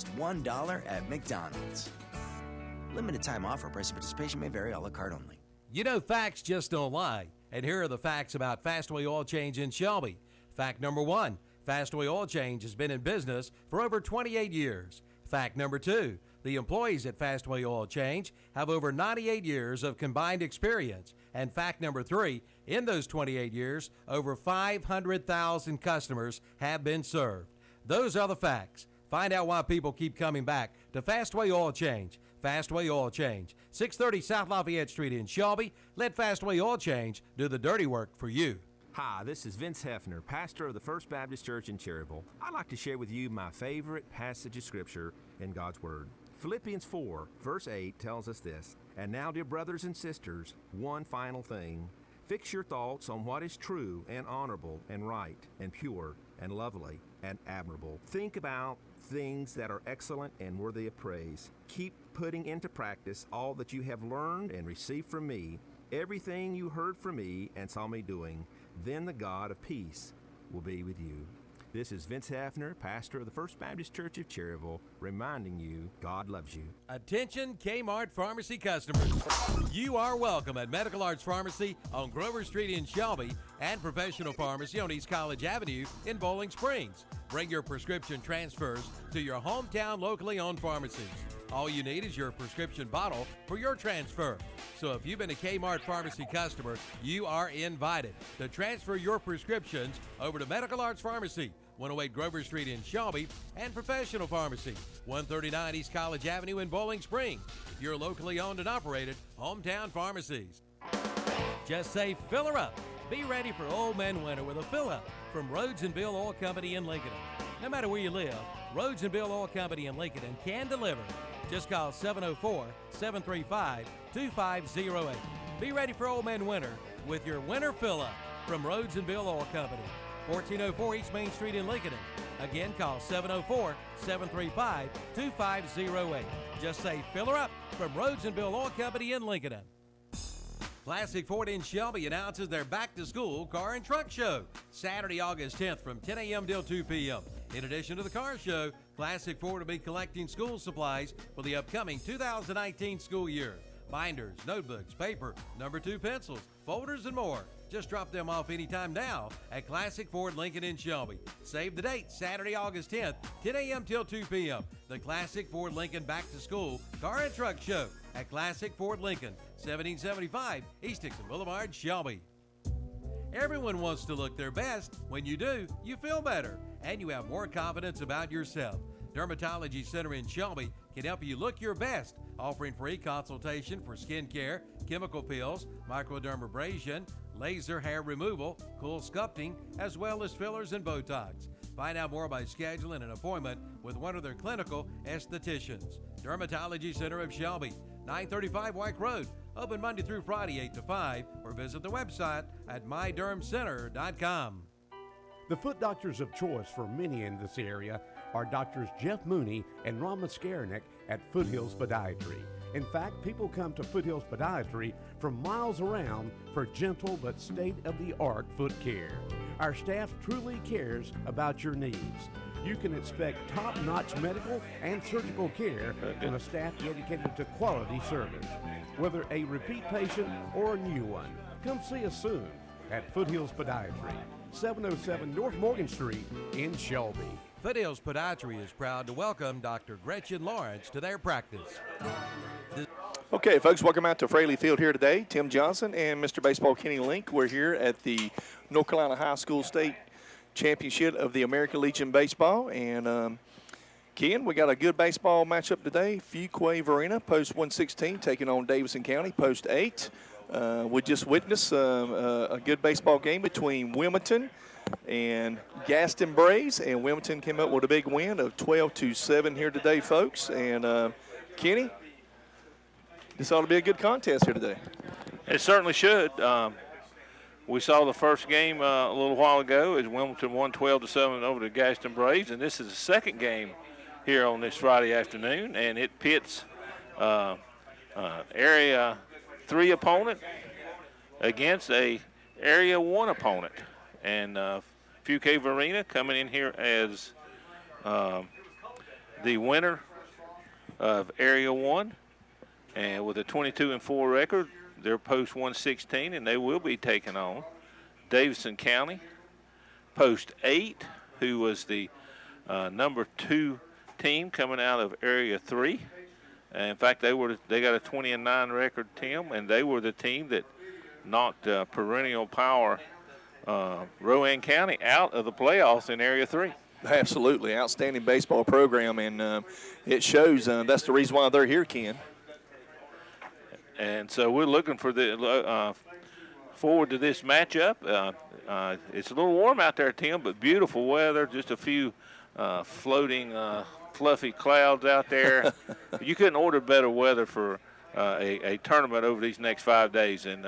just $1 at McDonald's. Limited time offer. Price of participation may vary. A la carte only. You know, facts just don't lie. And here are the facts about Fastway Oil Change in Shelby. Fact number 1, Fastway Oil Change has been in business for over 28 years. Fact number 2, the employees at Fastway Oil Change have over 98 years of combined experience. And fact number 3, in those 28 years, over 500,000 customers have been served. Those are the facts. Find out why people keep coming back to Fastway Oil Change. Fastway Oil Change, 630 South Lafayette Street in Shelby. Let Fastway Oil Change do the dirty work for you. Hi, this is Vince Hefner, pastor of the First Baptist Church in Cherryville. I'd like to share with you my favorite passage of Scripture in God's Word. Philippians 4, verse 8 tells us this, "And now, dear brothers and sisters, one final thing. Fix your thoughts on what is true and honorable and right and pure and lovely and admirable. Think about things that are excellent and worthy of praise. Keep putting into practice all that you have learned and received from me, everything you heard from me and saw me doing. Then the God of peace will be with you." This is Vince Hafner, pastor of the First Baptist Church of Cherryville, reminding you God loves you. Attention Kmart Pharmacy customers. You are welcome at Medical Arts Pharmacy on Grover Street in Shelby and Professional Pharmacy on East College Avenue in Bowling Springs. Bring your prescription transfers to your hometown locally owned pharmacies. All you need is your prescription bottle for your transfer. So if you've been a Kmart Pharmacy customer, you are invited to transfer your prescriptions over to Medical Arts Pharmacy, 108 Grover Street in Shelby, and Professional Pharmacy, 139 East College Avenue in Bowling Springs. Your locally owned and operated hometown pharmacies. Just say fill her up. Be ready for Old Man Winter with a fill up from Rhodes and Bill Oil Company in Lincoln. No matter where you live, Rhodes and Bill Oil Company in Lincoln can deliver. Just call 704-735-2508. Be ready for Old Man Winter with your winter fill-up from Rhodes and Bill Oil Company, 1404 East Main Street in Lincoln. Again, call 704-735-2508. Just say fill her up from Rhodes and Bill Oil Company in Lincoln. Classic Ford in Shelby announces their back-to-school car and truck show, Saturday, August 10th from 10 a.m. till 2 p.m. In addition to the car show, Classic Ford will be collecting school supplies for the upcoming 2019 school year. Binders, notebooks, paper, number 2 pencils, folders, and more. Just drop them off anytime now at Classic Ford Lincoln in Shelby. Save the date, Saturday, August 10th, 10 a.m. till 2 p.m. The Classic Ford Lincoln Back-to-School Car and Truck Show at Classic Ford Lincoln, 1775 East Dixon Boulevard, Shelby. Everyone wants to look their best. When you do, you feel better, and you have more confidence about yourself. Dermatology Center in Shelby can help you look your best, offering free consultation for skin care, chemical peels, microdermabrasion, laser hair removal, cool sculpting, as well as fillers and Botox. Find out more by scheduling an appointment with one of their clinical estheticians. Dermatology Center of Shelby, 935 White Road, open Monday through Friday, 8 to 5, or visit the website at mydermcenter.com. The foot doctors of choice for many in this area are Doctors Jeff Mooney and Ron Maskarnik at Foothills Podiatry. In fact, people come to Foothills Podiatry from miles around for gentle but state-of-the-art foot care. Our staff truly cares about your needs. You can expect top-notch medical and surgical care and a staff dedicated to quality service. Whether a repeat patient or a new one, come see us soon at Foothills Podiatry, 707 North Morgan Street in Shelby. Foothills Podiatry is proud to welcome Dr. Gretchen Lawrence to their practice. Okay, folks, welcome out to Fraley Field here today. Tim Johnson and Mr. Baseball Kenny Link. We're here at the North Carolina High School State Championship of the American Legion Baseball. And, Ken, we got a good baseball matchup today. Fuquay Varina, post 116, taking on Davidson County, post 8. We just witnessed a good baseball game between Wilmington and Gaston Braves, and Wilmington came up with a big win of 12-7 here today, folks. And, Kenny, this ought to be a good contest here today. It certainly should. We saw the first game a little while ago as Wilmington won 12-7 over the Gaston Braves, and this is the second game here on this Friday afternoon, and it pits Area 3 opponent against a Area 1 opponent. And Fuquay Varina coming in here as the winner of Area 1, and with a 22-4 record, they're post 116, and they will be taking on Davidson County, post 8, who was the number 2 team coming out of Area 3. In fact, they got a 20-9 record, Tim, and they were the team that knocked perennial power Rowan County out of the playoffs in Area 3. Absolutely. Outstanding baseball program, and it shows that's the reason why they're here, Ken. And so we're looking for forward to this matchup. It's a little warm out there, Tim, but beautiful weather, just a few floating fluffy clouds out there. You couldn't order better weather for a tournament over these next 5 days, and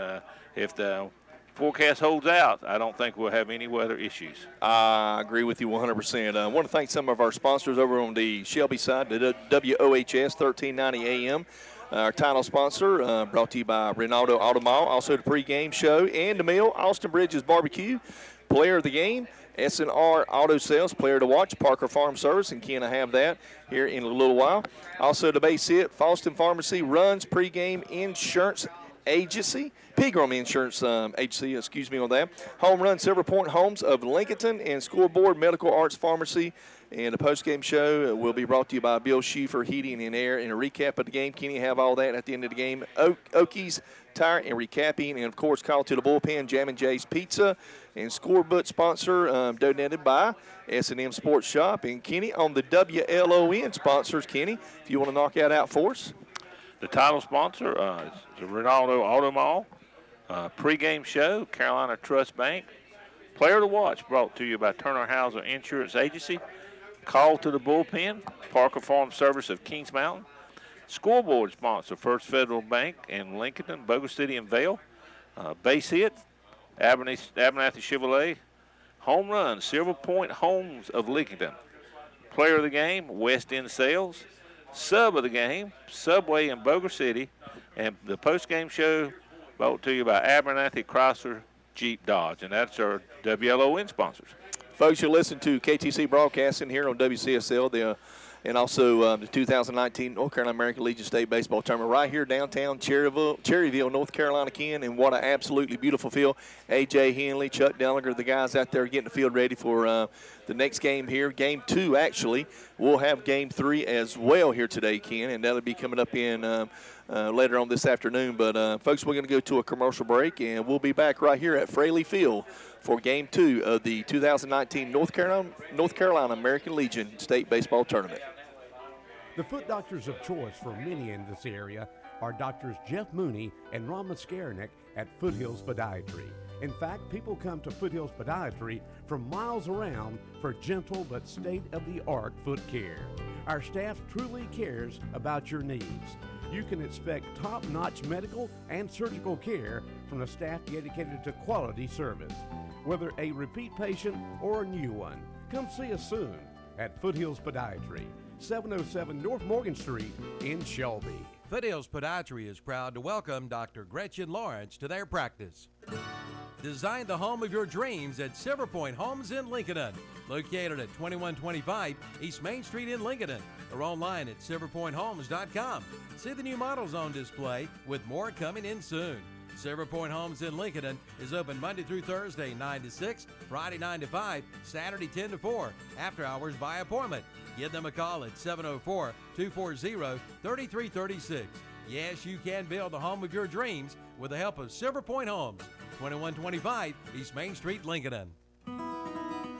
if the forecast holds out, I don't think we'll have any weather issues. I agree with you 100%. I want to thank some of our sponsors over on the Shelby side, the WOHS 1390 AM. Our title sponsor, brought to you by Ronaldo Automotive, also the pregame show, and the meal, Austin Bridges Barbecue. Player of the game, S&R Auto Sales, player to watch, Parker Farm Service, and Ken, I have that here in a little while. Also the base hit, Falston Pharmacy, Runs Pregame Insurance Agency, Pilgrim Insurance Agency, excuse me on that. Home Run Silver Point Homes of Lincolnton, and Scoreboard Medical Arts Pharmacy. And the postgame show will be brought to you by Bill Schieffer Heating and Air. And a recap of the game, Kenny, have all that at the end of the game. Okies Tire and recapping, and of course, call to the bullpen, Jam and Jay's Pizza, and scorebook sponsor donated by S&M Sports Shop. And Kenny, on the WLON sponsors, Kenny, if you want to knock that out for us. The title sponsor is the Ronaldo Auto Mall. Pregame show, Carolina Trust Bank. Player to watch, brought to you by Turner Hauser Insurance Agency. Call to the bullpen, Parker Farm Service of Kings Mountain. Scoreboard sponsor, First Federal Bank in Lincoln, Bogus City, and Vale. Base hit, Abernathy Chevrolet. Home run, Silver Point Homes of Lincoln. Player of the game, West End Sales. Sub of the game, Subway in Bogus City. And the post-game show brought to you by Abernathy Chrysler Jeep Dodge. And that's our WLON sponsors. Folks, you listen to KTC Broadcasting here on WCSL, and also the 2019 North Carolina American Legion State Baseball Tournament right here downtown Cherryville, North Carolina, Ken, and what an absolutely beautiful field. A.J. Henley, Chuck Dellinger, the guys out there getting the field ready for the next game here. Game 2, actually. We'll have Game 3 as well here today, Ken, and that'll be coming up in later on this afternoon. But, folks, we're going to go to a commercial break, and we'll be back right here at Fraley Field for Game 2 of the 2019 North Carolina American Legion State Baseball Tournament. The foot doctors of choice for many in this area are Doctors Jeff Mooney and Rama Skarnick at Foothills Podiatry. In fact, people come to Foothills Podiatry from miles around for gentle but state-of-the-art foot care. Our staff truly cares about your needs. You can expect top-notch medical and surgical care from a staff dedicated to quality service. Whether a repeat patient or a new one, come see us soon at Foothills Podiatry, 707 North Morgan Street in Shelby. Foothills Podiatry is proud to welcome Dr. Gretchen Lawrence to their practice. Design the home of your dreams at Silver Point Homes in Lincoln, located at 2125 East Main Street in Lincoln, or online at silverpointhomes.com. See the new models on display with more coming in soon. Silver Point Homes in Lincoln is open Monday through Thursday 9 to 6, Friday 9 to 5, Saturday 10 to 4, after hours by appointment. Give them a call at 704-240-3336. Yes, you can build the home of your dreams with the help of Silver Point Homes, 2125 East Main Street, Lincoln.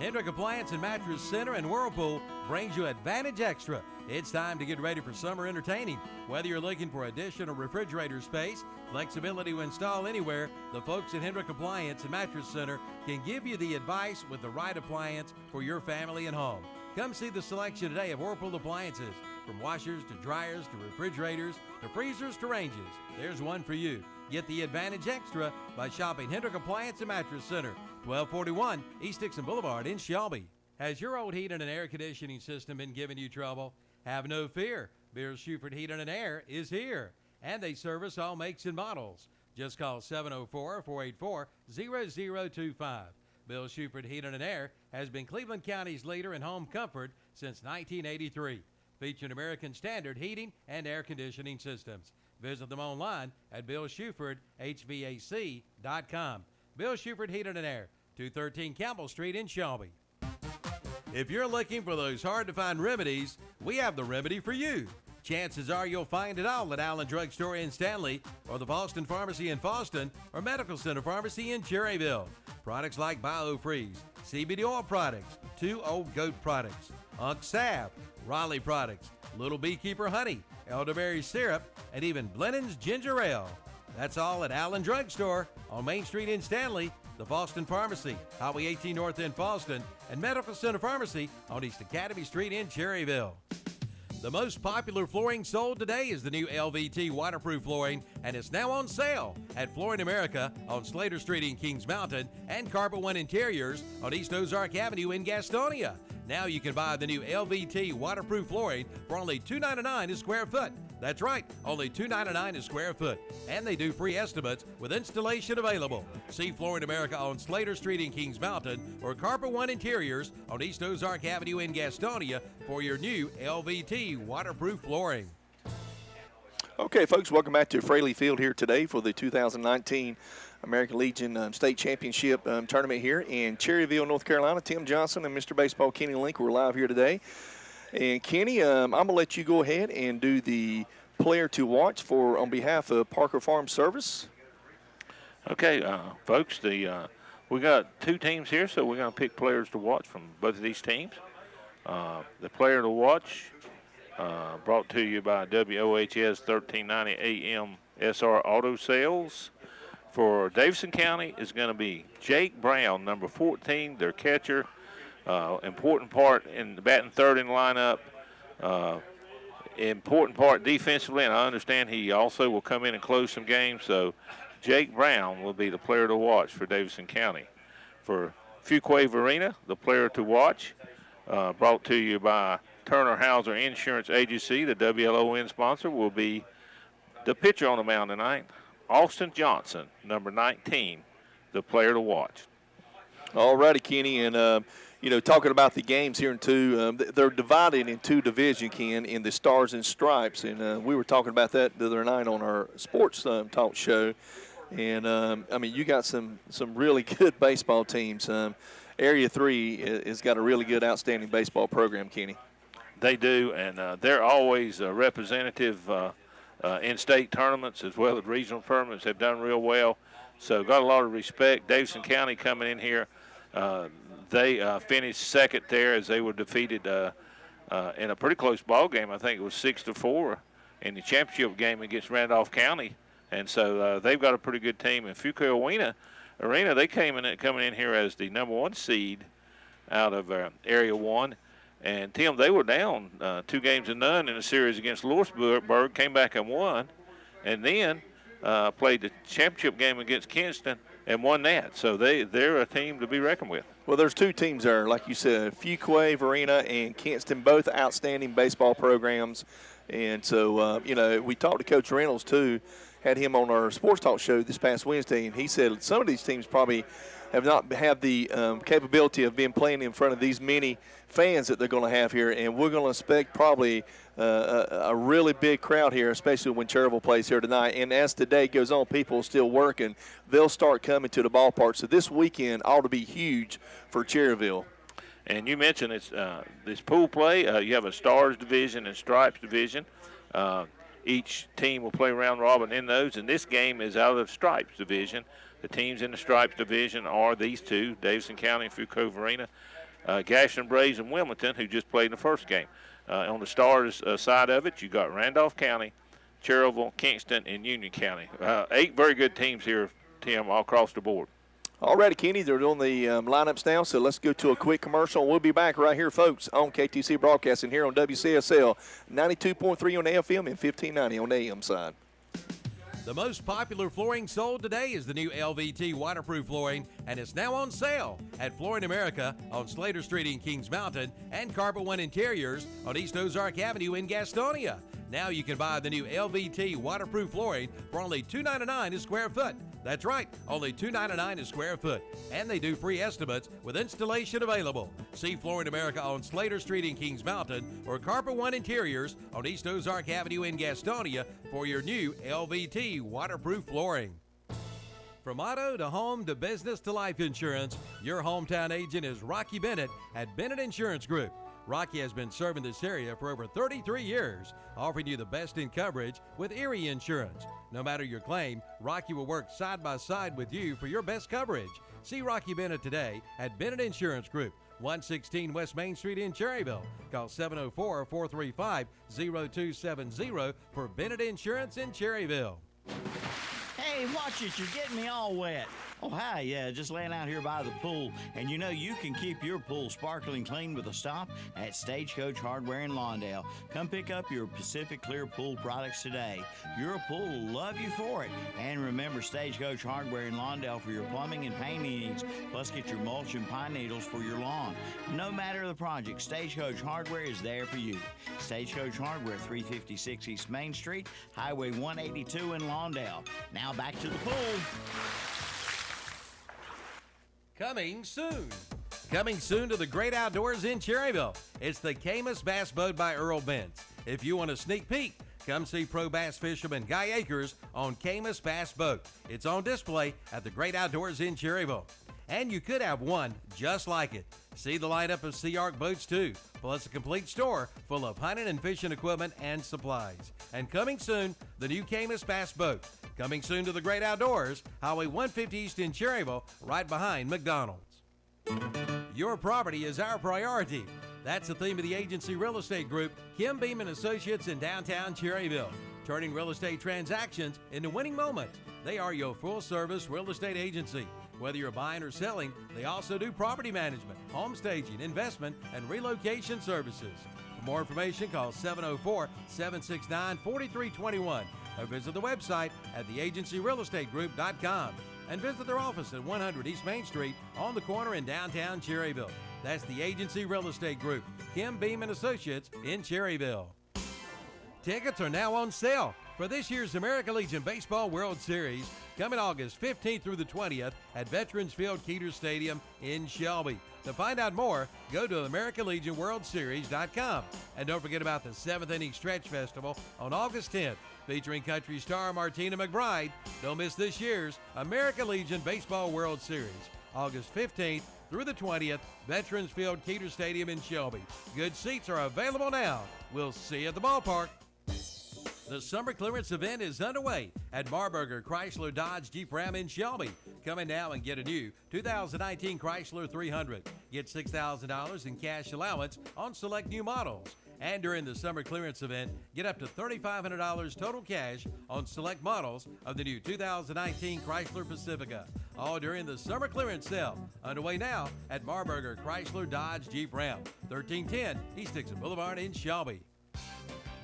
Hendrick Appliance and Mattress Center and Whirlpool brings you Advantage Extra. It's time to get ready for summer entertaining. Whether you're looking for additional refrigerator space, flexibility to install anywhere, the folks at Hendrick Appliance and Mattress Center can give you the advice with the right appliance for your family and home. Come see the selection today of Whirlpool appliances, from washers to dryers to refrigerators to freezers to ranges. There's one for you. Get the Advantage Extra by shopping Hendrick Appliance and Mattress Center, 1241 East Dixon Boulevard in Shelby. Has your old heating and air conditioning system been giving you trouble? Have no fear. Beers Schufert Heating and Air is here, and they service all makes and models. Just call 704-484-0025. Bill Schufert Heating and Air has been Cleveland County's leader in home comfort since 1983. featuring American Standard heating and air conditioning systems. Visit them online at BillShufordHVAC.com. Bill Shuford Heating and Air, 213 Campbell Street in Shelby. If you're looking for those hard-to-find remedies, we have the remedy for you. Chances are you'll find it all at Allen Drug Store in Stanley, or the Boston Pharmacy in Boston, or Medical Center Pharmacy in Cherryville. Products like BioFreeze, CBD oil products, 2 Old Goat products, Unk Salve, Raleigh products, Little Beekeeper honey, elderberry syrup, and even Blennan's ginger ale. That's all at Allen Drug Store on Main Street in Stanley, the Boston Pharmacy, Highway 18 North in Boston, and Medical Center Pharmacy on East Academy Street in Cherryville. The most popular flooring sold today is the new LVT waterproof flooring, and it's now on sale at Flooring America on Slater Street in Kings Mountain and Carpet One Interiors on East Ozark Avenue in Gastonia. Now you can buy the new LVT waterproof flooring for only $2.99 a square foot. That's right, only $2.99 a square foot. And they do free estimates with installation available. See Flooring America on Slater Street in Kings Mountain or Carpet One Interiors on East Ozark Avenue in Gastonia for your new LVT waterproof flooring. Okay, folks, welcome back to Fraley Field here today for the 2019 American Legion State Championship tournament here in Cherryville, North Carolina. Tim Johnson and Mr. Baseball Kenny Link, we're live here today. And Kenny, I'm going to let you go ahead and do the player to watch for on behalf of Parker Farm Service. Okay, folks, we got two teams here, so we're going to pick players to watch from both of these teams. The player to watch brought to you by WOHS 1390 AM SR Auto Sales. For Davidson County is going to be Jake Brown, number 14, their catcher. Important part in the batting third in the lineup. Important part defensively, and I understand he also will come in and close some games. So Jake Brown will be the player to watch for Davidson County. For Fuquay Varina, the player to watch, brought to you by Turner Hauser Insurance Agency, the WLON sponsor, will be the pitcher on the mound tonight, Austin Johnson, number 19, the player to watch. All righty, Kenny, and talking about the games here in two, they're divided in two divisions, Ken, in the Stars and Stripes, and we were talking about that the other night on our sports talk show, and you got some really good baseball teams. Area 3 has got a really good, outstanding baseball program, Kenny. They do, and they're always representative in state tournaments as well as regional tournaments. Have done real well, so got a lot of respect. Davidson County coming in here. They finished second there as they were defeated in a pretty close ball game. I think it was 6-4 in the championship game against Randolph County, and so they've got a pretty good team. And Fuquay Arena, they coming in here as the number 1 seed out of Area 1. And, Tim, they were down 2-0 in a series against Lewisburg, came back and won, and then played the championship game against Kinston and won that. So they're a team to be reckoned with. Well, there's two teams there, like you said, Fuquay, Varina, and Kinston, both outstanding baseball programs. And so, we talked to Coach Reynolds, too, had him on our sports talk show this past Wednesday, and he said some of these teams probably have not had the capability of being playing in front of these many fans that they're going to have here, and we're going to expect probably a really big crowd here, especially when Cherryville plays here tonight. And as the day goes on, people are still working. They'll start coming to the ballpark. So this weekend ought to be huge for Cherryville. And you mentioned it's this pool play. You have a Stars division and Stripes division. Each team will play round robin in those, and this game is out of the Stripes division. The teams in the Stripes division are these two, Davidson County and Fuquay Varina, Gaston Braves and Wilmington, who just played in the first game. On the Stars side of it, you got Randolph County, Cherryville, Kingston, and Union County. 8 very good teams here, Tim, all across the board. All righty, Kenny, they're doing the lineups now, so let's go to a quick commercial. We'll be back right here, folks, on KTC Broadcasting here on WCSL, 92.3 on the FM and 1590 on the AM side. The most popular flooring sold today is the new LVT waterproof flooring, and it's now on sale at Flooring America on Slater Street in Kings Mountain and Carpet One Interiors on East Ozark Avenue in Gastonia. Now you can buy the new LVT waterproof flooring for only $2.99 a square foot. That's right, only $2.99 a square foot. And they do free estimates with installation available. See Flooring America on Slater Street in Kings Mountain or Carpet One Interiors on East Ozark Avenue in Gastonia for your new LVT waterproof flooring. From auto to home to business to life insurance, your hometown agent is Rocky Bennett at Bennett Insurance Group. Rocky has been serving this area for over 33 years, offering you the best in coverage with Erie Insurance. No matter your claim, Rocky will work side by side with you for your best coverage. See Rocky Bennett today at Bennett Insurance Group, 116 West Main Street in Cherryville. Call 704-435-0270 for Bennett Insurance in Cherryville. Hey, watch it, you're getting me all wet. Oh, hi, yeah, just laying out here by the pool. And you know you can keep your pool sparkling clean with a stop at Stagecoach Hardware in Lawndale. Come pick up your Pacific Clear Pool products today. Your pool will love you for it. And remember Stagecoach Hardware in Lawndale for your plumbing and painting needs. Plus get your mulch and pine needles for your lawn. No matter the project, Stagecoach Hardware is there for you. Stagecoach Hardware, 356 East Main Street, Highway 182 in Lawndale. Now back to the pool. Coming soon to the great outdoors in Cherryville. It's the Camus Bass Boat by Earl Bentz. If you want a sneak peek, come see pro bass fisherman Guy Akers on Camus Bass Boat. It's on display at the great outdoors in Cherryville. And you could have one just like it. See the lineup of Sea Arc boats too, plus a complete store full of hunting and fishing equipment and supplies. And coming soon, the new Camus Bass Boat. Coming soon to the great outdoors, Highway 150 East in Cherryville, right behind McDonald's. Your property is our priority. That's the theme of the agency real estate group, Kim Beam and Associates in downtown Cherryville, turning real estate transactions into winning moments. They are your full-service real estate agency. Whether you're buying or selling, they also do property management, home staging, investment, and relocation services. For more information, call 704-769-4321 or visit the website at theagencyrealestategroup.com and visit their office at 100 East Main Street on the corner in downtown Cherryville. That's the Agency Real Estate Group, Kim Beam and Associates in Cherryville. Tickets are now on sale for this year's American Legion Baseball World Series coming August 15th through the 20th at Veterans Field Keeter Stadium in Shelby. To find out more, go to AmericanLegionWorldSeries.com. And don't forget about the 7th Inning Stretch Festival on August 10th, featuring country star Martina McBride. Don't miss this year's American Legion Baseball World Series, August 15th through the 20th, Veterans Field Keeter Stadium in Shelby. Good seats are available now. We'll see you at the ballpark. The summer clearance event is underway at Marburger Chrysler Dodge Jeep Ram in Shelby. Come in now and get a new 2019 Chrysler 300. Get $6,000 in cash allowance on select new models. And during the summer clearance event, get up to $3,500 total cash on select models of the new 2019 Chrysler Pacifica. All during the summer clearance sale. Underway now at Marburger Chrysler Dodge Jeep Ram, 1310 East Dixon Boulevard in Shelby.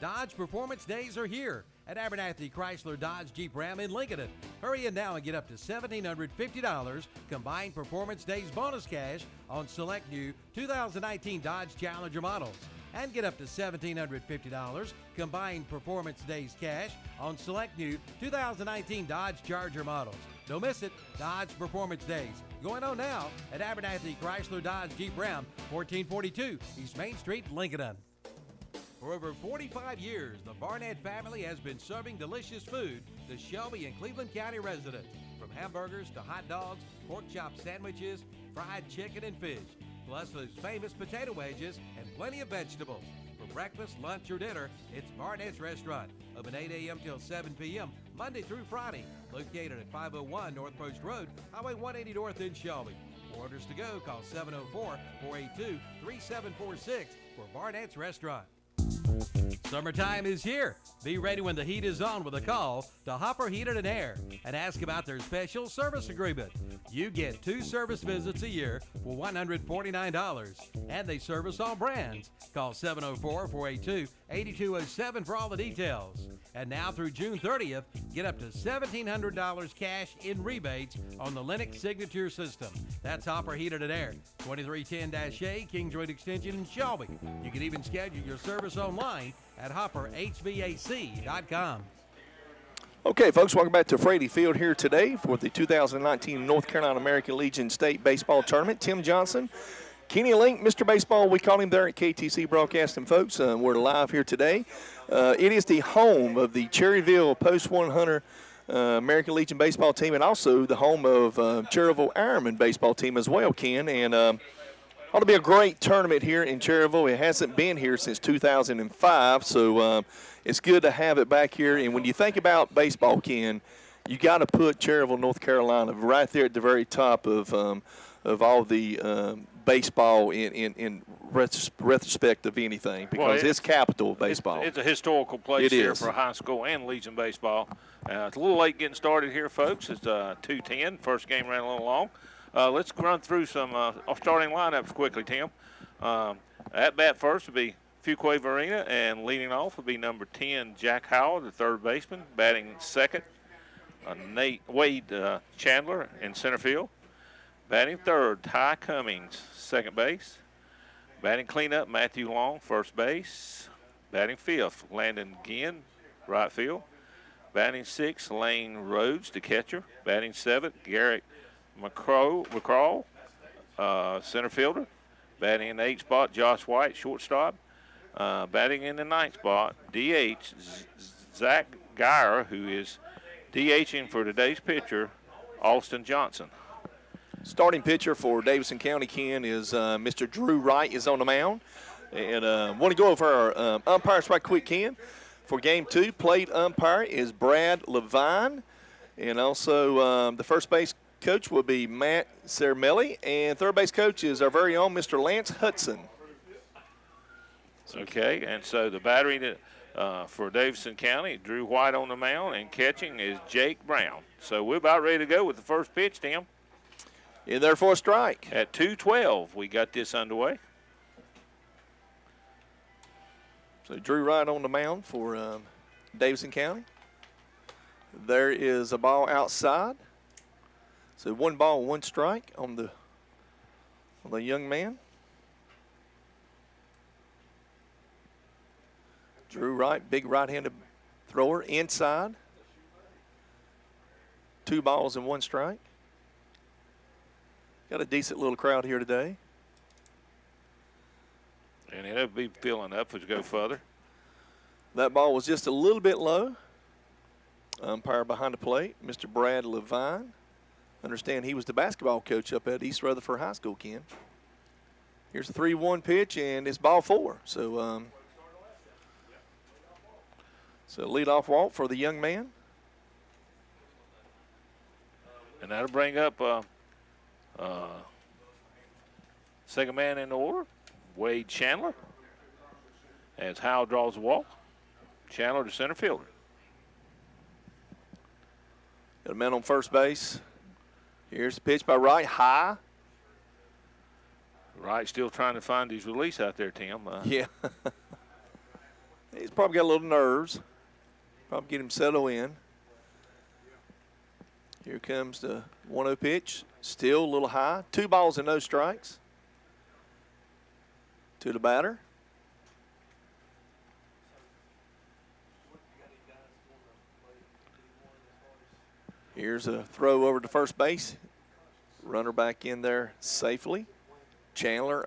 Dodge Performance Days are here at Abernathy Chrysler Dodge Jeep Ram in Lincoln. Hurry in now and get up to $1,750 combined Performance Days bonus cash on select new 2019 Dodge Challenger models. And get up to $1,750 combined Performance Days cash on select new 2019 Dodge Charger models. Don't miss it, Dodge Performance Days. Going on now at Abernathy Chrysler Dodge Jeep Ram, 1442 East Main Street, Lincoln. For over 45 years, the Barnett family has been serving delicious food to Shelby and Cleveland County residents. From hamburgers to hot dogs, pork chop sandwiches, fried chicken and fish, plus those famous potato wedges and plenty of vegetables. For breakfast, lunch, or dinner, it's Barnett's Restaurant. Open 8 a.m. till 7 p.m., Monday through Friday. Located at 501 North Post Road, Highway 180 North in Shelby. For orders to go, call 704-482-3746 for Barnett's Restaurant. Summertime is here. Be ready when the heat is on with a call to Hopper Heated and Air and ask about their special service agreement. You get 2 service visits a year for $149, and they service all brands. Call 704-482-8207 for all the details. And now through June 30th, get up to $1,700 cash in rebates on the Lennox Signature System. That's Hopper Heated and Air, 2310-A Kings Road Extension in Shelby. You can even schedule your service online at hopperhvac.com. Okay, folks, welcome back to Fraley Field here today for the 2019 North Carolina American Legion State Baseball Tournament. Tim Johnson, Kenny Link, Mr. Baseball, we call him there at KTC Broadcasting, folks. We're live here today. It is the home of the Cherryville Post 100 American Legion baseball team, and also the home of Cherryville Ironman baseball team as well, Ken. And ought to be a great tournament here in Cherryville. It hasn't been here since 2005, so it's good to have it back here. And when you think about baseball, Ken, you got to put Cherryville, North Carolina, right there at the very top of all the baseball in retrospect of anything, because it's capital of baseball. It's a historical place it here is. for high school and Legion baseball. It's a little late getting started here, folks. It's 2:10. First game ran a little long. Let's run through some starting lineups quickly, Tim. At bat first will be Fuquay Varina, and leading off will be number 10, Jack Howell, the third baseman. Batting second, Wade Chandler in center field. Batting third, Ty Cummings, second base. Batting cleanup, Matthew Long, first base. Batting fifth, Landon Ginn, right field. Batting sixth, Lane Rhodes, the catcher. Batting seventh, Garrett McCraw, center fielder. Batting in the eighth spot, Josh White, shortstop. Batting in the ninth spot, DH, Zach Geyer, who is DHing for today's pitcher, Austin Johnson. Starting pitcher for Davidson County, Ken, is Mr. Drew Wright is on the mound. And want to go over our umpires right quick, Ken. For game two, plate umpire is Brad Levine. And also the first base coach will be Matt Cermelli. And third base coach is our very own Mr. Lance Hudson. Okay, and so the battery for Davidson County, Drew White on the mound, and catching is Jake Brown. So we're about ready to go with the first pitch, Tim. In there for a strike. At 2:12, we got this underway. So Drew Wright on the mound for Davidson County. There is a ball outside. So 1 ball, 1 strike on the young man. Drew Wright, big right-handed thrower, inside. 2 balls and 1 strike. Got a decent little crowd here today. And it'll be filling up as we go further. That ball was just a little bit low. Umpire behind the plate, Mr. Brad Levine. Understand he was the basketball coach up at East Rutherford High School, Ken. Here's a 3-1 pitch, and it's ball 4. So, leadoff walk for the young man. And that'll bring up second man in the order, Wade Chandler. As Howell draws the walk, Chandler to center fielder. Got a man on first base. Here's the pitch by Wright, high. Wright still trying to find his release out there, Tim. Yeah. He's probably got a little nerves. Probably get him settled in. Here comes the 1-0 pitch. Still a little high. 2 balls and no strikes to the batter. Here's a throw over to first base. Runner back in there safely. Chandler's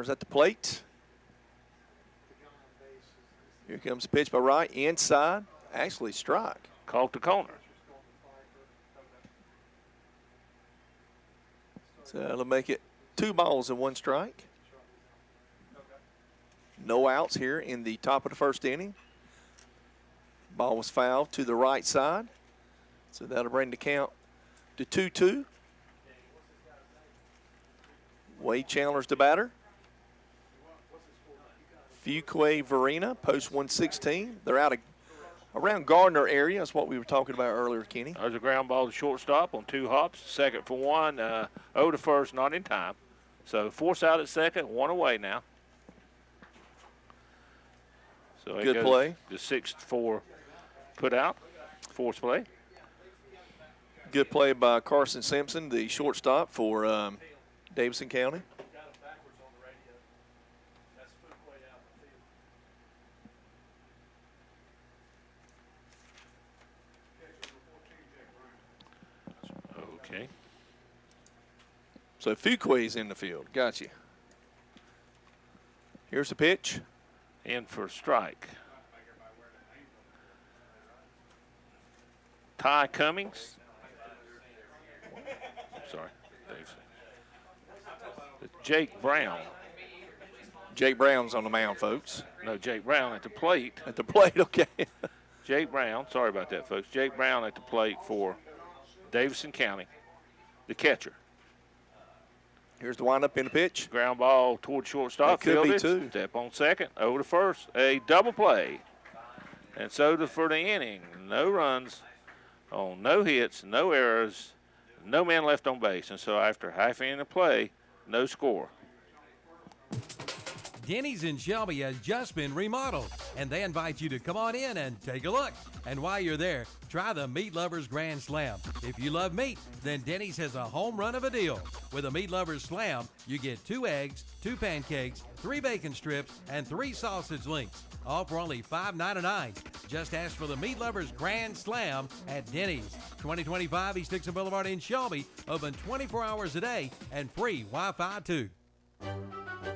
at the plate. Here comes the pitch by Wright. Inside. Actually strike. Called to corner. So that'll make it 2 balls and 1 strike. No outs here in the top of the first inning. Ball was fouled to the right side. So that'll bring the count to 2-2. Wade Chandler's the batter. Fuquay Varina, post 116. They're out of around Gardner area. That's what we were talking about earlier, Kenny. There's a ground ball to shortstop on 2 hops. Second for 1. 0 to first, not in time. So force out at second, 1 away now. So good play. The 6-4 put out. Force play. Good play by Carson Simpson, the shortstop for Davidson County. Okay. So Fuquay's in the field. Got you. Here's the pitch. In for strike. Ty Cummings. Sorry, Dave. Jake Brown. Jake Brown's on the mound, folks. No, Jake Brown at the plate. At the plate, okay. Jake Brown, sorry about that, folks. Jake Brown at the plate for Davidson County, the catcher. Here's the windup in the pitch. Ground ball toward shortstop. That could be fielded. two. Step on second. Over to first. A double play. And so for the inning, no runs on no hits, no errors, no man left on base. And so after half inning of play, no score. Denny's in Shelby has just been remodeled, and they invite you to come on in and take a look. And while you're there, try the Meat Lovers Grand Slam. If you love meat, then Denny's has a home run of a deal. With a Meat Lovers Slam, you get 2 eggs, 2 pancakes, 3 bacon strips, and 3 sausage links, all for only $5.99. Just ask for the Meat Lovers Grand Slam at Denny's. 2025 East Dixon Boulevard in Shelby, open 24 hours a day and free Wi-Fi too.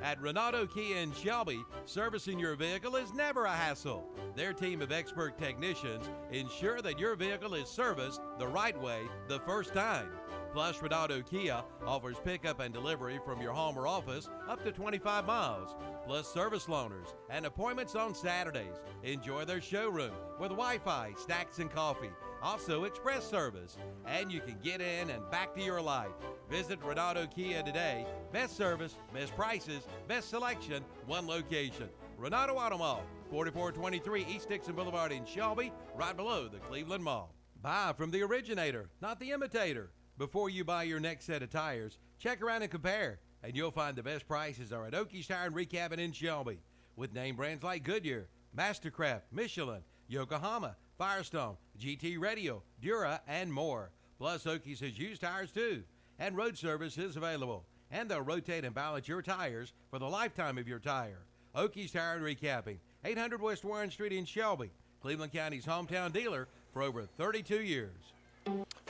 At Renato Kia in Shelby, servicing your vehicle is never a hassle. Their team of expert technicians ensure that your vehicle is serviced the right way the first time. Plus, Renato Kia offers pickup and delivery from your home or office up to 25 miles, plus service loaners and appointments on Saturdays. Enjoy their showroom with Wi-Fi, snacks, and coffee. Also express service, and you can get in and back to your life. Visit Renato Kia today. Best service, best prices, best selection, one location. Renato Auto Mall, 4423 East Dixon Boulevard in Shelby, right below the Cleveland Mall. Buy from the originator, not the imitator. Before you buy your next set of tires, check around and compare, and you'll find the best prices are at Oakey's Tire and Recapping in Shelby. With name brands like Goodyear, Mastercraft, Michelin, Yokohama, Firestone, GT Radio, Dura, and more. Plus, Oakey's has used tires too, and road service is available. And they'll rotate and balance your tires for the lifetime of your tire. Oakey's Tire and Recapping, 800 West Warren Street in Shelby, Cleveland County's hometown dealer for over 32 years.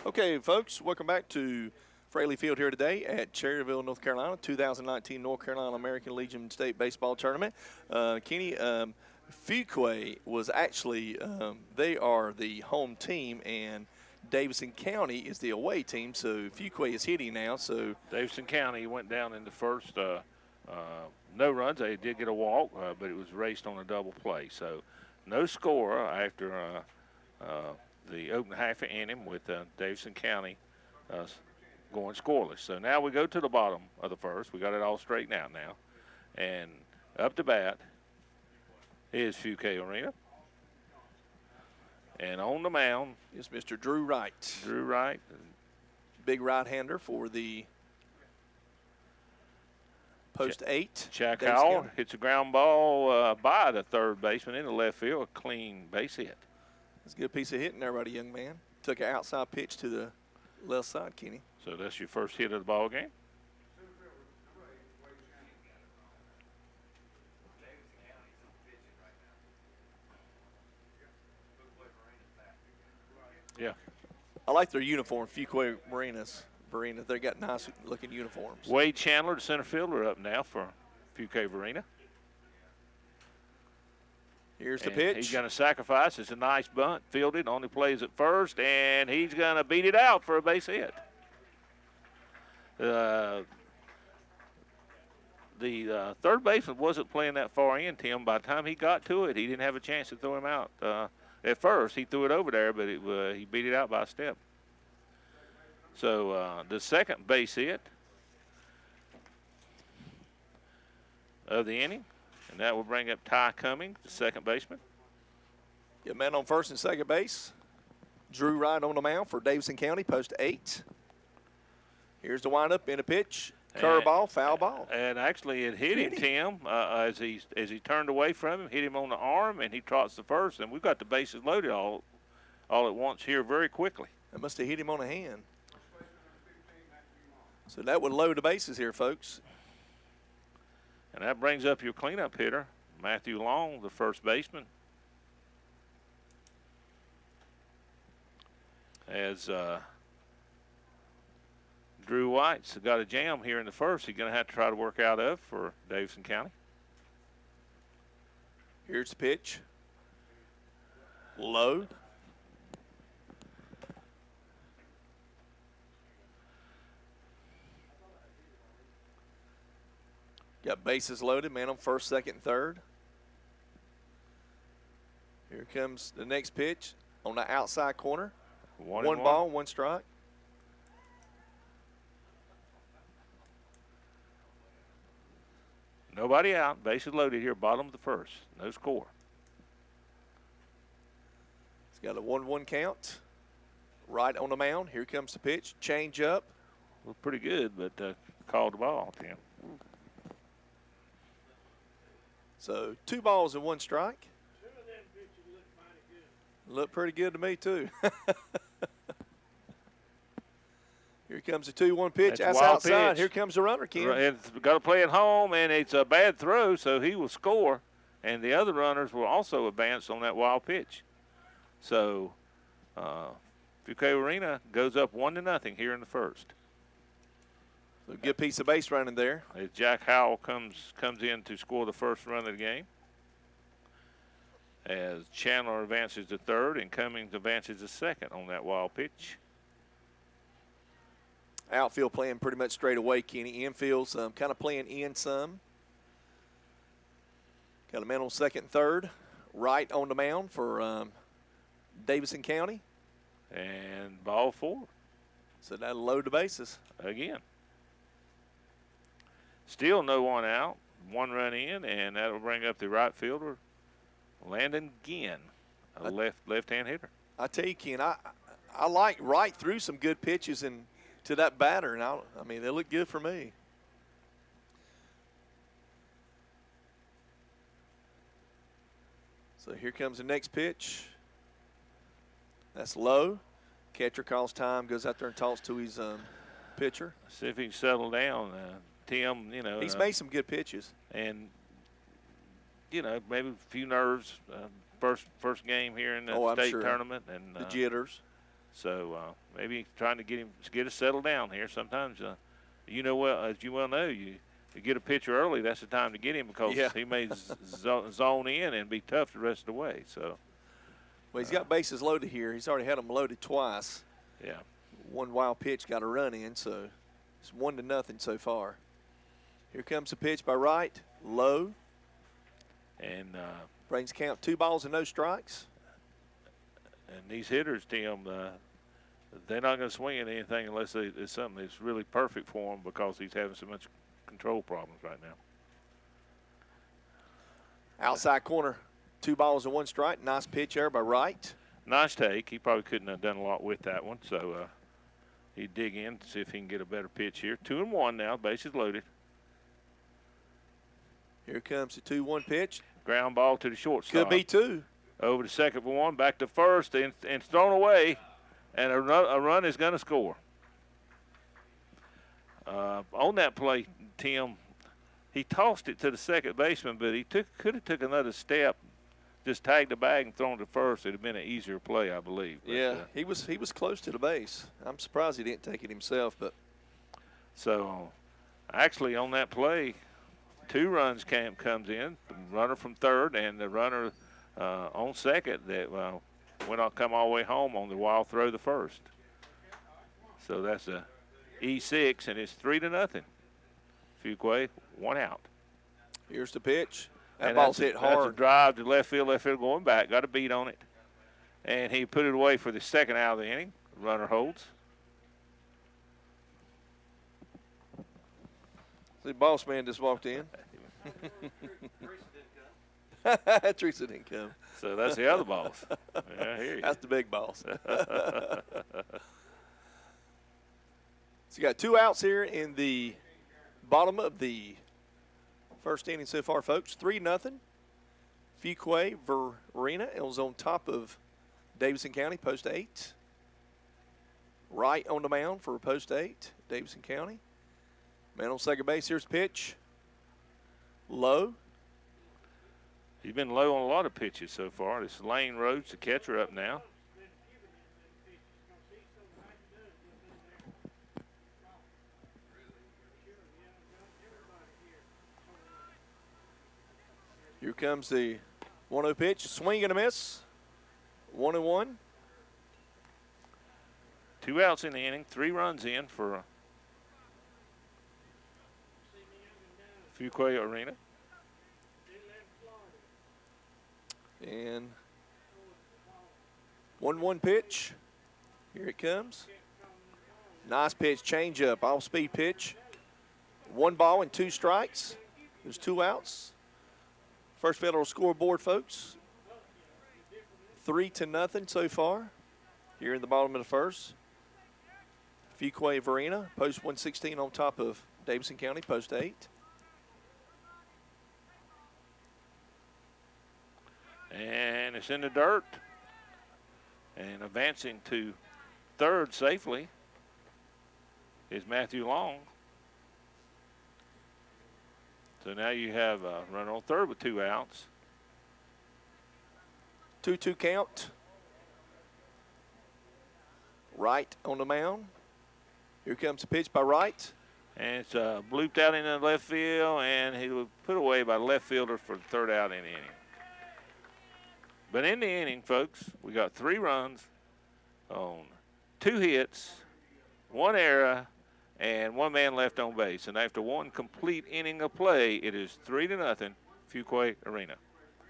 Okay, folks, welcome back to Fraley Field here today at Cherryville, North Carolina, 2019 North Carolina American Legion State Baseball Tournament. Kenny, Fuquay was actually, they are the home team, and Davidson County is the away team, so Fuquay is hitting now. So Davidson County went down in the first, no runs. They did get a walk, but it was raced on a double play. So no score after the opening half inning with Davidson County going scoreless. So now we go to the bottom of the first. We got it all straightened out now. And up to bat is Fuquay Varina. And on the mound is Mr. Drew Wright. Drew Wright. Big right-hander for the post 8. Jack Howell hits a ground ball by the third baseman in the left field. A clean base hit. That's a good piece of hitting there by the young man. Took an outside pitch to the left side, Kenny. So that's your first hit of the ball game. Yeah. I like their uniform, Fuquay Varina. They got nice looking uniforms. Wade Chandler, the center fielder, up now for Fuquay Varina. Here's the pitch. He's going to sacrifice. It's a nice bunt. Fielded, only plays at first, and he's going to beat it out for a base hit. The third baseman wasn't playing that far in, Tim. By the time he got to it, he didn't have a chance to throw him out. At first, he threw it over there, but he beat it out by a step. So the second base hit of the inning, and that will bring up Ty Cummings, the second baseman. Get man on first and second base. Drew Wright on the mound for Davidson County, post 8. Here's the windup in a pitch. Curveball, foul ball. And actually it hit him, Tim, as he turned away from him, hit him on the arm, and he trots the first. And we've got the bases loaded all at once here very quickly. That must have hit him on the hand. So that would load the bases here, folks. And that brings up your cleanup hitter, Matthew Long, the first baseman. As Drew White's got a jam here in the first. He's going to have to try to work out of for Davidson County. Here's the pitch. Low. Got bases loaded, man on first, second, and third. Here comes the next pitch on the outside corner. One ball, one strike. Nobody out. Bases loaded here, bottom of the first. No score. It's got a 1-1 count. Right on the mound. Here comes the pitch. Change up. Looked pretty good, but called the ball, Tim. So 2 balls and 1 strike. Look pretty good to me, too. Here comes the 2-1 pitch. That's outside. Pitch. Here comes the runner, Ken. It's got to play at home, and it's a bad throw, so he will score. And the other runners will also advance on that wild pitch. So Fuquay Varina goes up 1-0 here in the first. So good piece of base running there. As Jack Howell comes in to score the first run of the game. As Chandler advances to third and Cummings advances to second on that wild pitch. Outfield playing pretty much straight away, Kenny. Infield's kind of playing in some. Got a man on second and third. Right on the mound for Davidson County. And ball 4. So that'll load the bases. Again. Still no one out. 1 run in, and that'll bring up the right fielder, Landon Ginn, a left-hand hitter. I tell you, Ken, I like right through some good pitches and to that batter, and I mean, they look good for me. So here comes the next pitch. That's low. Catcher calls time, goes out there and talks to his pitcher. See if he can settle down. Tim, he's made some good pitches. And, maybe a few nerves. First game here in the state tournament. And the jitters. So maybe trying to get us settled down here. Sometimes, as you well know, you get a pitcher early, that's the time to get him because he may zone in and be tough the rest of the way. So, well, he's got bases loaded here. He's already had them loaded twice. Yeah. 1 wild pitch got a run in, so it's 1-0 so far. Here comes the pitch by right, low. And brings count 2 balls and no strikes. And these hitters, Tim, they're not going to swing at anything unless it's something that's really perfect for him because he's having so much control problems right now. Outside corner, 2 balls and 1 strike. Nice pitch there by right. Nice take. He probably couldn't have done a lot with that one, so he'd dig in to see if he can get a better pitch here. 2-1 now, bases loaded. Here comes the 2-1 pitch. Ground ball to the shortstop. Could be 2. Over to second for 1, back to first, and it's thrown away, and a run is going to score. On that play, Tim, he tossed it to the second baseman, but he could have took another step, just tagged the bag and thrown to first. It would have been an easier play, I believe. But, yeah, he was close to the base. I'm surprised he didn't take it himself. But so, actually, on that play, 2 runs comes in, the runner from third and the runner on second that come all the way home on the wild throw to first. So that's a E6, and it's 3-0. Fuquay, 1 out. Here's the pitch. That ball's hit hard. That's a drive to left field going back. Got a beat on it. And he put it away for the second out of the inning. Runner holds. The boss man just walked in. Teresa didn't come. So that's the other boss. Yeah, I hear you. That's the big boss. So you got 2 outs here in the bottom of the first inning so far, folks. 3-0. Fuquay Varina is on top of Davidson County, post 8. Right on the mound for post 8, Davidson County. Man on second base. Here's the pitch. Low. He's been low on a lot of pitches so far. This is Lane Rhodes, the catcher, up now. Here comes the 1-0 pitch. Swing and a miss. 1-1. 2 outs in the inning, 3 runs in for Fuquay Arena. And 1-1 pitch. Here it comes. Nice pitch, change up, off speed pitch. 1 ball and 2 strikes. There's 2 outs. First Federal scoreboard, folks. 3-0 so far. Here in the bottom of the first. Fuquay Varina, post 116 on top of Davidson County, post 8. And it's in the dirt. And advancing to third safely is Matthew Long. So now you have a runner on third with 2 outs. 2-2 count. Wright on the mound. Here comes the pitch by Wright. And it's blooped out into the left field, and he was put away by the left fielder for the 3rd out in the inning. But in the inning, folks, we got 3 runs on 2 hits, 1 error, and 1 man left on base. And after 1 complete inning of play, it is 3-0, Fuquay Arena.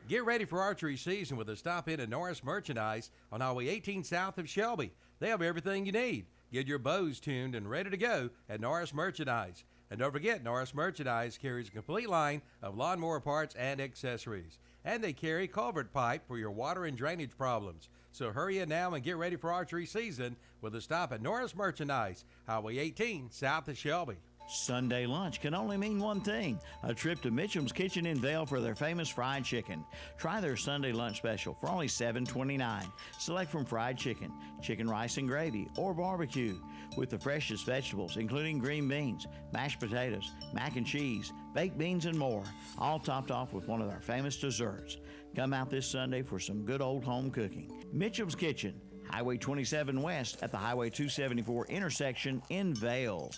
Get ready for archery season with a stop in at Norris Merchandise on Highway 18 south of Shelby. They have everything you need. Get your bows tuned and ready to go at Norris Merchandise. And don't forget, Norris Merchandise carries a complete line of lawnmower parts and accessories. And they carry culvert pipe for your water and drainage problems. So hurry in now and get ready for archery season with a stop at Norris Merchandise, Highway 18 south of Shelby. Sunday lunch can only mean one thing, a trip to Mitchum's Kitchen in Vail for their famous fried chicken. Try their Sunday lunch special for only $7.29. Select from fried chicken, chicken rice and gravy, or barbecue, with the freshest vegetables, including green beans, mashed potatoes, mac and cheese, baked beans, and more, all topped off with one of our famous desserts. Come out this Sunday for some good old home cooking. Mitchum's Kitchen, Highway 27 West at the Highway 274 intersection in Vail.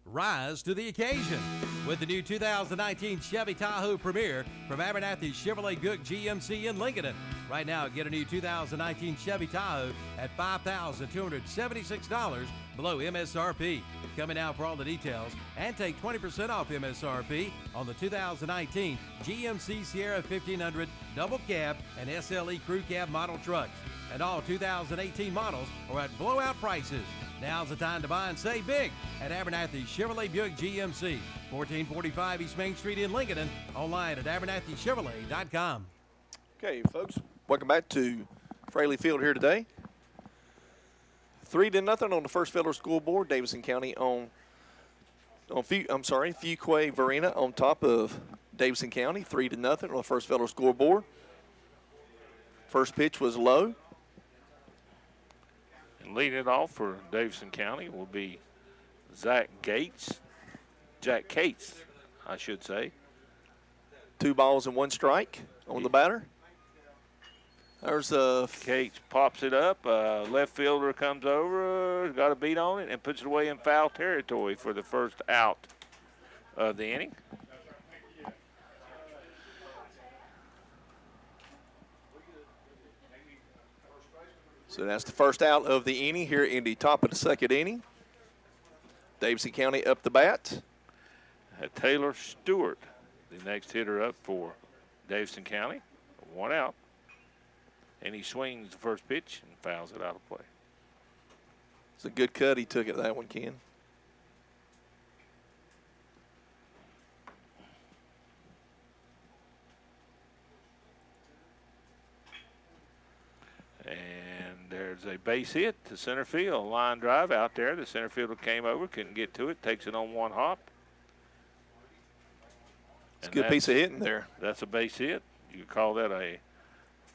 Rise to the occasion with the new 2019 Chevy Tahoe Premier from Abernathy Chevrolet Buick GMC in Lincoln. Right now, get a new 2019 Chevy Tahoe at $5,276 below MSRP. Coming out for all the details and take 20% off MSRP on the 2019 GMC Sierra 1500 Double Cab and SLE Crew Cab model trucks. And all 2018 models are at blowout prices. Now's the time to buy and save big at Abernathy Chevrolet Buick GMC, 1445 East Main Street in Lincoln, online at abernathychevrolet.com. Okay, folks, welcome back to Fraley Field here today. 3-0 on the First Federal School Board. Davidson County Fuquay Varina on top of Davidson County. 3-0 on the First Federal Scoreboard. First pitch was low. And leading it off for Davidson County will be Jack Cates, I should say. 2 balls and 1 strike on the batter. There's Cates pops it up. Left fielder comes over, got a beat on it, and puts it away in foul territory for the first out of the inning. So that's the first out of the inning here in the top of the 2nd inning. Davidson County up the bat. Taylor Stewart, the next hitter up for Davidson County. 1 out. And he swings the first pitch and fouls it out of play. It's a good cut he took at that one, Ken. And there's a base hit to center field. Line drive out there. The center fielder came over, couldn't get to it, takes it on 1 hop. It's a good piece of hitting there. That's a base hit. You could call that a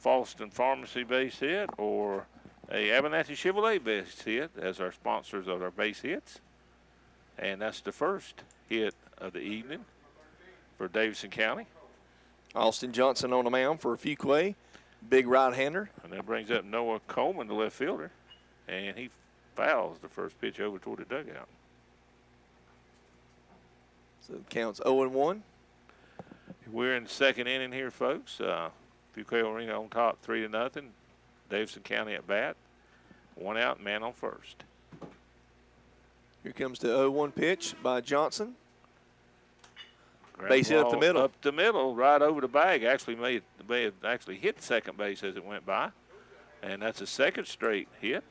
Falston Pharmacy base hit or a Abernathy Chevrolet base hit as our sponsors of our base hits. And that's the first hit of the evening for Davidson County. Austin Johnson on the mound for Fuquay. Big right-hander. And that brings up Noah Coleman, the left fielder. And he fouls the first pitch over toward the dugout. So it counts 0-1. We're in the second inning here, folks. Fuquay Arena on top, 3-0. Davidson County at bat. 1 out, man on first. Here comes the 0-1 pitch by Johnson. Ground Base hit up the ball middle. Up the middle, right over the bag. Actually may have actually hit second base as it went by. And that's a second straight hit.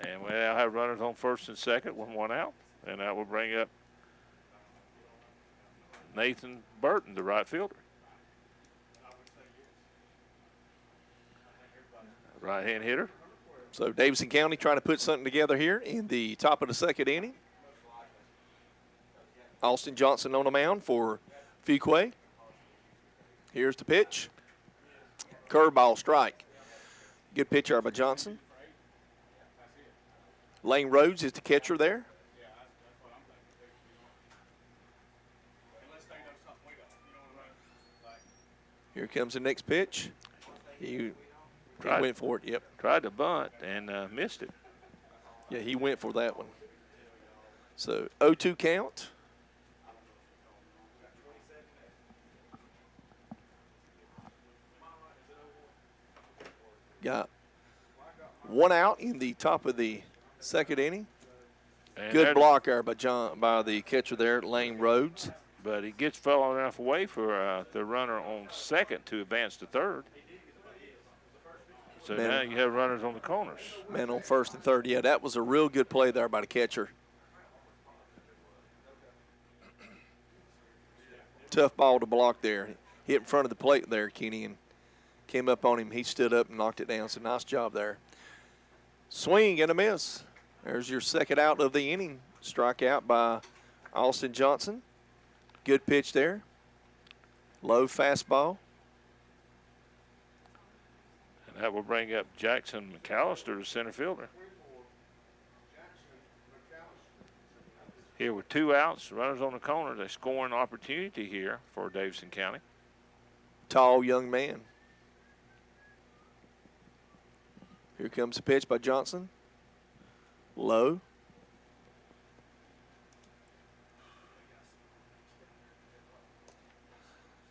And we now have runners on first and second with 1 out. And that will bring up Nathan Burton, the right fielder. Right-hand hitter. So Davidson County trying to put something together here in the top of the second inning. Austin Johnson on the mound for Fuquay. Here's the pitch. Curveball strike. Good pitch there by Johnson. Lane Rhodes is the catcher there. Here comes the next pitch. He went for it, yep. Tried to bunt and missed it. Yeah, he went for that one. So 0-2 count. Got 1 out in the top of the second inning. And good block there by the catcher there, Lane Rhodes. But he gets far enough away for the runner on second to advance to third. So now you have runners on the corners. Man on first and third. Yeah, that was a real good play there by the catcher. Tough ball to block there. Hit in front of the plate there, Kenny, and came up on him. He stood up and knocked it down. So nice job there. Swing and a miss. There's your second out of the inning. Strikeout by Austin Johnson. Good pitch there. Low fastball. And that will bring up Jackson McAllister, the center fielder. Here with 2 outs, runners on the corners, a scoring opportunity here for Davidson County. Tall young man. Here comes the pitch by Johnson. Low.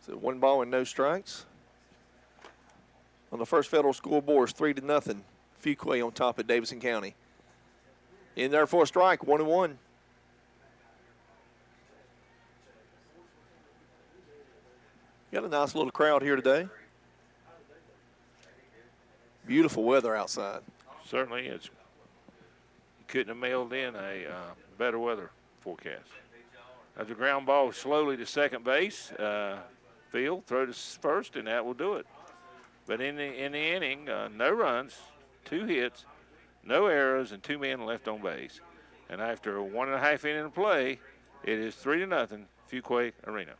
So 1 ball and no strikes. On the first Federal scoreboard is 3-0. Fuquay on top of Davidson County. In there for a strike, 1-1. Got a nice little crowd here today. Beautiful weather outside. Certainly is. You couldn't have mailed in a better weather forecast. As the ground ball slowly to second base, field, throw to first, and that will do it. But in the inning, no runs, 2 hits, no errors, and 2 men left on base. And after a 1.5 inning of play, it is 3-0 Fuquay Arena.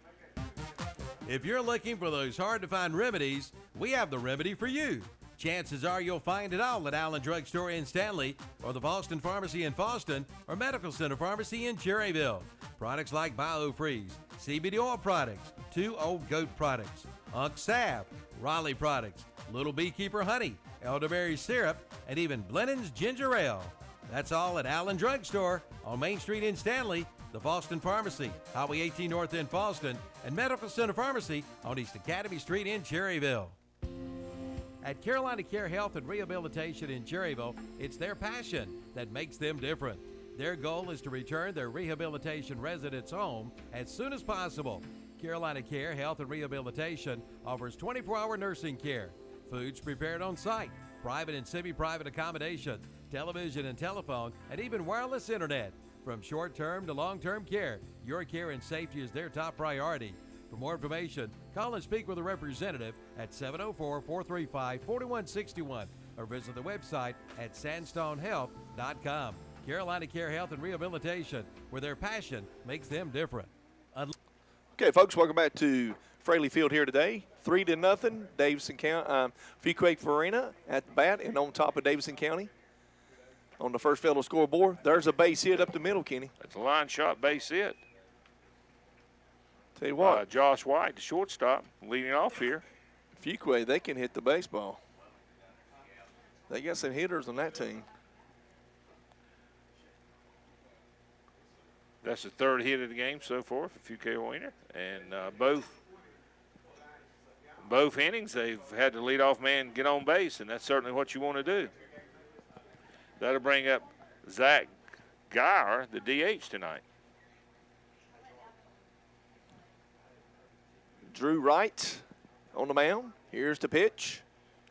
If you're looking for those hard-to-find remedies, we have the remedy for you. Chances are you'll find it all at Allen Drug Store in Stanley, or the Boston Pharmacy in Boston, or Medical Center Pharmacy in Cherryville. Products like BioFreeze, CBD oil products, 2 Old Goat products, Unk Salve, Raleigh products, Little Beekeeper honey, elderberry syrup, and even Blennan's ginger ale. That's all at Allen Drug Store on Main Street in Stanley, the Boston Pharmacy, Highway 18 North in Boston, and Medical Center Pharmacy on East Academy Street in Cherryville. At Carolina Care Health and Rehabilitation in Cherryville, it's their passion that makes them different. Their goal is to return their rehabilitation residents home as soon as possible. Carolina Care Health and Rehabilitation offers 24-hour nursing care, foods prepared on site, private and semi-private accommodation, television and telephone, and even wireless internet. From short-term to long-term care, your care and safety is their top priority. For more information, call and speak with a representative at 704-435-4161 or visit the website at sandstonehealth.com. Carolina Care Health and Rehabilitation, where their passion makes them different. Okay, folks, welcome back to Fraley Field here today. 3-0, Davidson County, Fuquay Varina at the bat and on top of Davidson County. On the first Federal scoreboard, there's a base hit up the middle, Kenny. It's a line shot base hit. Tell you what. Josh White, the shortstop, leading off here. Fuquay, they can hit the baseball. They got some hitters on that team. That's the 3rd hit of the game so far for Fuquay Arena. And both both innings, they've had the leadoff man get on base, and that's certainly what you want to do. That'll bring up Zach Geyer, the DH tonight. Drew Wright on the mound. Here's the pitch.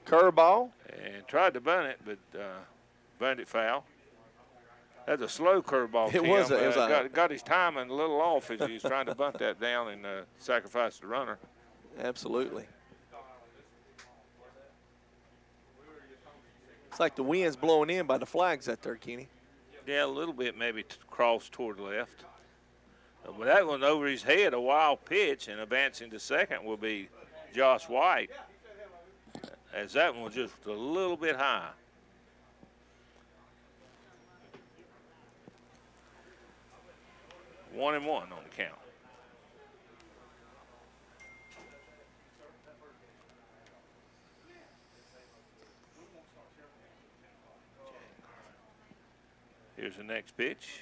Curveball. And tried to bunt it, but bunted it foul. That's a slow curveball. It was. Got his timing a little off as he was trying to bunt that down and sacrifice the runner. Absolutely. It's like the wind's blowing in by the flags out there, Kenny. Yeah, a little bit maybe cross toward the left. But that one over his head, a wild pitch, and advancing to second will be Josh White, as that one was just a little bit high. One and one on the count. Here's the next pitch.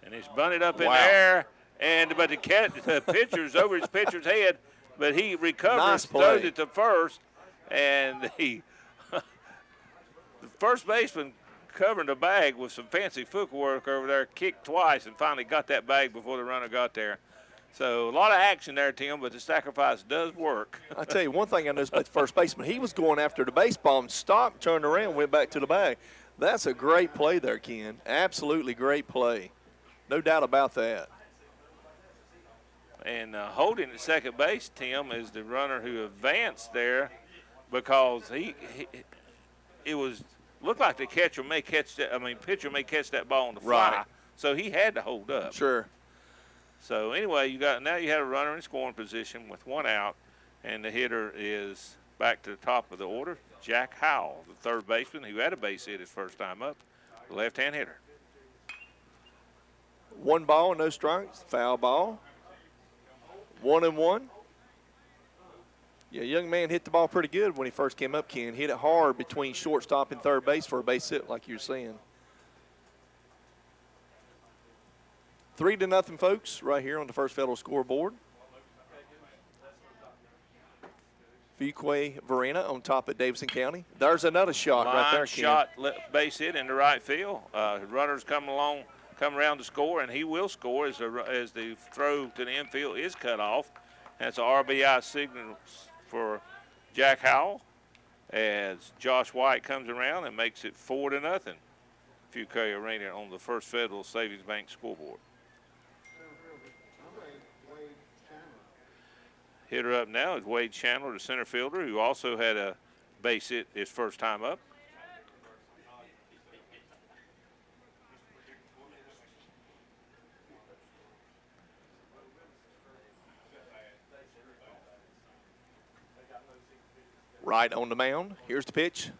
And it's bunted up in the air, but the pitcher's over his pitcher's head, but he recovers, throws it to first, and the first baseman covering the bag with some fancy footwork over there, kicked twice, and finally got that bag before the runner got there. So a lot of action there, Tim, but the sacrifice does work. I tell you one thing I noticed about the first baseman, he was going after the baseball and stopped, turned around, went back to the bag. That's a great play there, Ken. Absolutely great play. No doubt about that. And holding at second base, Tim, is the runner who advanced there because looked like the catcher may catch that. I mean, pitcher may catch that ball on the fly. Right. So he had to hold up. Sure. So anyway, you have a runner in scoring position with one out, and the hitter is back to the top of the order, Jack Howell, the third baseman who had a base hit his first time up, the left-hand hitter. 1 ball, no strikes, foul ball. 1-1. Yeah, young man hit the ball pretty good when he first came up, Ken. Hit it hard between shortstop and third base for a base hit, like you were saying. 3-0, folks, right here on the First Federal scoreboard. Fuquay, Varina on top of Davidson County. There's another shot right there, Ken. Shot, base hit into right field. Runners come around to score, and he will score as the throw to the infield is cut off. That's an RBI signal for Jack Howell as Josh White comes around and makes it 4-0. Fuquay Arena on the First Federal Savings Bank scoreboard. Hitter up now is Wade Chandler, the center fielder, who also had a base hit his first time up. Right on the mound. Here's the pitch.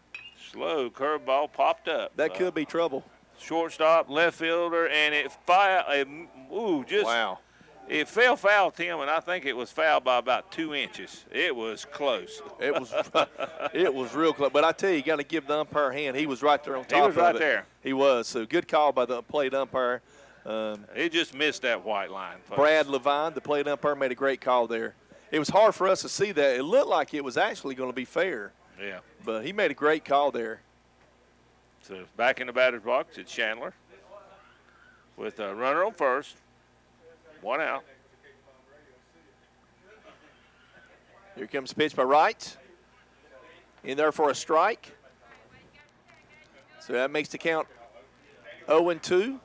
Slow curveball popped up. That could be trouble. Shortstop, left fielder, and it wow. It fell foul, Tim, and I think it was fouled by about 2 inches. It was close. It was real close. But I tell you got to give the umpire a hand. He was right there on top of it. He was right there. He was. So good call by the plate umpire. He just missed that white line, folks. Brad Levine, the plate umpire, made a great call there. It was hard for us to see that. It looked like it was actually going to be fair. Yeah. But he made a great call there. So back in the batter's box, it's Chandler with a runner on first. 1 out. Here comes the pitch by Wright. In there for a strike. So that makes the count 0-2.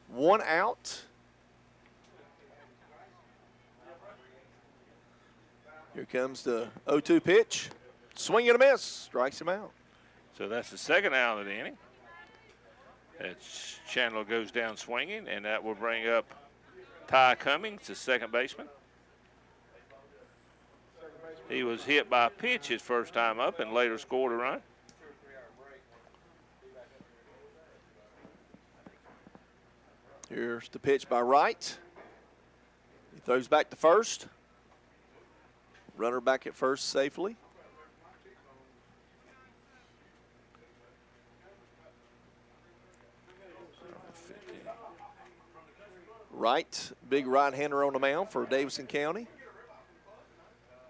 1 out. Here comes the 0-2 pitch. Swing and a miss. Strikes him out. So that's the second out of the inning. Chandler goes down swinging, and that will bring up Ty Cummings, the second baseman. He was hit by a pitch his first time up and later scored a run. Here's the pitch by Wright. He throws back to first. Runner back at first safely. Wright, big right-hander on the mound for Davidson County.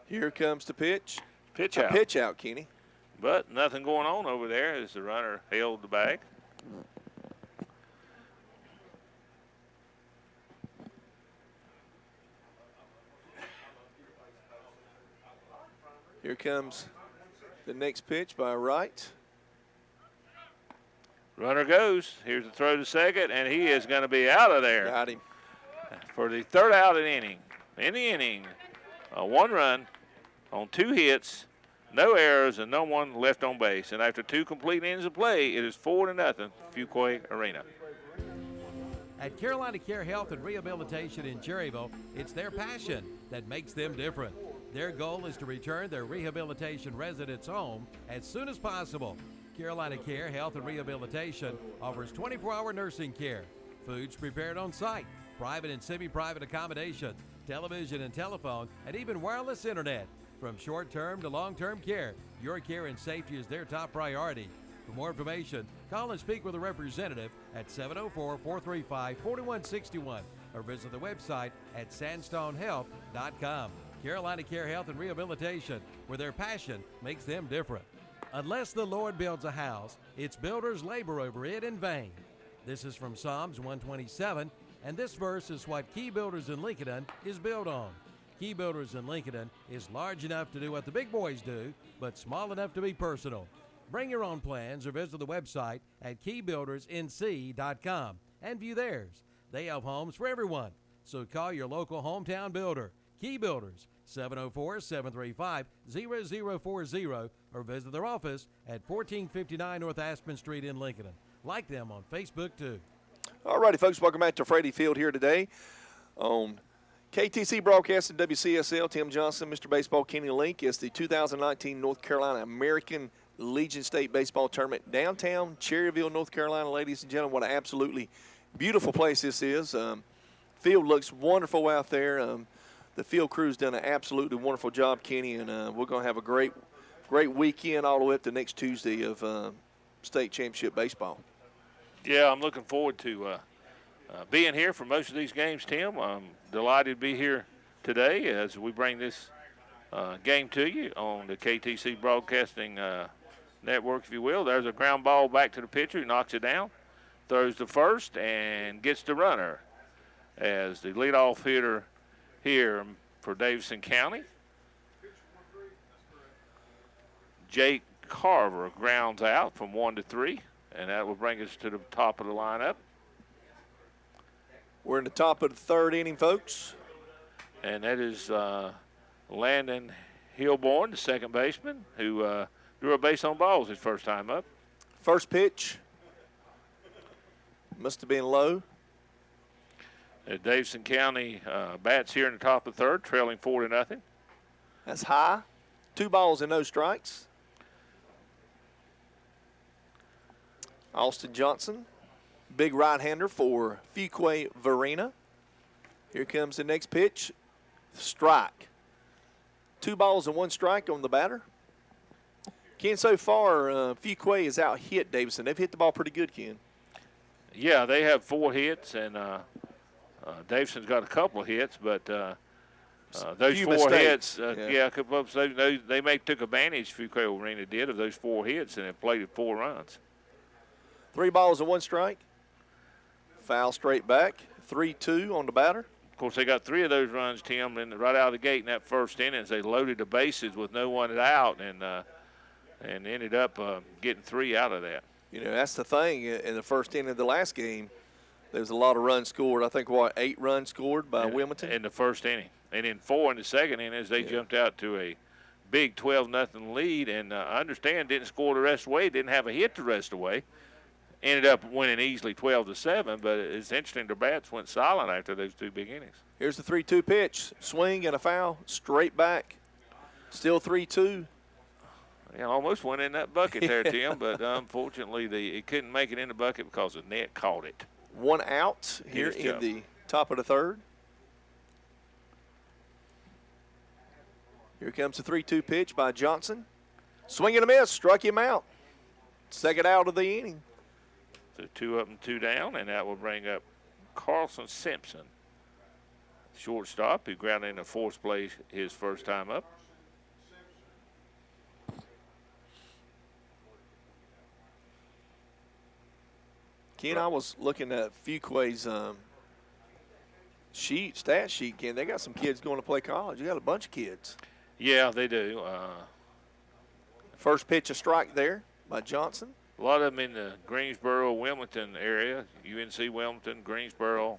Here comes the pitch. Pitch out. Pitch out, Kenny. But nothing going on over there as the runner held the bag. Here comes the next pitch by Wright. Runner goes. Here's the throw to second, and he is going to be out of there. Got him. For the third out of the inning. In the inning, a 1 run on 2 hits, no errors, and no one left on base. And after 2 complete innings of play, it is 4-0, Fuquay Arena. At Carolina Care Health and Rehabilitation in Cherryville, it's their passion that makes them different. Their goal is to return their rehabilitation residents home as soon as possible. Carolina Care Health and Rehabilitation offers 24-hour nursing care, foods prepared on site, private and semi-private accommodation, television and telephone, and even wireless internet. From short-term to long-term care, your care and safety is their top priority. For more information, call and speak with a representative at 704-435-4161 or visit the website at sandstonehealth.com. Carolina Care Health and Rehabilitation, where their passion makes them different. Unless the Lord builds a house, its builders labor over it in vain. This is from Psalms 127, and this verse is what Key Builders in Lincoln is built on. Key Builders in Lincoln is large enough to do what the big boys do, but small enough to be personal. Bring your own plans or visit the website at keybuildersnc.com and view theirs. They have homes for everyone, so call your local hometown builder, Key Builders, 704-735-0040, or visit their office at 1459 North Aspen Street in Lincoln. Like them on Facebook, too. All righty, folks, welcome back to Fraley Field here today on KTC Broadcasting WCSL. Tim Johnson, Mr. Baseball, Kenny Link. It's the 2019 North Carolina American Legion State Baseball Tournament, downtown Cherryville, North Carolina. Ladies and gentlemen, what an absolutely beautiful place this is. Field looks wonderful out there. The field crew's done an absolutely wonderful job, Kenny, and we're going to have a great weekend all the way up to next Tuesday of state championship baseball. Yeah, I'm looking forward to being here for most of these games, Tim. I'm delighted to be here today as we bring this game to you on the KTC Broadcasting Network, if you will. There's a ground ball back to the pitcher. He knocks it down, throws to first, and gets the runner as the leadoff hitter here for Davidson County. Jake Carver grounds out from 1-3, and that will bring us to the top of the lineup. We're in the top of the third inning, folks. And that is Landon Hillborn, the second baseman, who drew a base on balls his first time up. First pitch must have been low. Davidson County bats here in the top of the third, trailing 4-0. That's high. 2 balls and no strikes. Austin Johnson, big right-hander for Fuquay Varina. Here comes the next pitch. Strike. 2 balls and 1 strike on the batter. Ken, so far, Fuquay has out-hit Davidson. They've hit the ball pretty good, Ken. Yeah, they have 4 hits, and Davidson's got a couple of hits, but those 4 hits, they took advantage, Fuquay Arena did, of those 4 hits, and it played at 4 runs. 3 balls and 1 strike. Foul straight back. 3-2 on the batter. Of course, they got 3 of those runs, Tim, right out of the gate in that first inning. They loaded the bases with no one out and ended up getting 3 out of that. You know, that's the thing. In the first inning of the last game, there was a lot of runs scored. I think, 8 runs scored by Wilmington? In the first inning. And then 4 in the second inning as they jumped out to a big 12-0 lead. And I understand didn't score the rest of the way, didn't have a hit the rest of the way. Ended up winning easily 12-7, but it's interesting their bats went silent after those 2 big innings. Here's the 3-2 pitch. Swing and a foul, straight back. Still 3-2. Yeah, almost went in that bucket there, Tim, but unfortunately it couldn't make it in the bucket because the net caught it. 1 out here in the top of the third. Here comes the 3-2 pitch by Johnson. Swing and a miss, struck him out. Second out of the inning. So 2 up and 2 down, and that will bring up Carlson Simpson. shortstop, who grounded into fourth place his first time up. Ken, I was looking at Fuquay's stat sheet, Ken. They got some kids going to play college. You got a bunch of kids. Yeah, they do. First pitch, a strike there by Johnson. A lot of them in the Greensboro, Wilmington area, UNC Wilmington, Greensboro.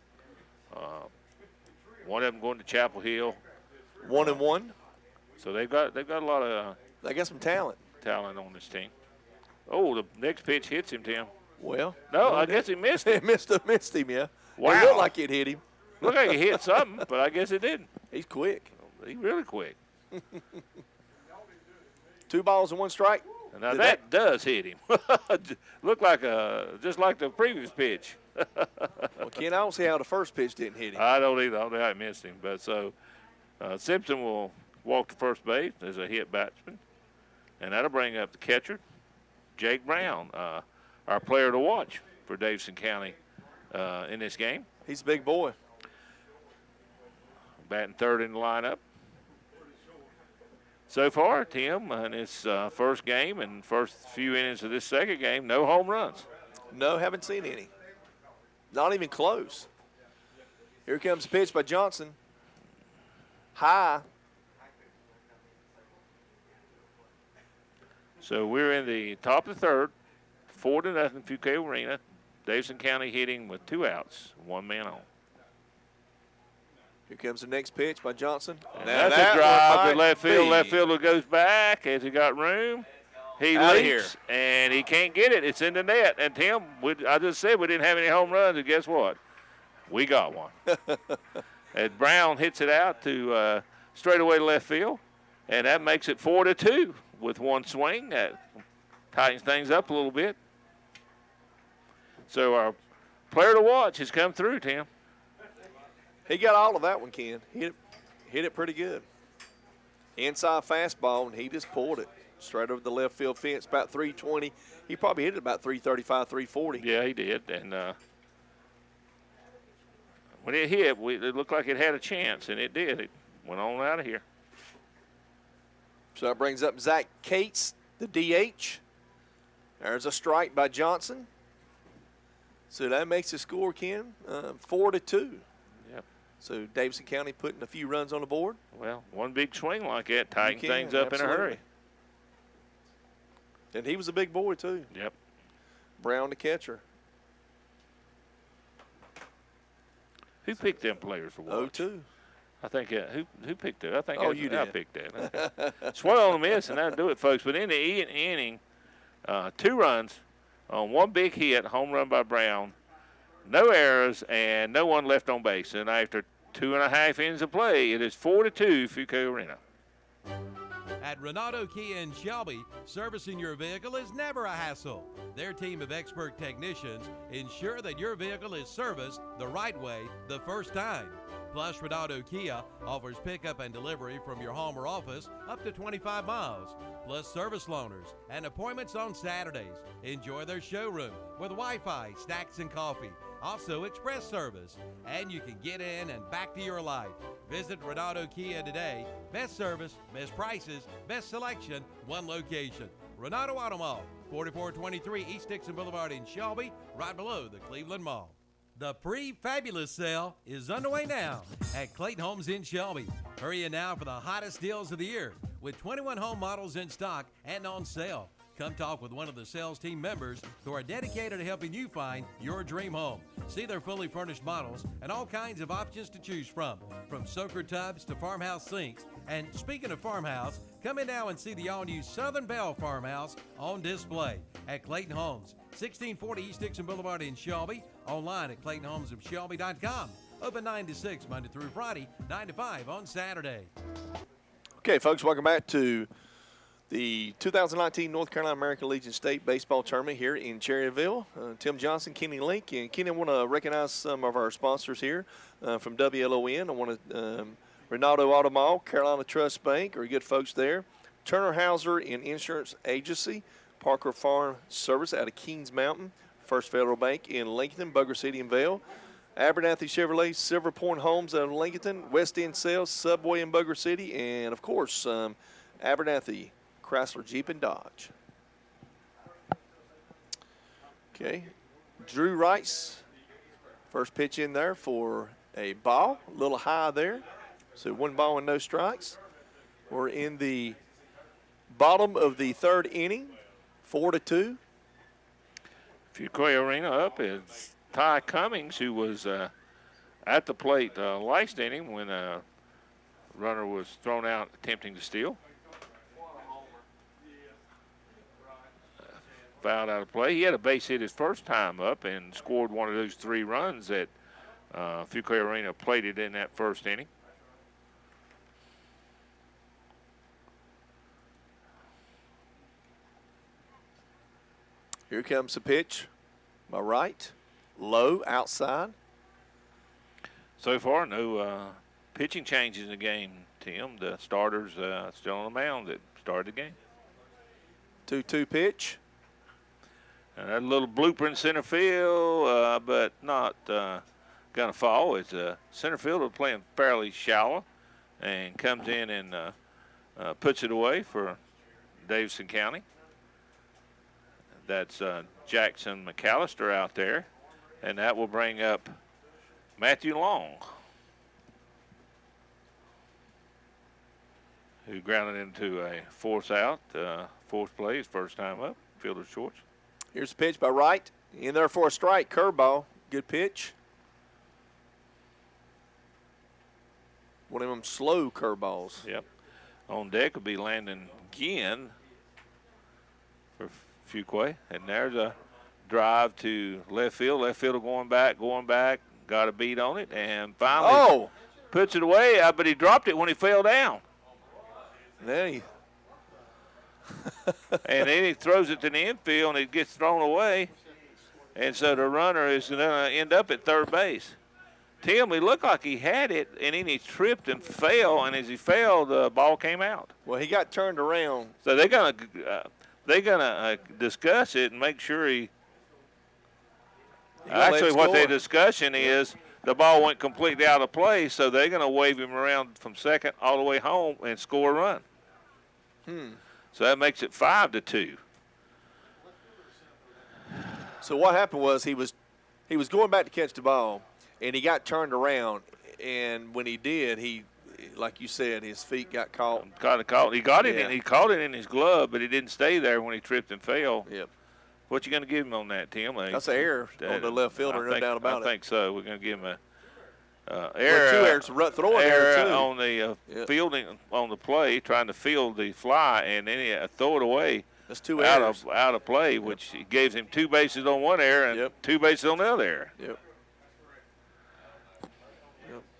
One of them going to Chapel Hill. 1-1. So they've got a lot of they got some talent on this team. Oh, the next pitch hits him, Tim. Well, no, I guess he missed him. missed him, yeah. Wow. It looked like it hit him. Looked like he hit something, but I guess it didn't. He's quick. He's really quick. 2 balls and 1 strike. Now that does hit him. Looked like just like the previous pitch. Well, Ken, I don't see how the first pitch didn't hit him. I don't either. I don't know how he missed him. But so Simpson will walk to first base. There's a hit batsman. And that'll bring up the catcher, Jake Brown, our player to watch for Davidson County in this game. He's a big boy. Batting third in the lineup. So far, Tim, in his first game and first few innings of this second game, no home runs. No, haven't seen any. Not even close. Here comes the pitch by Johnson. High. So we're in the top of the third, 4-0 Fuquay Arena. Davidson County hitting with 2 outs, 1 man on. Here comes the next pitch by Johnson. And that's a drive to left field. Left fielder goes back as he got room. He leaps, and he can't get it. It's in the net. And, Tim, I just said we didn't have any home runs, and guess what? We got one. As Brown hits it out to straightaway left field, and that makes it 4-2 with 1 swing. That tightens things up a little bit. So our player to watch has come through, Tim. He got all of that one, Ken. Hit it pretty good. Inside fastball, and he just pulled it straight over the left field fence, about 320. He probably hit it about 335, 340. Yeah, he did. And when it hit, it looked like it had a chance, and it did. It went on out of here. So that brings up Zach Cates, the DH. There's a strike by Johnson. So that makes the score, Ken, 4-2. Yep. So Davidson County putting a few runs on the board. Well, one big swing like that tightens things up in a hurry. And he was a big boy, too. Yep. Brown, the catcher. Who picked them players for watch? 0-2. I think who picked it? I think you did. I picked that. Okay. Swung on a miss, and that'll do it, folks. But in the inning, 2 runs on 1 big hit, home run by Brown, no errors, and no one left on base. And after 2.5 innings of play, it is 4-2 Fuquay Arena. At Renato Kia in Shelby, servicing your vehicle is never a hassle. Their team of expert technicians ensure that your vehicle is serviced the right way the first time. Plus, Renato Kia offers pickup and delivery from your home or office up to 25 miles, plus service loaners and appointments on Saturdays. Enjoy their showroom with Wi-Fi, snacks, and coffee. Also express service, and you can get in and back to your life. Visit Renato Kia today. Best service, best prices, best selection, one location. Renato Auto Mall, 4423 East Dixon Boulevard in Shelby, right below the Cleveland Mall. The pre-fabulous sale is underway now at Clayton Homes in Shelby. Hurry in now for the hottest deals of the year with 21 home models in stock and on sale. Come talk with one of the sales team members who are dedicated to helping you find your dream home. See their fully furnished models and all kinds of options to choose from soaker tubs to farmhouse sinks. And speaking of farmhouse, come in now and see the all-new Southern Belle Farmhouse on display at Clayton Homes, 1640 East Dixon Boulevard in Shelby, online at ClaytonHomesofShelby.com. Open 9 to 6 Monday through Friday, 9 to 5 on Saturday. Okay, folks, welcome back to the 2019 North Carolina American Legion State Baseball Tournament here in Cherryville. Tim Johnson, Kenny Link. And Kenny, I want to recognize some of our sponsors here from WLON. I want to Renato Auto Mall, Carolina Trust Bank, our good folks there. Turner Hauser and Insurance Agency, Parker Farm Service out of Kings Mountain, First Federal Bank in Lincoln, Boger City, and Vale. Abernathy Chevrolet, Silver Point Homes out of Lincoln, West End Sales, Subway in Boger City, and, of course, Abernathy Chrysler Jeep and Dodge. Okay. Drew Rice, first pitch in there for a ball, a little high there. So 1 ball and no strikes. We're in the bottom of the 3rd inning, 4-2. Fuquay Arena up is Ty Cummings, who was at the plate last inning when a runner was thrown out attempting to steal. Fouled out of play. He had a base hit his first time up and scored one of those 3 runs that Fuquay Arena plated in that first inning. Here comes the pitch. My right, low, outside. So far, no pitching changes in the game, Tim. The starter's still on the mound that started the game. 2-2 pitch. And that little blooper in center field, but not going to fall. It's center fielder playing fairly shallow and comes in and puts it away for Davidson County. That's Jackson McAllister out there, and that will bring up Matthew Long, who grounded into a fourth out, fourth play, his first time up, fielder's choice. Here's the pitch by right, in there for a strike, curveball, good pitch. One of them slow curveballs. Yep. On deck will be Landon Ginn for Fuquay, and there's a drive to left field. Left fielder going back, got a beat on it, and finally puts it away, but he dropped it when he fell down. Then he and then he throws it to the infield, and it gets thrown away, and so the runner is going to end up at third base. Tim, he looked like he had it, and then he tripped and fell, and as he fell, the ball came out. Well, he got turned around. So they're gonna discuss it and make sure he. Actually, what their discussion is, the ball went completely out of play, so they're gonna wave him around from second all the way home and score a run. So that makes it 5-2. So what happened was he was going back to catch the ball, and he got turned around, and when he did, he, like you said, his feet got caught. He got it, and he caught it in his glove, but he didn't stay there when he tripped and fell. Yep. What you going to give him on that, Tim? That's an error on the left fielder, no doubt about it. I think so. We're going to give him a error. Well, 2 errors, throwing error too. On the fielding on the play, trying to field the fly, and then he throw it away. That's 2 errors out of play, which gives him 2 bases on one error and 2 bases on the other error. Yep.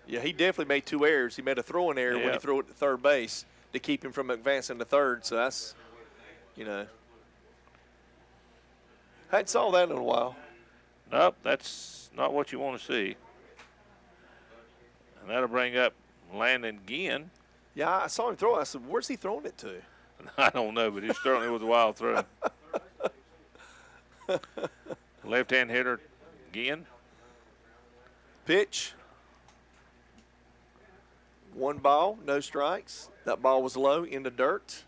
Yeah, he definitely made 2 errors. He made a throwing error when he threw it to third base to keep him from advancing to third. So that's, hadn't saw that in a while. Nope, that's not what you want to see. And that'll bring up Landon Ginn. Yeah, I saw him throw. I said, where's he throwing it to? I don't know, but it certainly was a wild throw. Left-hand hitter, Ginn. Pitch. 1 ball, no strikes. That ball was low in the dirt.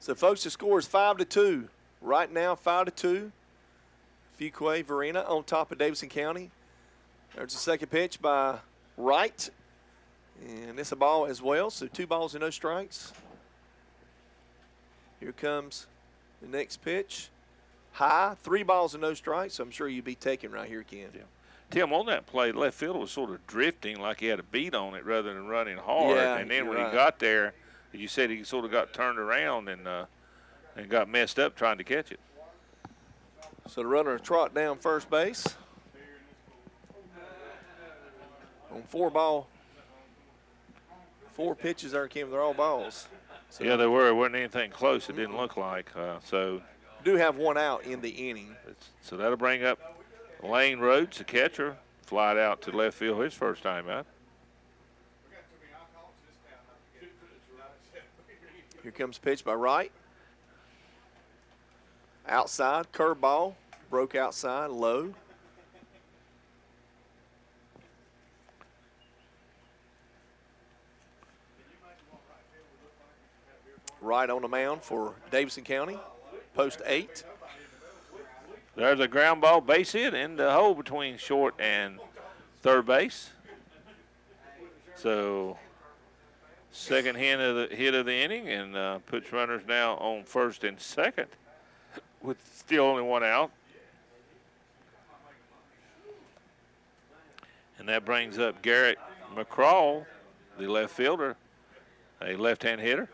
So, folks, the score is 5-2. Right now, 5-2. Fuquay Varina on top of Davidson County. There's the second pitch by Wright. And it's a ball as well, so 2 balls and no strikes. Here comes the next pitch. High, 3 balls and no strikes. So I'm sure you'd be taking right here, Ken. Yeah. Tim, on that play, left fielder was sort of drifting like he had a beat on it rather than running hard. Yeah, and then when right. he got there, as you said, he sort of got turned around and got messed up trying to catch it. So the runner trot down first base. On 4 pitches there, Kim, they're all balls. So yeah, they were. It wasn't anything close, it didn't look like. So do have 1 out in the inning. So that'll bring up Lane Rhodes, the catcher, flied out to left field his first time out. Here comes pitch by Wright. Outside, curveball, broke outside, low. right on the mound for Davidson County, post 8. There's a ground ball, base hit in the hole between short and third base. So second hit of the inning, and puts runners now on first and second with still only one out. And that brings up Garrett McCraw, the left fielder, a left-hand hitter.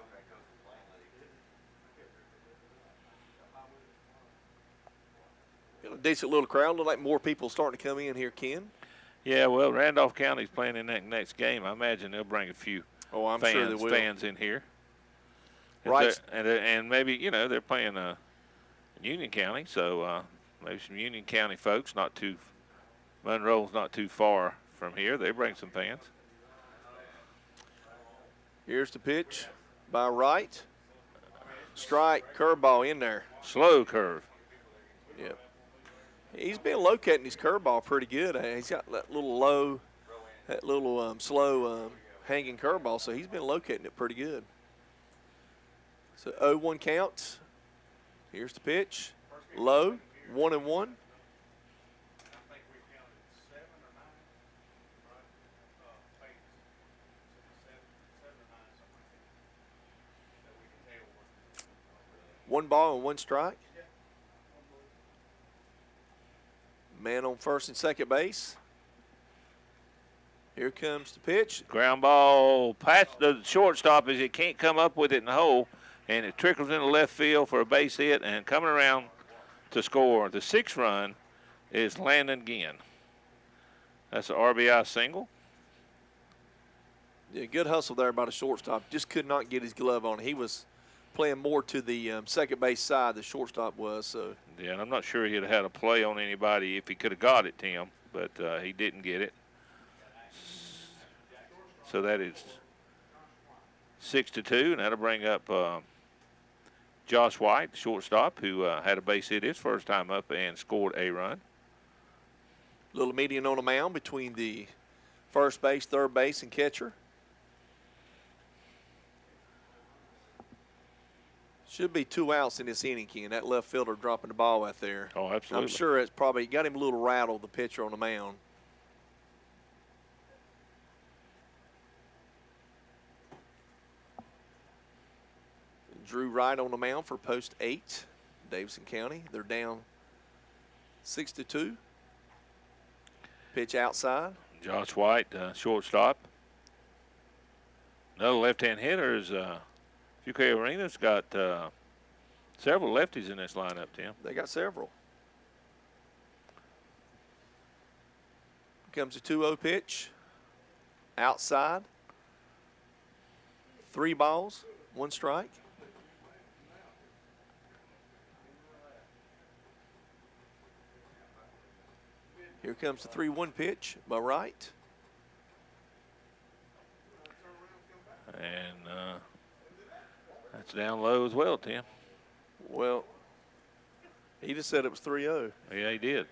A decent little crowd. Look like more people starting to come in here, Ken. Yeah, well, Randolph County's playing in that next game. I imagine they'll bring a few sure they will. fans in here. Right. And maybe, they're playing Union County, so maybe some Union County folks, Monroe's not too far from here. They bring some fans. Here's the pitch by Wright. Strike, curveball in there. Slow curve. Yep. He's been locating his curveball pretty good. He's got that little slow hanging curveball, so he's been locating it pretty good. So 0-1 count. Here's the pitch. Low, 1-1. One ball and one strike. Man on first and second base. Here comes the pitch. Ground ball past the shortstop as it can't come up with it in the hole, and it trickles into left field for a base hit, and coming around to score the 6th run is Landon Ginn. That's an RBI single. Yeah, good hustle there by the shortstop. Just could not get his glove on. He was playing more to the second base side, the shortstop was. So. Yeah, and I'm not sure he'd have had a play on anybody if he could have got it, Tim, but he didn't get it. So that is 6-2, and that'll bring up Josh White, the shortstop, who had a base hit his first time up and scored a run. Little median on the mound between the first base, third base, and catcher. Should be 2 outs in this inning, Ken. That left fielder dropping the ball out there. Oh, absolutely. I'm sure it's probably got him a little rattled, the pitcher on the mound. Drew Wright on the mound for post 8, Davidson County. They're down 6-2. Pitch outside. Josh White, shortstop. Another left-hand hitter is Fuquay Arena's got several lefties in this lineup, Tim. They got several. Comes a 2-0 pitch. Outside. 3 balls, 1 strike. Here comes the 3-1 pitch by Wright. And that's down low as well, Tim. Well, he just said it was 3-0. Yeah, he did.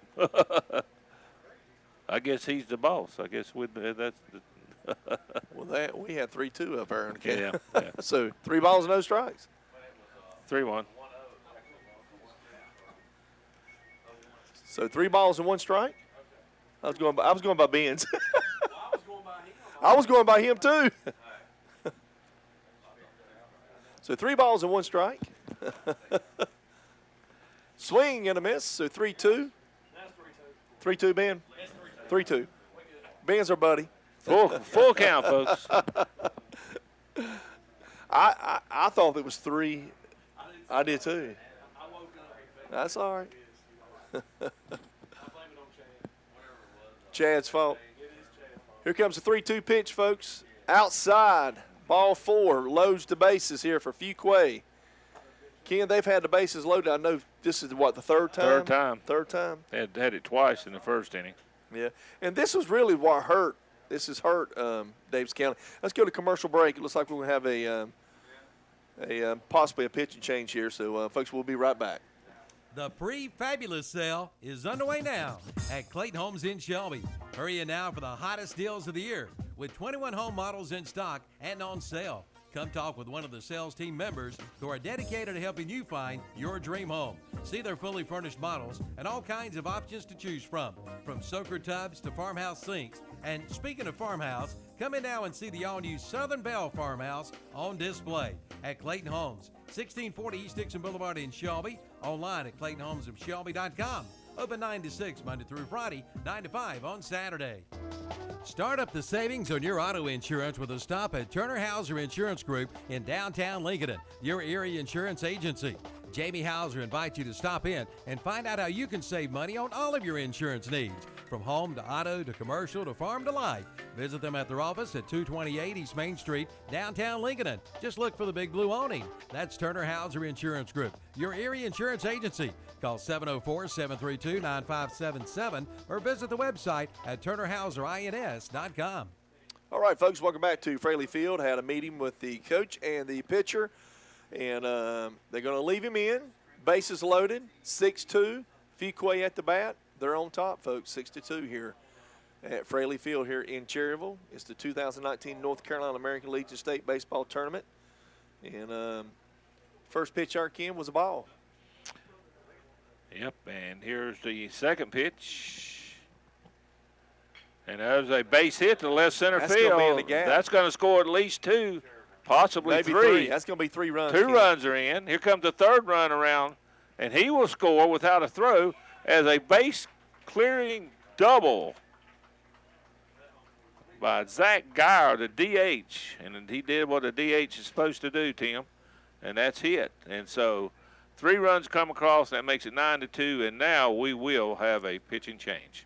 I guess he's the boss. I guess that's the well, we had 3-2 up there. Yeah. So 3 balls, no strikes. 3-1. So 3 balls and 1 strike. I was going by Ben's. I was going by him too. So 3 balls and 1 strike. Swing and a miss. So 3-2. 3-2, Ben. 3-2. Ben's our buddy. Full count, folks. I thought it was 3. I did too. That's all right. Chad's fault. Here comes the 3-2 pitch, folks. Outside, ball 4, loads the bases here for Fuquay. Ken, they've had the bases loaded. I know this is, the third time? Third time. They had it twice in the first inning. Yeah, and this was really what hurt. This has hurt Davidson County. Let's go to commercial break. It looks like we're going to have possibly a pitching change here. So, folks, we'll be right back. The pre-fabulous sale is underway now at Clayton Homes in Shelby. Hurry in now for the hottest deals of the year with 21 home models in stock and on sale. Come talk with one of the sales team members who are dedicated to helping you find your dream home. See their fully furnished models and all kinds of options to choose from soaker tubs to farmhouse sinks. And speaking of farmhouse, come in now and see the all-new Southern Belle Farmhouse on display at Clayton Homes, 1640 East Dixon Boulevard in Shelby. Online at ClaytonHomesofShelby.com. Open 9 to 6 Monday through Friday, 9 to 5 on Saturday. Start up the savings on your auto insurance with a stop at Turner Hauser Insurance Group in downtown Lincoln, your area insurance agency. Jamie Hauser invites you to stop in and find out how you can save money on all of your insurance needs, from home to auto to commercial to farm to life. Visit them at their office at 228 East Main Street, downtown Lincoln. Just look for the big blue awning. That's Turner Hauser Insurance Group, your area insurance agency. Call 704-732-9577 or visit the website at turnerhauserins.com. All right, folks, welcome back to Fraley Field. Had a meeting with the coach and the pitcher, and they're going to leave him in. Bases loaded, 6-2. Fuquay at the bat. They're on top, folks, 6-2 here at Fraley Field here in Cherryville. It's the 2019 North Carolina American Legion State Baseball Tournament. And first pitch arc in was a ball. Yep, and here's the second pitch. And there's a base hit to left center field. Gonna be in the gap. That's going to score at least 2, possibly maybe 3. That's going to be 3 runs. 2 runs are in. Here comes the third run around, and he will score without a throw as a base-clearing double by Zach Geyer, the DH. And he did what a DH is supposed to do, Tim, and that's hit. And so 3 runs come across, that makes it 9-2, and now we will have a pitching change.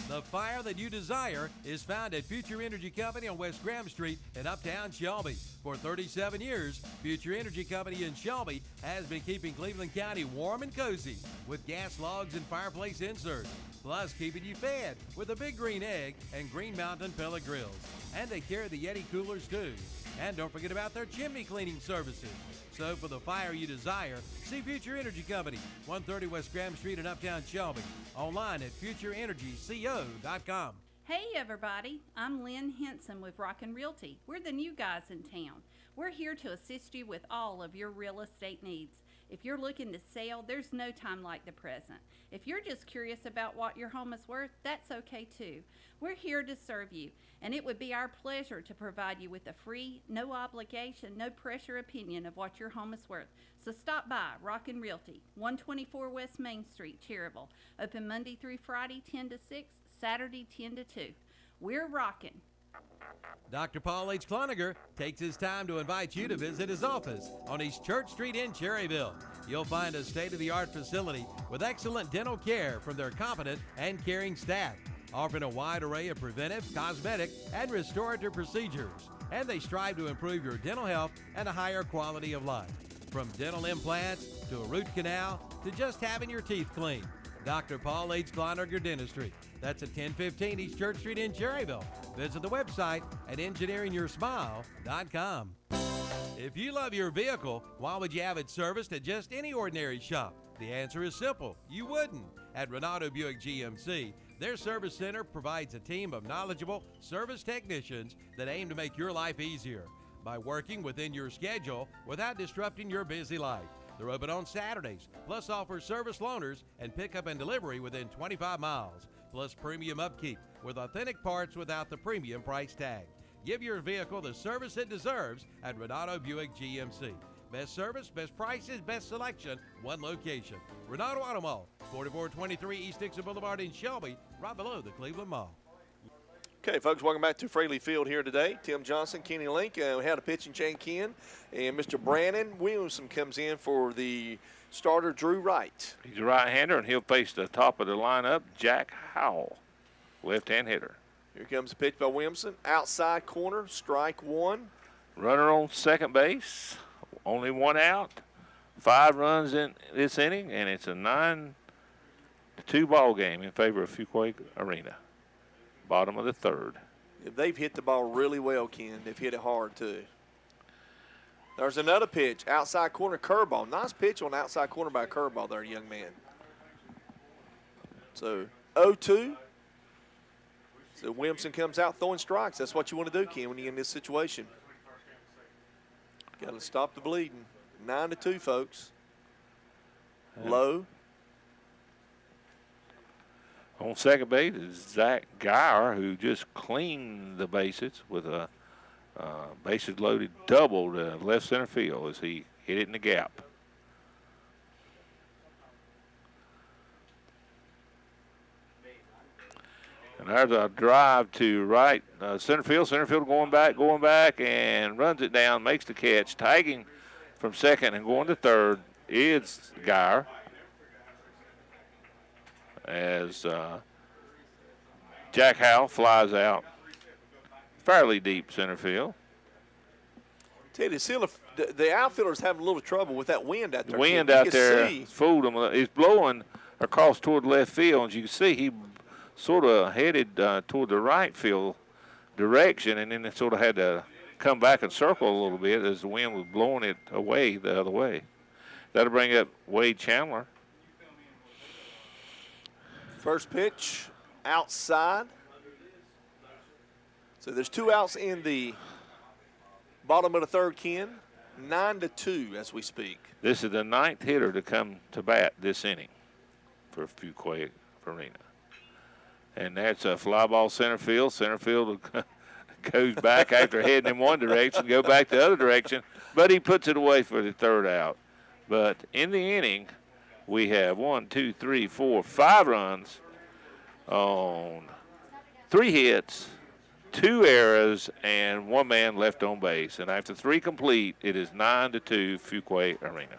The fire that you desire is found at Future Energy Company on West Graham Street in Uptown Shelby. For 37 years, Future Energy Company in Shelby has been keeping Cleveland County warm and cozy with gas logs and fireplace inserts, plus keeping you fed with a Big Green Egg and Green Mountain pellet grills. And they carry the Yeti coolers too. And don't forget about their chimney cleaning services. So for the fire you desire, see Future Energy Company, 130 West Graham Street in Uptown Shelby. Online at futureenergyco.com. Hey everybody, I'm Lynn Henson with Rockin' Realty. We're the new guys in town. We're here to assist you with all of your real estate needs. If you're looking to sell, there's no time like the present. If you're just curious about what your home is worth, that's okay too. We're here to serve you, and it would be our pleasure to provide you with a free, no obligation, no pressure opinion of what your home is worth. So stop by Rockin' Realty, 124 West Main Street, Cherryville. Open Monday through Friday, 10 to 6, Saturday, 10 to 2. We're rockin'. Dr. Paul H. Cloninger takes his time to invite you to visit his office on East Church Street in Cherryville. You'll find a state-of-the-art facility with excellent dental care from their competent and caring staff, offering a wide array of preventive, cosmetic, and restorative procedures. And they strive to improve your dental health and a higher quality of life. From dental implants to a root canal to just having your teeth cleaned. Dr. Paul H. Cloninger Dentistry. That's at 1015 East Church Street in Cherryville. Visit the website at engineeringyoursmile.com. If you love your vehicle, why would you have it serviced at just any ordinary shop? The answer is simple. You wouldn't. At Renato Buick GMC, their service center provides a team of knowledgeable service technicians that aim to make your life easier by working within your schedule without disrupting your busy life. They're open on Saturdays, plus offer service loaners and pickup and delivery within 25 miles, plus premium upkeep with authentic parts without the premium price tag. Give your vehicle the service it deserves at Renato Buick GMC. Best service, best prices, best selection, one location. Renato Auto Mall, 4423 East Dixon Boulevard in Shelby, right below the Cleveland Mall. Okay, folks, welcome back to Fraley Field here today. Tim Johnson, Kenny Link. We had a pitching change in, and Mr. Brandon Williamson comes in for the starter, Drew Wright. He's a right-hander, and he'll face the top of the lineup, Jack Howell, left-hand hitter. Here comes the pitch by Williamson. Outside corner, strike one. Runner on second base, only one out. 5 runs in this inning, and it's a 9-2 ball game in favor of Fuquay Arena. Bottom of the third. They've hit the ball really well, Ken. They've hit it hard, too. There's another pitch, outside corner curveball. Nice pitch on the outside corner by a curveball there, young man. So 0-2. So Williamson comes out throwing strikes. That's what you want to do, Ken, when you're in this situation. Got to stop the bleeding. 9-2, folks. Low. On second base is Zach Geyer, who just cleaned the bases with a bases loaded double to left center field as he hit it in the gap. And there's a drive to right center field. Center field going back, and runs it down, makes the catch. Tagging from second and going to third is Geyer. As Jack Howell flies out fairly deep center field. Teddy, the outfielder's having a little trouble with that wind out there. The wind out there fooled him. It's blowing across toward left field. As you can see, he sort of headed toward the right field direction, and then it sort of had to come back and circle a little bit as the wind was blowing it away the other way. That'll bring up Wade Chandler. First pitch outside. So there's 2 outs in the bottom of the third, Ken. 9-2 as we speak. This is the 9th hitter to come to bat this inning for Fuquay Varina. And that's a fly ball center field. Center field goes back after heading in one direction, go back the other direction, but he puts it away for the third out. But in the inning, we have 5 runs on 3 hits, 2 errors, and 1 man left on base. And after 3 complete, it is 9-2 Fuquay Arena.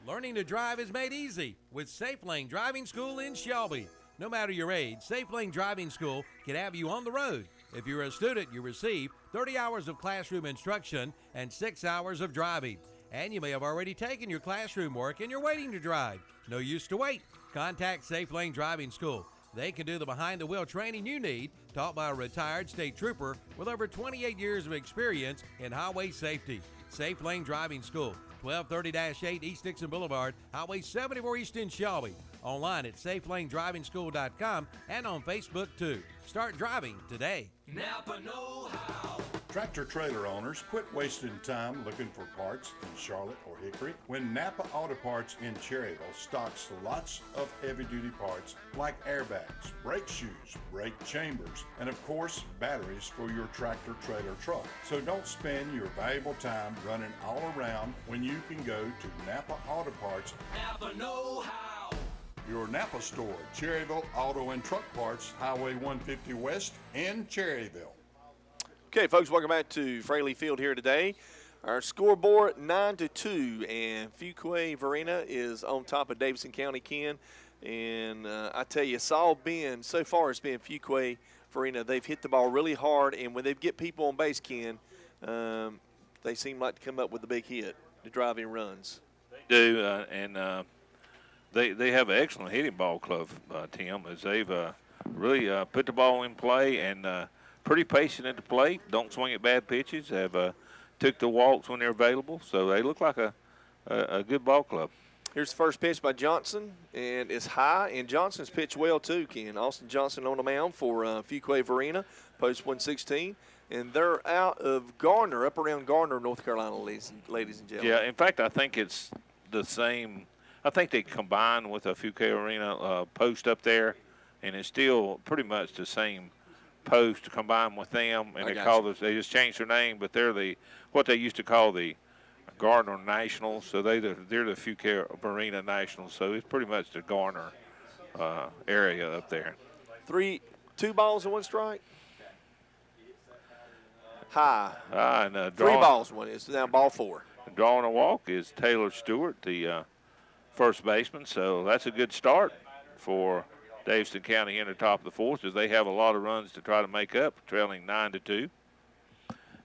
Learning to drive is made easy with Safe Lane Driving School in Shelby. No matter your age, Safe Lane Driving School can have you on the road. If you're a student, you receive 30 hours of classroom instruction and 6 hours of driving. And you may have already taken your classroom work and you're waiting to drive. No use to wait. Contact Safe Lane Driving School. They can do the behind-the-wheel training you need, taught by a retired state trooper with over 28 years of experience in highway safety. Safe Lane Driving School, 1230-8 East Dixon Boulevard, Highway 74 East in Shelby. Online at safelanedrivingschool.com and on Facebook too. Start driving today. Napa know-how. Tractor trailer owners, quit wasting time looking for parts in Charlotte or Hickory when Napa Auto Parts in Cherryville stocks lots of heavy-duty parts like airbags, brake shoes, brake chambers, and of course, batteries for your tractor trailer truck. So don't spend your valuable time running all around when you can go to Napa Auto Parts. Napa know-how. Your Napa store, Cherryville Auto and Truck Parts, Highway 150 West in Cherryville. Okay, folks, welcome back to Fraley Field here today. Our scoreboard 9-2, and Fuquay Varina is on top of Davidson County, Ken. And I tell you, it's all been, so far it's been Fuquay Varina. They've hit the ball really hard, and when they get people on base, Ken, they seem like to come up with the big hit, the driving runs. They do, and they have an excellent hitting ball club, Tim, as they've really put the ball in play and pretty patient at the plate. Don't swing at bad pitches. Have took the walks when they're available. So they look like a good ball club. Here's the first pitch by Johnson, and it's high. And Johnson's pitched well too, Ken. Austin Johnson on the mound for Fuquay Varina, post 116. And they're out of Garner, up around Garner, North Carolina, ladies and gentlemen. Yeah, in fact, I think it's the same. I think they combined with a Fuquay Arena post up there, and it's still pretty much the same post combined with them, and they just changed their name, but they're what they used to call the Garner Nationals. So they're the Fuquay Arena Nationals. So it's pretty much the Garner area up there. 2 balls and 1 strike. High. And 3 balls and 1. It's now ball 4. Drawing a walk is Taylor Stewart, the first baseman. So that's a good start for Davidson County in the top of the 4th, as they have a lot of runs to try to make up, trailing 9-2.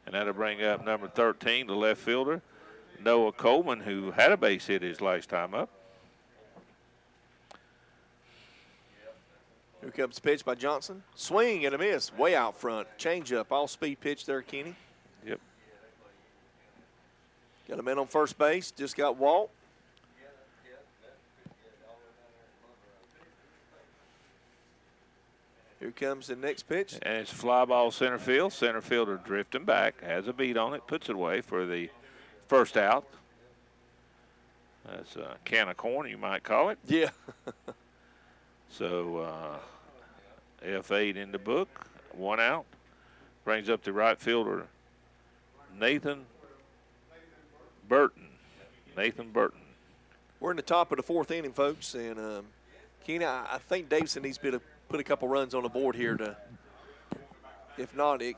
And that'll bring up number 13, the left fielder, Noah Coleman, who had a base hit his last time up. Here comes the pitch by Johnson. Swing and a miss, way out front. Change up, all speed pitch there, Kenny. Yep. Got a man on first base, just got walked. Here comes the next pitch. And it's fly ball center field. Center fielder drifting back, has a beat on it, puts it away for the first out. That's a can of corn, you might call it. Yeah. So F8 in the book, 1 out. Brings up the right fielder, Nathan Burton. We're in the top of the 4th inning, folks, and Kenny, I think Davidson needs to put a couple runs on the board here to, if not, it.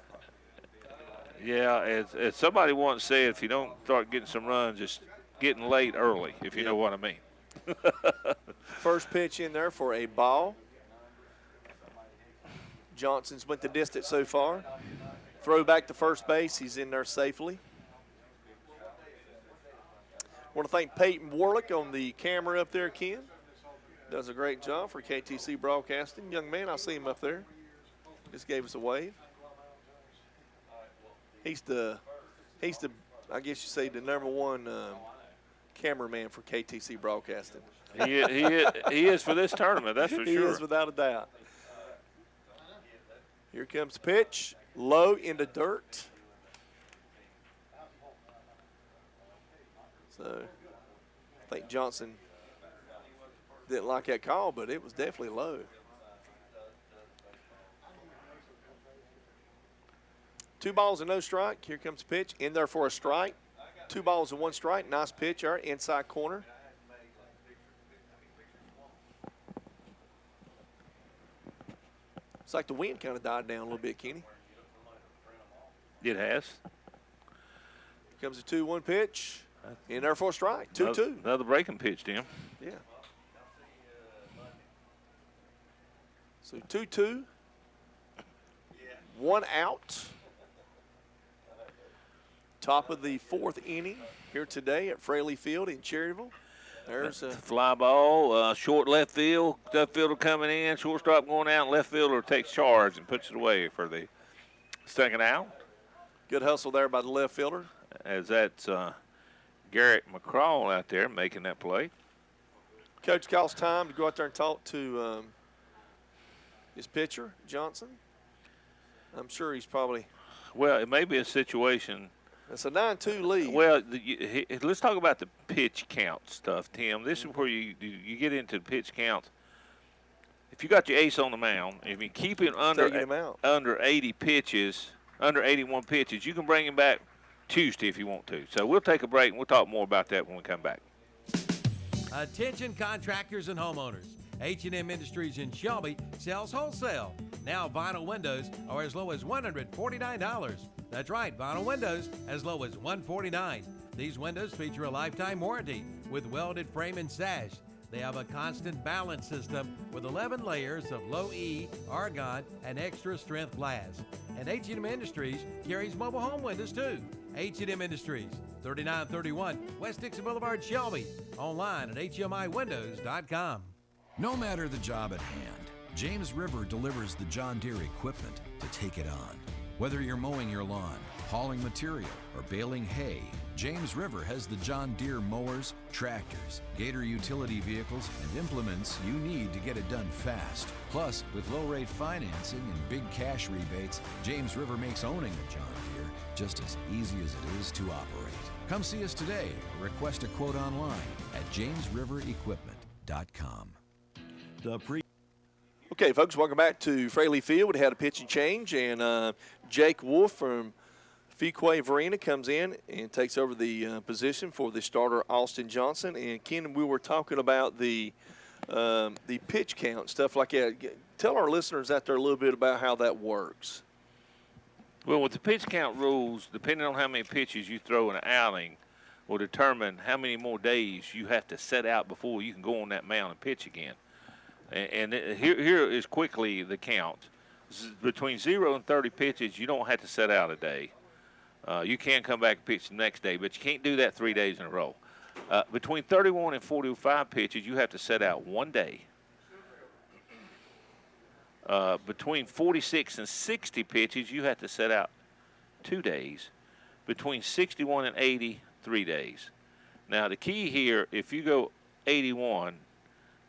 Yeah, as somebody once said, if you don't start getting some runs, just getting late early, if you know what I mean. First pitch in there for a ball. Johnson's went the distance so far. Throw back to first base. He's in there safely. Want to thank Peyton Warlick on the camera up there, Ken. Does a great job for KTC Broadcasting. Young man, I see him up there. Just gave us a wave. He's the I guess you say, the #1 cameraman for KTC Broadcasting. He is for this tournament, that's for sure. He is without a doubt. Here comes the pitch, low in the dirt. So I think Johnson didn't like that call, but it was definitely low. 2 balls and no strike. Here comes the pitch, in there for a strike. 2 balls and 1 strike. Nice pitch, our inside corner. It's like the wind kind of died down a little bit, Kenny. It has. Here comes a 2-1 pitch. In there for a strike. 2-2. Another breaking pitch, Tim. Yeah. So 2-2. 1 out. Top of the 4th inning here today at Fraley Field in Cherryville. There's a fly ball, short left field. Left fielder coming in, shortstop going out, and left fielder takes charge and puts it away for the second out. Good hustle there by the left fielder. As that's Garrett McCraw out there making that play. Coach calls time to go out there and talk to his pitcher, Johnson. I'm sure he's probably. Well, it may be a situation. It's a 9-2 lead. Well, let's talk about the pitch count stuff, Tim. This is where you get into the pitch counts. If you got your ace on the mound, if you keep him under 80 pitches, under 81 pitches, you can bring him back Tuesday if you want to. So we'll take a break, and we'll talk more about that when we come back. Attention contractors and homeowners. H&M Industries in Shelby sells wholesale. Now vinyl windows are as low as $149. That's right, vinyl windows as low as $149. These windows feature a lifetime warranty with welded frame and sash. They have a constant balance system with 11 layers of low E, argon, and extra strength glass. And H&M Industries carries mobile home windows too. H&M Industries, 3931 West Dixon Boulevard, Shelby. Online at hmiwindows.com. No matter the job at hand, James River delivers the John Deere equipment to take it on. Whether you're mowing your lawn, hauling material, or baling hay, James River has the John Deere mowers, tractors, Gator utility vehicles, and implements you need to get it done fast. Plus, with low-rate financing and big cash rebates, James River makes owning a John Deere just as easy as it is to operate. Come see us today or request a quote online at jamesriverequipment.com. Okay, folks, welcome back to Fraley Field. We had a pitching change, and Jake Wolf from Fuquay Varina comes in and takes over the position for the starter, Austin Johnson. And, Ken, we were talking about the pitch count, stuff like that. Tell our listeners out there a little bit about how that works. Well, with the pitch count rules, depending on how many pitches you throw in an outing, will determine how many more days you have to set out before you can go on that mound and pitch again. And here is quickly the count. Between 0 and 30 pitches, you don't have to set out a day. You can come back and pitch the next day, but you can't do that 3 days in a row. Between 31 and 45 pitches, you have to set out 1 day. Between 46 and 60 pitches, you have to set out 2 days. Between 61 and 80, 3 days. Now, the key here, if you go 81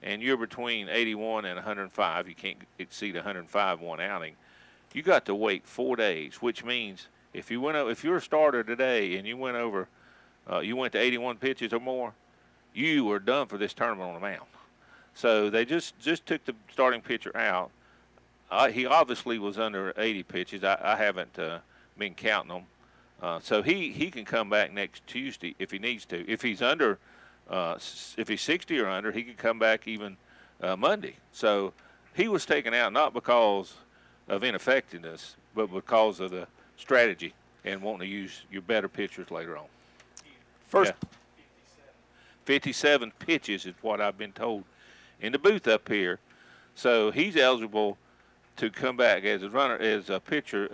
and you're between 81 and 105, you can't exceed 105 one outing, you got to wait 4 days, which means if you're a starter today and you went to 81 pitches or more, you were done for this tournament on the mound. So they just took the starting pitcher out. He obviously was under 80 pitches. I haven't been counting them. So he can come back next Tuesday if he needs to. If he's under, if he's 60 or under, he can come back even Monday. So he was taken out not because of ineffectiveness, but because of the strategy and wanting to use your better pitchers later on. 57 pitches is what I've been told in the booth up here. So he's eligible to come back as a runner, as a pitcher,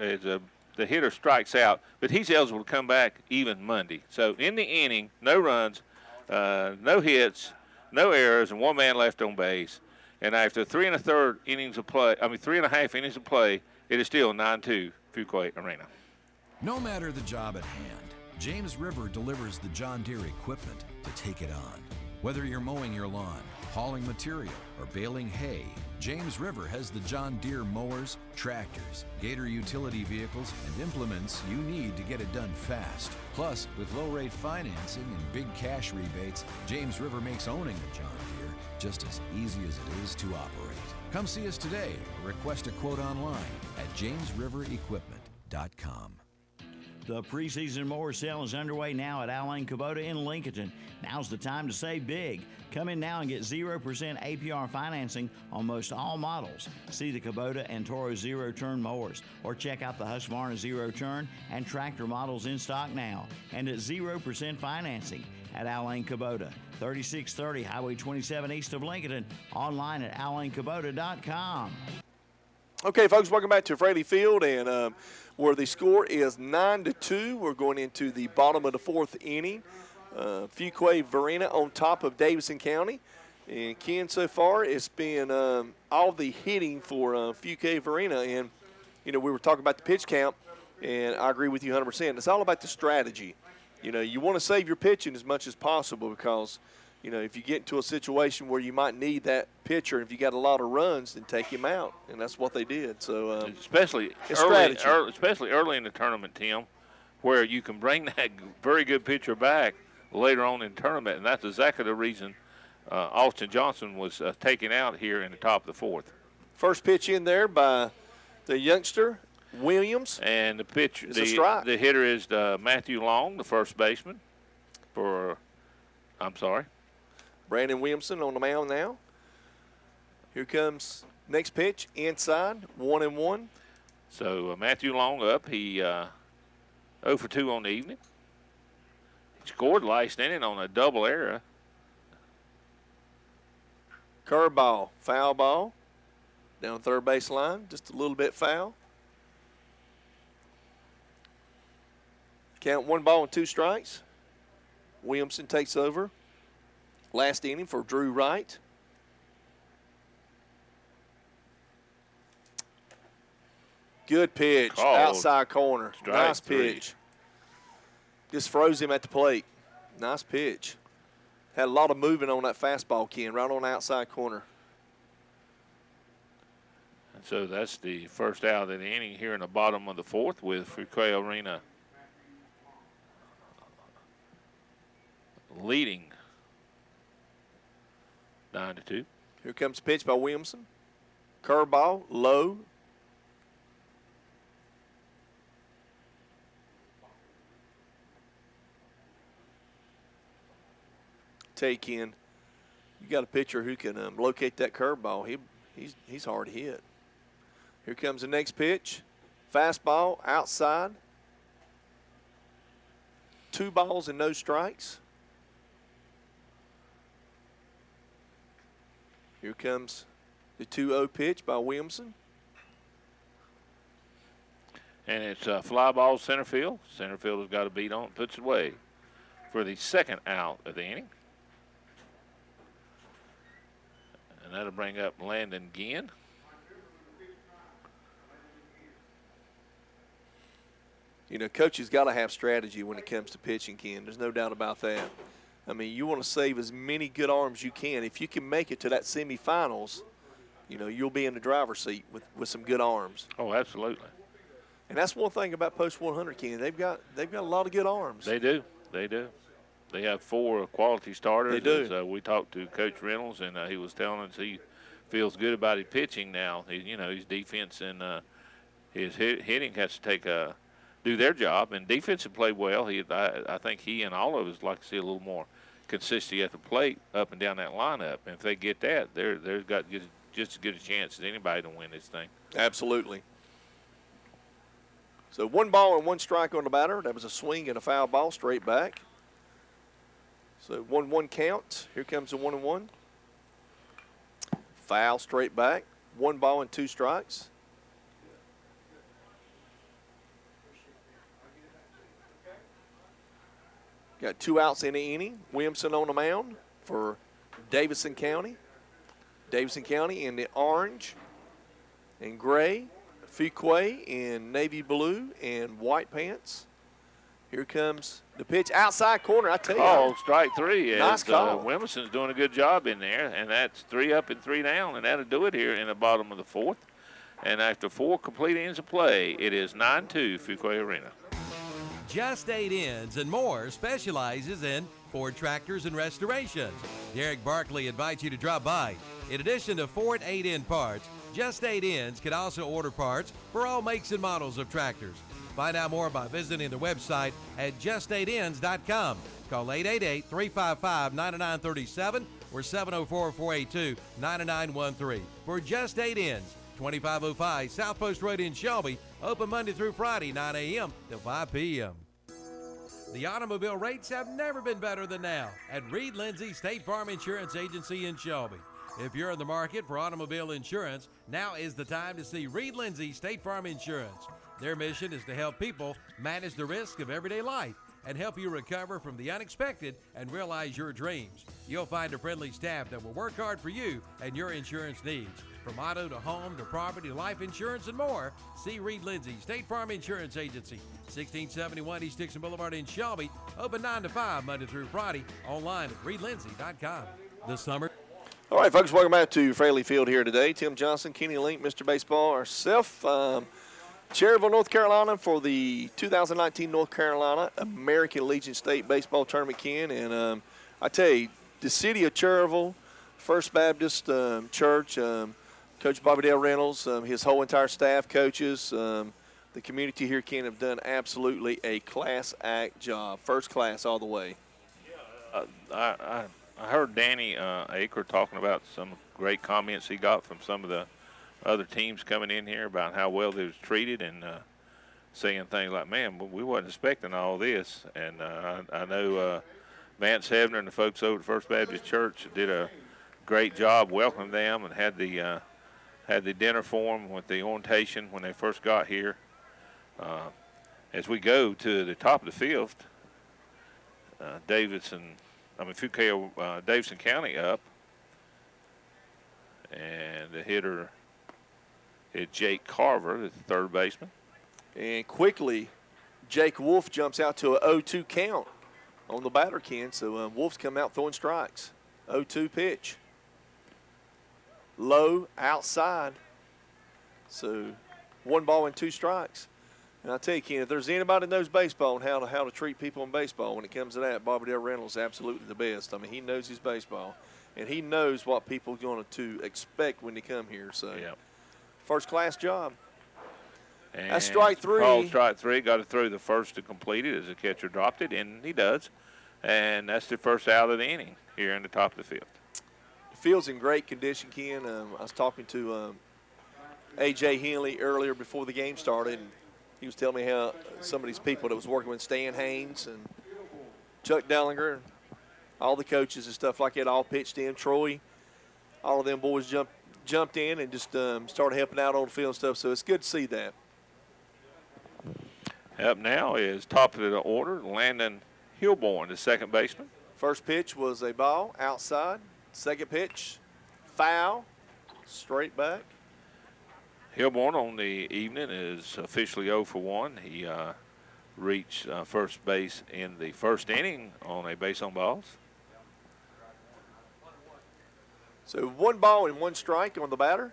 the hitter strikes out, but he's eligible to come back even Monday. So in the inning, no runs, no hits, no errors, and one man left on base. And after 3.5 innings of play, it is still 9-2 Fuquay Arena. No matter the job at hand, James River delivers the John Deere equipment to take it on. Whether you're mowing your lawn, hauling material, or baling hay, James River has the John Deere mowers, tractors, Gator utility vehicles, and implements you need to get it done fast. Plus, with low-rate financing and big cash rebates, James River makes owning a John Deere just as easy as it is to operate. Come see us today or request a quote online at jamesriverequipment.com. The preseason mower sale is underway now at Alain Kubota in Lincoln. Now's the time to save big. Come in now and get 0% APR financing on most all models. See the Kubota and Toro zero-turn mowers, or check out the Husqvarna zero-turn and tractor models in stock now, and at 0% financing at Alain Kubota, 3630 Highway 27 east of Lincoln, online at alainkubota.com. Okay, folks, welcome back to Fraley Field, and where the score is 9-2. We're going into the bottom of the fourth inning. Fuquay Varina on top of Davidson County. And Ken, so far, it's been all the hitting for Fuquay Varina. And, we were talking about the pitch count, and I agree with you 100%. It's all about the strategy. You want to save your pitching as much as possible because, if you get into a situation where you might need that pitcher, and if you got a lot of runs, then take him out. And that's what they did. So especially early in the tournament, Tim, where you can bring that very good pitcher back later on in the tournament. And that's exactly the reason Austin Johnson was taken out here in the top of the fourth. First pitch in there by the youngster, Williams. And the pitcher, the hitter is Matthew Long, the first baseman Brandon Williamson on the mound now. Here comes next pitch, inside, 1-1. So Matthew Long up. He 0 for 2 on the evening. He scored last inning on a double error. Curveball, foul ball, down third base line, just a little bit foul. Count 1 ball and 2 strikes. Williamson takes over. Last inning for Drew Wright. Good pitch, outside corner. Nice pitch. Just froze him at the plate. Nice pitch. Had a lot of movement on that fastball, Ken, right on the outside corner. And so that's the first out of the inning here in the bottom of the fourth with Fuquay Arena leading 9-2. Here comes the pitch by Williamson. Curveball, low. Take in. You got a pitcher who can locate that curveball. He's hard to hit. Here comes the next pitch. Fastball, outside. 2 balls and no strikes. Here comes the 2-0 pitch by Williamson. And it's a fly ball center field. Center field has got a beat on, puts it away for the second out of the inning. And that'll bring up Landon Ginn. Coach has got to have strategy when it comes to pitching, Ken. There's no doubt about that. I mean, you want to save as many good arms you can. If you can make it to that semifinals, you know, you'll be in the driver's seat with some good arms. Oh, absolutely. And that's one thing about Post 100, Ken. They've got a lot of good arms. They do. They do. They have 4 quality starters. They do. As, we talked to Coach Reynolds, and he was telling us he feels good about his pitching now. His defense and his hitting has to do their job. And defense have played well. I think he and all of us like to see a little more consistency at the plate up and down that lineup. And if they get that, they've got just as good a chance as anybody to win this thing. Absolutely. So 1 ball and 1 strike on the batter. That was a swing and a foul ball straight back. So 1-1 count. Here comes the 1-1. Foul straight back. 1 ball and 2 strikes. Got 2 outs in the inning. Williamson on the mound for Davidson County. Davidson County in the orange and gray. Fuquay in navy blue and white pants. Here comes the pitch outside corner. I tell you. Oh, strike 3. Nice call. Williamson's doing a good job in there, and that's 3 up and 3 down, and that'll do it here in the bottom of the 4th. And after 4 complete innings of play, it is 9-2 Fuquay Arena. Just 8 Ends and More specializes in Ford tractors and restorations. Derek Barkley invites you to drop by. In addition to Ford 8-end parts, Just 8 Ends can also order parts for all makes and models of tractors. Find out more by visiting their website at just8ends.com. Call 888-355-9937 or 704-482-9913 for Just 8 Ends, 2505 South Post Road in Shelby. Open Monday through Friday, 9 a.m. to 5 p.m. The automobile rates have never been better than now at Reed Lindsay State Farm Insurance Agency in Shelby. If you're in the market for automobile insurance, now is the time to see Reed Lindsay State Farm Insurance. Their mission is to help people manage the risk of everyday life and help you recover from the unexpected and realize your dreams. You'll find a friendly staff that will work hard for you and your insurance needs. From auto to home to property, life insurance, and more, see Reed Lindsay State Farm Insurance Agency, 1671 East Dixon Boulevard in Shelby. Open 9 to 5 Monday through Friday. Online at reedlindsay.com. This summer. All right, folks, welcome back to Fraley Field here today. Tim Johnson, Kenny Link, Mr. Baseball, ourself. Cherryville, North Carolina for the 2019 North Carolina American Legion State Baseball Tournament, Ken. And I tell you, the city of Cherryville, First Baptist Church, Coach Bobby Dale Reynolds, his whole entire staff, coaches, the community here, Ken, have done absolutely a class act job. First class all the way. I heard Danny Aker talking about some great comments he got from some of the other teams coming in here about how well they was treated and saying things like, man, we wasn't expecting all this. And I know Vance Hebner and the folks over at First Baptist Church did a great job welcoming them and had the dinner for them with the orientation when they first got here. As we go to the top of the fifth, Davidson County up, and the hitter is Jake Carver, the third baseman. And quickly, Jake Wolf jumps out to a 0-2 count on the batter, Ken. So Wolf's come out throwing strikes. 0-2 pitch. Low, outside. So 1 ball and 2 strikes. And I'll tell you, Ken, if there's anybody that knows baseball and how to treat people in baseball when it comes to that, Bobby Dale Reynolds is absolutely the best. I mean, he knows his baseball, and he knows what people are going to expect when they come here. So, first-class job. And that's strike 3. Called strike 3. Got to throw the first to complete it as the catcher dropped it, and he does. And that's the first out of the inning here in the top of the field. The field's in great condition, Ken. I was talking to A.J. Henley earlier before the game started, and he was telling me how some of these people that was working with Stan Haynes and Chuck Dellinger and all the coaches and stuff like that all pitched in. Troy, all of them boys jumped in and just started helping out on the field and stuff. So it's good to see that. Up now is top of the order, Landon Hilborn, the second baseman. First pitch was a ball outside. Second pitch, foul, straight back. Hilborn on the evening is officially 0 for 1. He reached first base in the first inning on a base on balls. So 1 ball and 1 strike on the batter.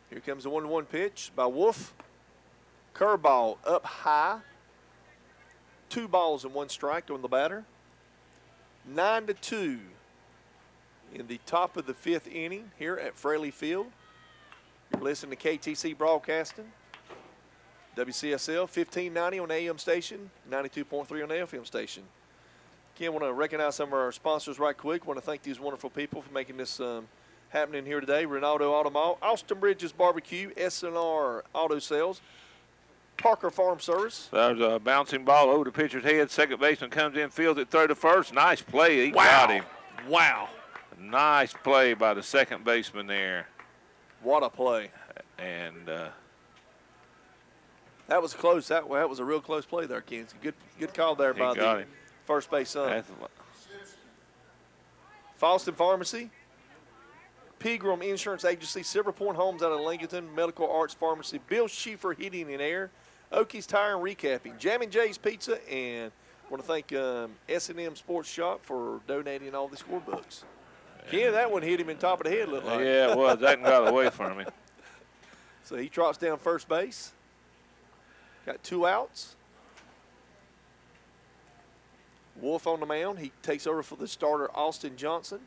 Here comes the 1-1 pitch by Wolf. Curveball up high. 2 balls and 1 strike on the batter. 9-2 in the top of the 5th inning here at Fraley Field. You're listening to KTC Broadcasting. WCSL 1590 on the AM station, 92.3 on the FM station. Again, want to recognize some of our sponsors right quick. Want to thank these wonderful people for making this happening here today. Ronaldo Automall, Austin Bridges Barbecue, SNR Auto Sales, Parker Farm Service. There's a bouncing ball over the pitcher's head. Second baseman comes in, fields it, throw to first. Nice play. He got him. Wow. Nice play by the second baseman there. What a play. And that was close. That was a real close play there, Kenzie. Good call there by the first base son. Falston Pharmacy, Pegram Insurance Agency, Silver Point Homes out of Lincoln, Medical Arts Pharmacy, Bill Schieffer Heating and Air, Okies Tire and Recapping, Jammin' Jay's Pizza, and I want to thank S&M Sports Shop for donating all the scorebooks. Ken, that one hit him in top of the head, looked like. Yeah, it was. That one got away from him. So he trots down first base. Got 2 outs. Wolf on the mound. He takes over for the starter, Austin Johnson,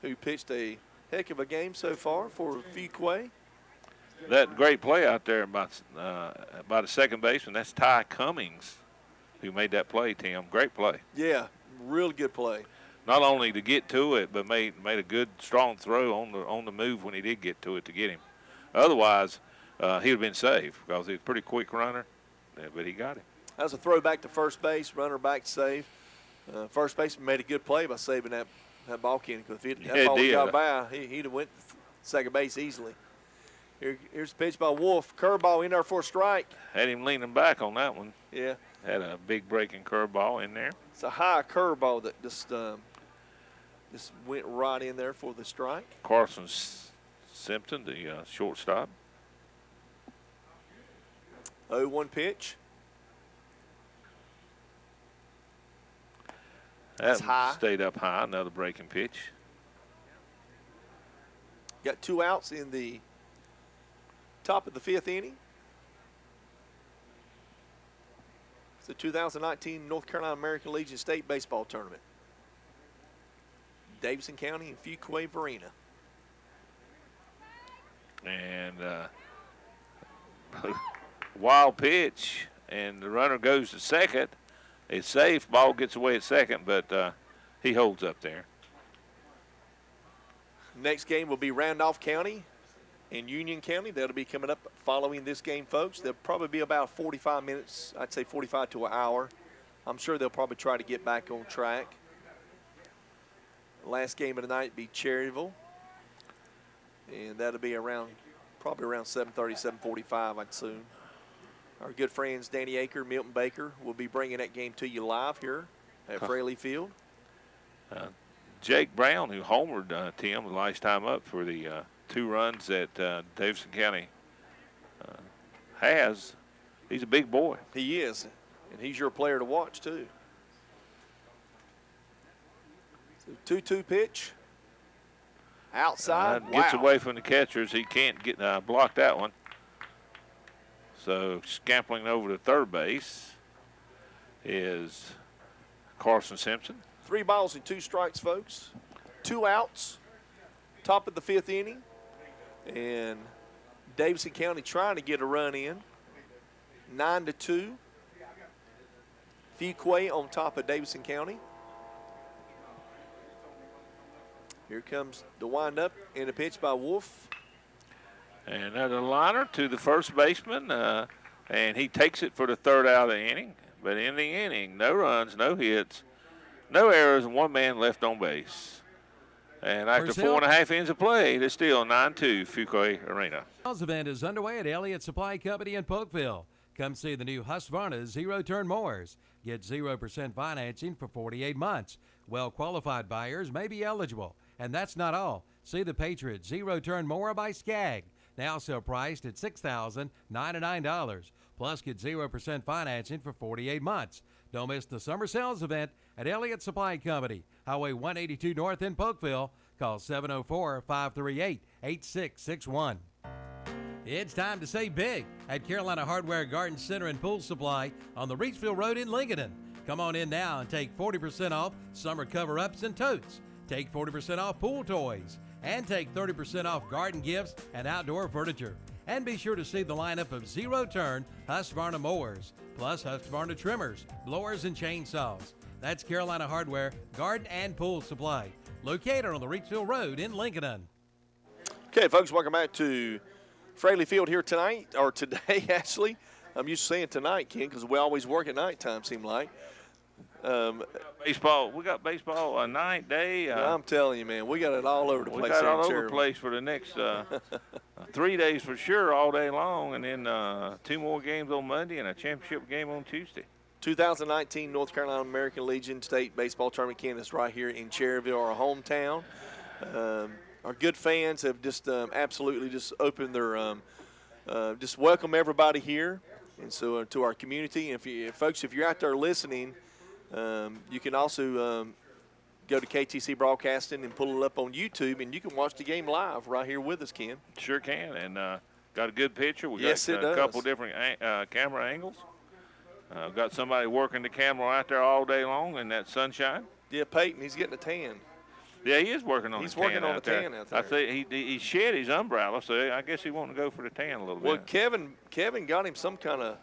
who pitched a heck of a game so far for Fuquay. That great play out there by the second baseman, that's Ty Cummings who made that play, Tim. Great play. Yeah, really good play. Not only to get to it, but made a good, strong throw on the move when he did get to it to get him. Otherwise, he would have been safe because he's a pretty quick runner, but he got him. That was a throw back to first base, runner back to save. First baseman made a good play by saving that ball, Kenny, because if that ball got by, he'd have went second base easily. Here's the pitch by Wolf. Curveball in there for a strike. Had him leaning back on that one. Yeah. Had a big breaking curveball in there. It's a high curveball that just went right in there for the strike. Carson Simpson, the shortstop. 0-1 pitch. That high. Stayed up high. Another breaking pitch. Got 2 outs in the top of the 5th inning. It's the 2019 North Carolina American Legion State Baseball Tournament. Davidson County and Fuquay, Varina. And wild pitch, and the runner goes to second. It's safe. Ball gets away at second, but he holds up there. Next game will be Randolph County and Union County. That'll be coming up following this game, folks. They'll probably be about 45 minutes. I'd say 45 to an hour. I'm sure they'll probably try to get back on track. Last game of the night will be Cherryville. And that'll be probably around 7:30, 7:45, I'd assume. Our good friends Danny Aker, Milton Baker will be bringing that game to you live here at Fraley Field. Jake Brown, who homered Tim the last time up for the 2 runs that Davidson County has. He's a big boy. He is, and he's your player to watch too. So 2-2 pitch. Outside. Gets away from the catchers. He can't get block that one. So scampering over to third base is Carson Simpson. 3 balls and 2 strikes, folks. 2 outs. Top of the 5th inning. And Davidson County trying to get a run in. 9-2. Fuquay on top of Davidson County. Here comes the windup and a pitch by Wolf. And another liner to the first baseman, and he takes it for the 3rd out of the inning. But in the inning, no runs, no hits, no errors, and 1 man left on base. And after 4.5 innings of play, it's still 9-2 Fuquay Arena. The event is underway at Elliott Supply Company in Polkville. Come see the new Husqvarna zero-turn mowers. Get 0% financing for 48 months. Well-qualified buyers may be eligible. And that's not all. See the Patriot zero-turn mower by Skag. Now sell priced at $6,099. Plus get 0% financing for 48 months. Don't miss the summer sales event at Elliott Supply Company, Highway 182 North in Polkville. Call 704-538-8661. It's time to save big at Carolina Hardware Garden Center and Pool Supply on the Reedsville Road in Lincoln. Come on in now and take 40% off summer cover-ups and totes. Take 40% off pool toys. And take 30% off garden gifts and outdoor furniture. And be sure to see the lineup of zero-turn Husqvarna mowers, plus Husqvarna trimmers, blowers, and chainsaws. That's Carolina Hardware Garden and Pool Supply, located on the Reedsville Road in Lincoln. Okay, folks, welcome back to Fraley Field here tonight, or today, actually. I'm used to saying tonight, Ken, because we always work at nighttime, seem like. Baseball. We got baseball a night, day. I'm telling you, man, we got it all over the place. We got it all over the place for the next 3 days for sure, all day long, and then 2 more games on Monday and a championship game on Tuesday. 2019 North Carolina American Legion State Baseball Tournament, Ken, is right here in Cherryville, our hometown. Our good fans have just absolutely just opened their just welcome everybody here, and so to our community. And if you're out there listening, you can also go to KTC Broadcasting and pull it up on YouTube, and you can watch the game live right here with us, Ken. Sure can, and got a good picture. We got a couple different camera angles. Got somebody working the camera out there all day long in that sunshine. Yeah, Peyton, he's getting a tan. Yeah, he is working on the tan out there. I think he shed his umbrella, so I guess he wanted to go for the tan a little bit. Well, Kevin got him some kind of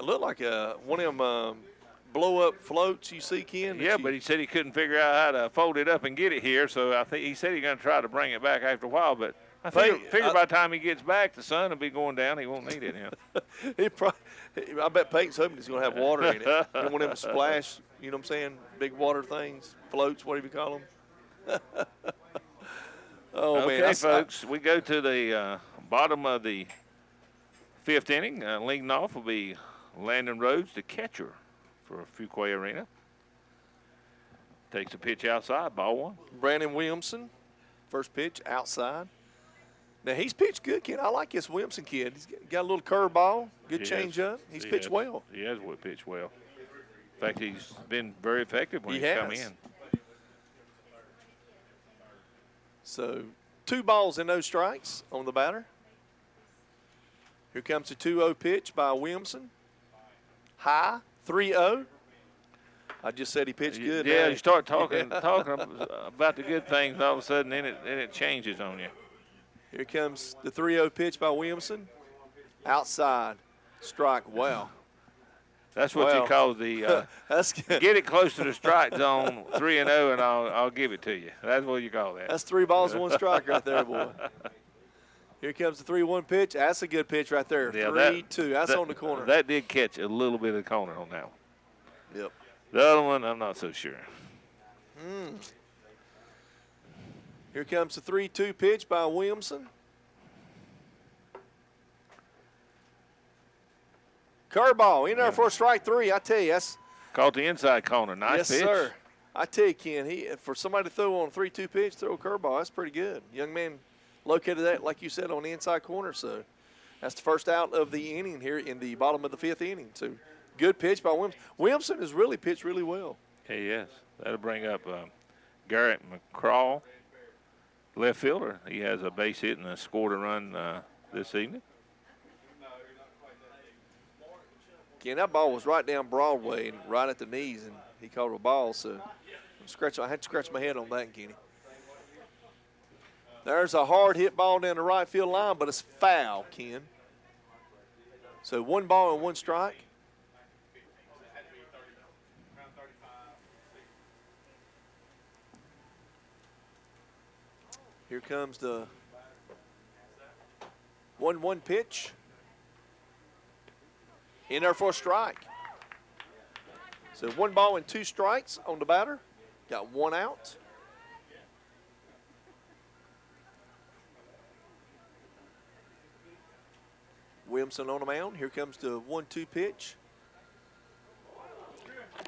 looked like one of them blow-up floats you see, Ken. Yeah, but he said he couldn't figure out how to fold it up and get it here, so I think he said he's going to try to bring it back after a while, but I figure by the time he gets back, the sun will be going down. He won't need it. I bet Peyton's hoping he's going to have water in it. And one of them splash, you know what I'm saying, big water things, floats, whatever you call them. Okay, folks, we go to the bottom of the 5th inning. Leading off will be Landon Rhodes, the catcher for Fuquay Arena. Takes a pitch outside, ball 1. Brandon Williamson, first pitch outside. Now, he's pitched good, Ken. I like this Williamson kid. He's got a little curveball, good changeup. He's pitched well. He has pitched well. In fact, he's been very effective when he's come in. So, 2 balls and no strikes on the batter. Here comes the 2-0 pitch by Williamson. High, 3-0. I just said he pitched good. Yeah, you start talking about the good things, and all of a sudden, then it changes on you. Here comes the 3-0 pitch by Williamson. Outside, strike. Wow. That's what you call the that's good. Get it close to the strike zone, 3-0, and I'll give it to you. That's what you call that. That's 3 balls, 1 strike right there, boy. Here comes the 3-1 pitch. That's a good pitch right there. Yeah, 3-2. That's on the corner. That did catch a little bit of the corner on that one. Yep. The other one, I'm not so sure. Here comes the 3-2 pitch by Williamson. Curveball in there for strike 3. I tell you, that's caught the inside corner. Nice pitch. Yes, sir. I tell you, Ken, for somebody to throw on a 3-2 pitch, throw a curveball, that's pretty good. Young man located that, like you said, on the inside corner. So that's the first out of the inning here in the bottom of the 5th inning. So good pitch by Williamson. Williamson has really pitched really well. Hey, yes. That'll bring up Garrett McCraw, left fielder. He has a base hit and scored a run this evening. Ken, that ball was right down Broadway and right at the knees, and he caught a ball. So I had to scratch my head on that, Kenny. There's a hard hit ball down the right field line, but it's foul, Ken. So 1 ball and 1 strike. Here comes the 1-1 pitch. In there for a strike. So 1 ball and 2 strikes on the batter. Got 1 out. Williamson on the mound. Here comes the 1-2 pitch.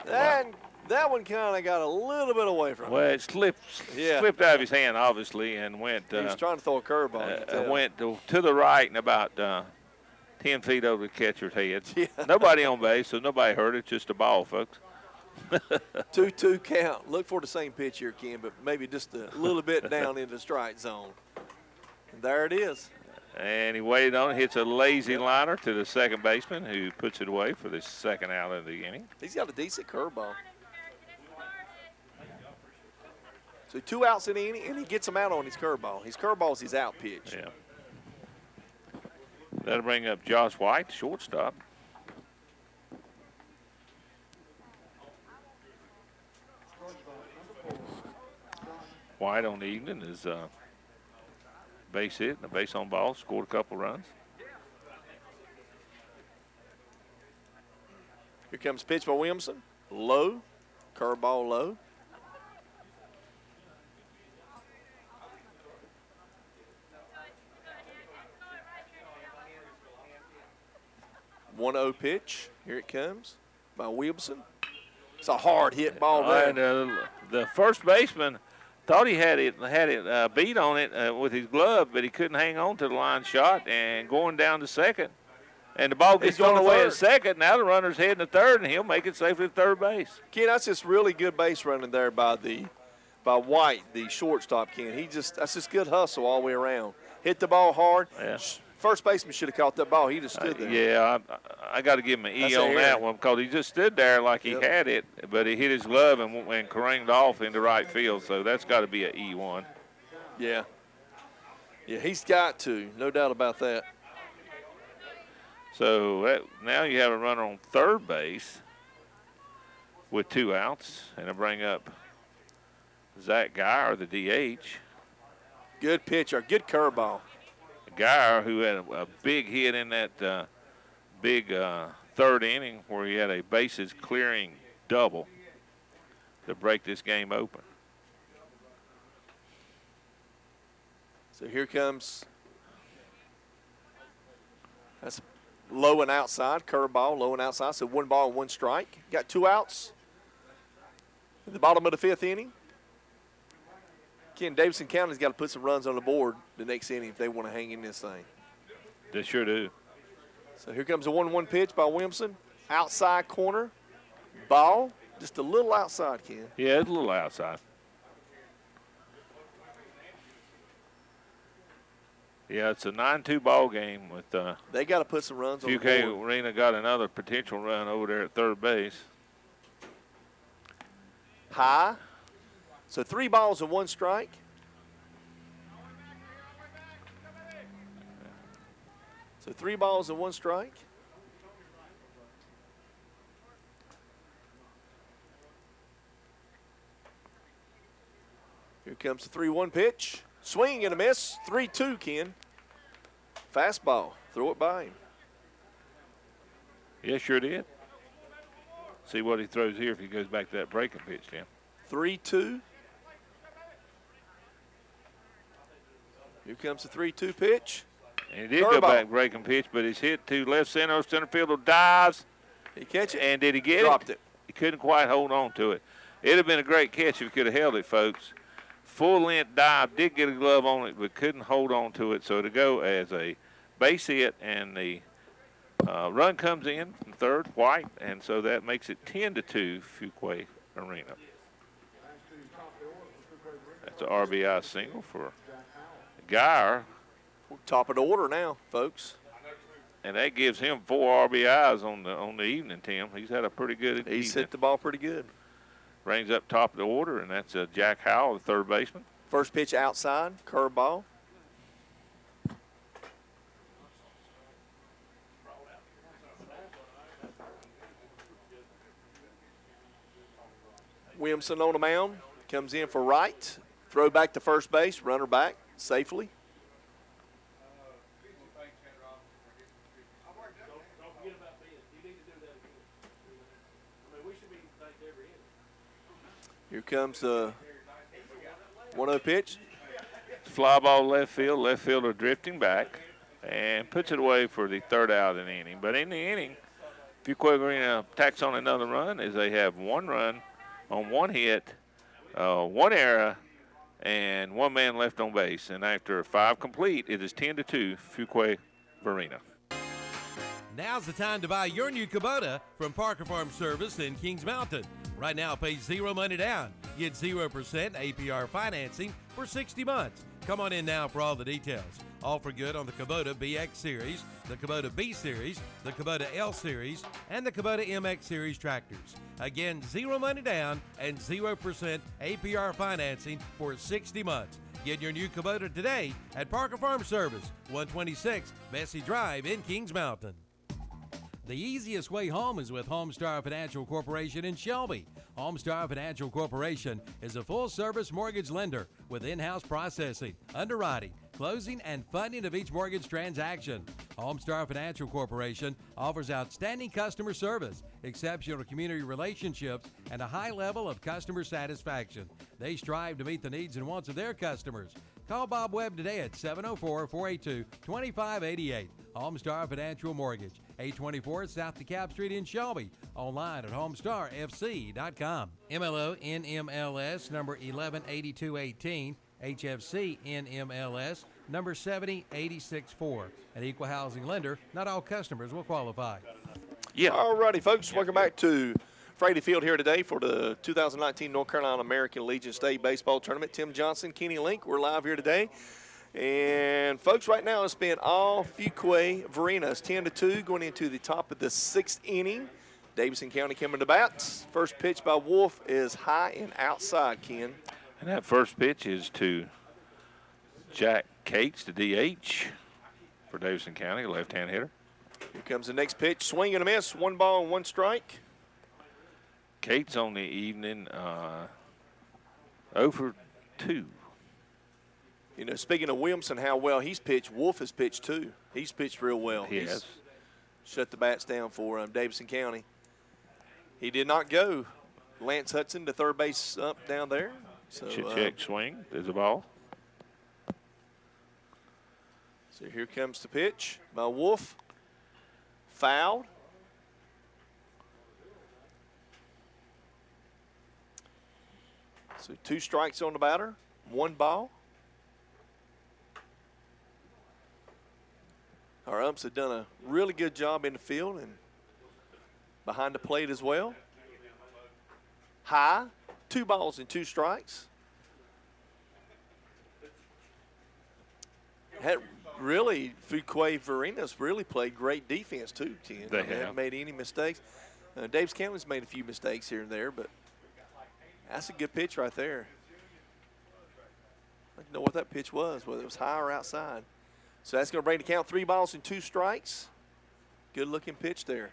And that one kind of got a little bit away from him. Well, it slipped out of his hand, obviously, and went. He was trying to throw a curveball. Went to the right and about 10 feet over the catcher's head. Yeah. Nobody on base, so nobody hurt it. Just a ball, folks. 2-2 count. Look for the same pitch here, Ken, but maybe just a little bit down in the strike zone. And there it is. And he waited on it, hits a lazy liner to the second baseman, who puts it away for the second out of the inning. He's got a decent curveball. So 2 outs in the inning, and he gets him out on his curveball. His curveball is his out pitch. Yeah. That'll bring up Josh White, shortstop. White on the evening is base hit and a base on ball, scored a couple runs. Here comes pitch by Williamson. Low, curveball low. 1-0 pitch. Here it comes by Williamson. It's a hard hit ball there. And the first baseman thought he had it beat on it with his glove, but he couldn't hang on to the line shot, and going down to second. And the ball gets thrown away at second. Now the runner's heading to third, and he'll make it safely to third base. Ken, that's just really good base running there by White, the shortstop, Ken. That's just good hustle all the way around. Hit the ball hard. Yeah. First baseman should have caught that ball. He just stood there. Yeah, I got to give him an E on that one, because he just stood there like he had it, but he hit his glove and careened off into right field, so that's got to be an E1. Yeah. Yeah, he's got to, no doubt about that. So now you have a runner on third base with 2 outs, and I bring up Zach Geyer, the DH. Good pitcher, good curveball. Geyer, who had a big hit in that big third inning where he had a bases clearing double to break this game open. So here comes, that's low and outside, curveball, low and outside. So 1 ball, 1 strike. Got 2 outs in the bottom of the 5th inning. Ken, Davidson County's got to put some runs on the board the next inning if they want to hang in this thing. They sure do. So here comes a 1-1 pitch by Williamson. Outside corner, ball, just a little outside, Ken. Yeah, it's a little outside. Yeah, it's a 9-2 ball game with they got to put some runs on the Fuquay board. Varina got another potential run over there at third base. High. So 3 balls and 1 strike. So 3 balls and 1 strike. Here comes the 3-1 pitch. Swing and a miss. 3-2, Ken. Fastball. Throw it by him. Yeah, sure did. See what he throws here if he goes back to that breaking pitch, Tim. 3-2. Here comes the 3-2 pitch. And he did go back breaking pitch, but he's hit to left center. Center fielder dives. Did he catch it? And did he get Dropped it? He couldn't quite hold on to it. It'd have been a great catch if he could have held it, folks. Full-length dive, did get a glove on it, but couldn't hold on to it. So to go as a base hit, and the run comes in from third, White, and so that makes it 10-2, Fuquay Arena. That's an RBI single for Geyer. Top of the order now, folks. And that gives him 4 RBIs on the evening, Tim. He's had a pretty good evening. He's hit the ball pretty good. Brings up top of the order, and that's Jack Howell, the third baseman. First pitch outside, curveball. Williamson on the mound, comes in for right. Throw back to first base, runner back safely. Here comes the 1-0 pitch. Fly ball left field, left fielder drifting back, and puts it away for the third out in the inning. But in the inning, Fuquay Arena tacks on another run as they have 1 run on 1 hit, 1 error, and 1 man left on base. And after 5 complete, it is 10-2, Fuquay Varina. Now's the time to buy your new Kubota from Parker Farm Service in Kings Mountain. Right now, pay zero money down. Get 0% APR financing for 60 months. Come on in now for all the details. All for good on the Kubota BX Series, the Kubota B Series, the Kubota L Series, and the Kubota MX Series tractors. Again, zero money down and 0% APR financing for 60 months. Get your new Kubota today at Parker Farm Service, 126 Bessie Drive in Kings Mountain. The easiest way home is with Homestar Financial Corporation in Shelby. Homestar Financial Corporation is a full-service mortgage lender with in-house processing, underwriting, closing, and funding of each mortgage transaction. Homestar Financial Corporation offers outstanding customer service, exceptional community relationships, and a high level of customer satisfaction. They strive to meet the needs and wants of their customers. Call Bob Webb today at 704-482-2588. Homestar Financial Mortgage, 824 South DeKalb Street in Shelby. Online at homestarfc.com. MLO NMLS number 118218. HFC NMLS number 70864. An equal housing lender. Not all customers will qualify. Yeah. All righty, folks. Welcome back to Fraley Field here today for the 2019 North Carolina American Legion State Baseball Tournament. Tim Johnson, Kenny Link, we're live here today. And, folks, right now it's been all Fuquay Varina. It's 10-2 going into the top of the 6th inning. Davidson County coming to bat. First pitch by Wolf is high and outside, Ken. And that first pitch is to Jack Cates, the DH for Davidson County, left-hand hitter. Here comes the next pitch. Swing and a miss. 1 ball and 1 strike. Cates on the evening, 0 for 2. You know, speaking of Williamson, how well he's pitched, Wolf has pitched too. He's pitched real well. He has. Shut the bats down for Davidson County. He did not go. Lance Hudson to third base up down there. So check swing. There's a ball. So here comes the pitch by Wolf. Fouled. So 2 strikes on the batter, 1 ball. Our umps have done a really good job in the field and behind the plate as well. High, 2 balls and 2 strikes. Really, Fuquay Varina's really played great defense too, Ken. They haven't made any mistakes. Davis County's made a few mistakes here and there, but that's a good pitch right there. I don't know what that pitch was, whether it was high or outside. So that's going to bring the count 3 balls and 2 strikes. Good looking pitch there.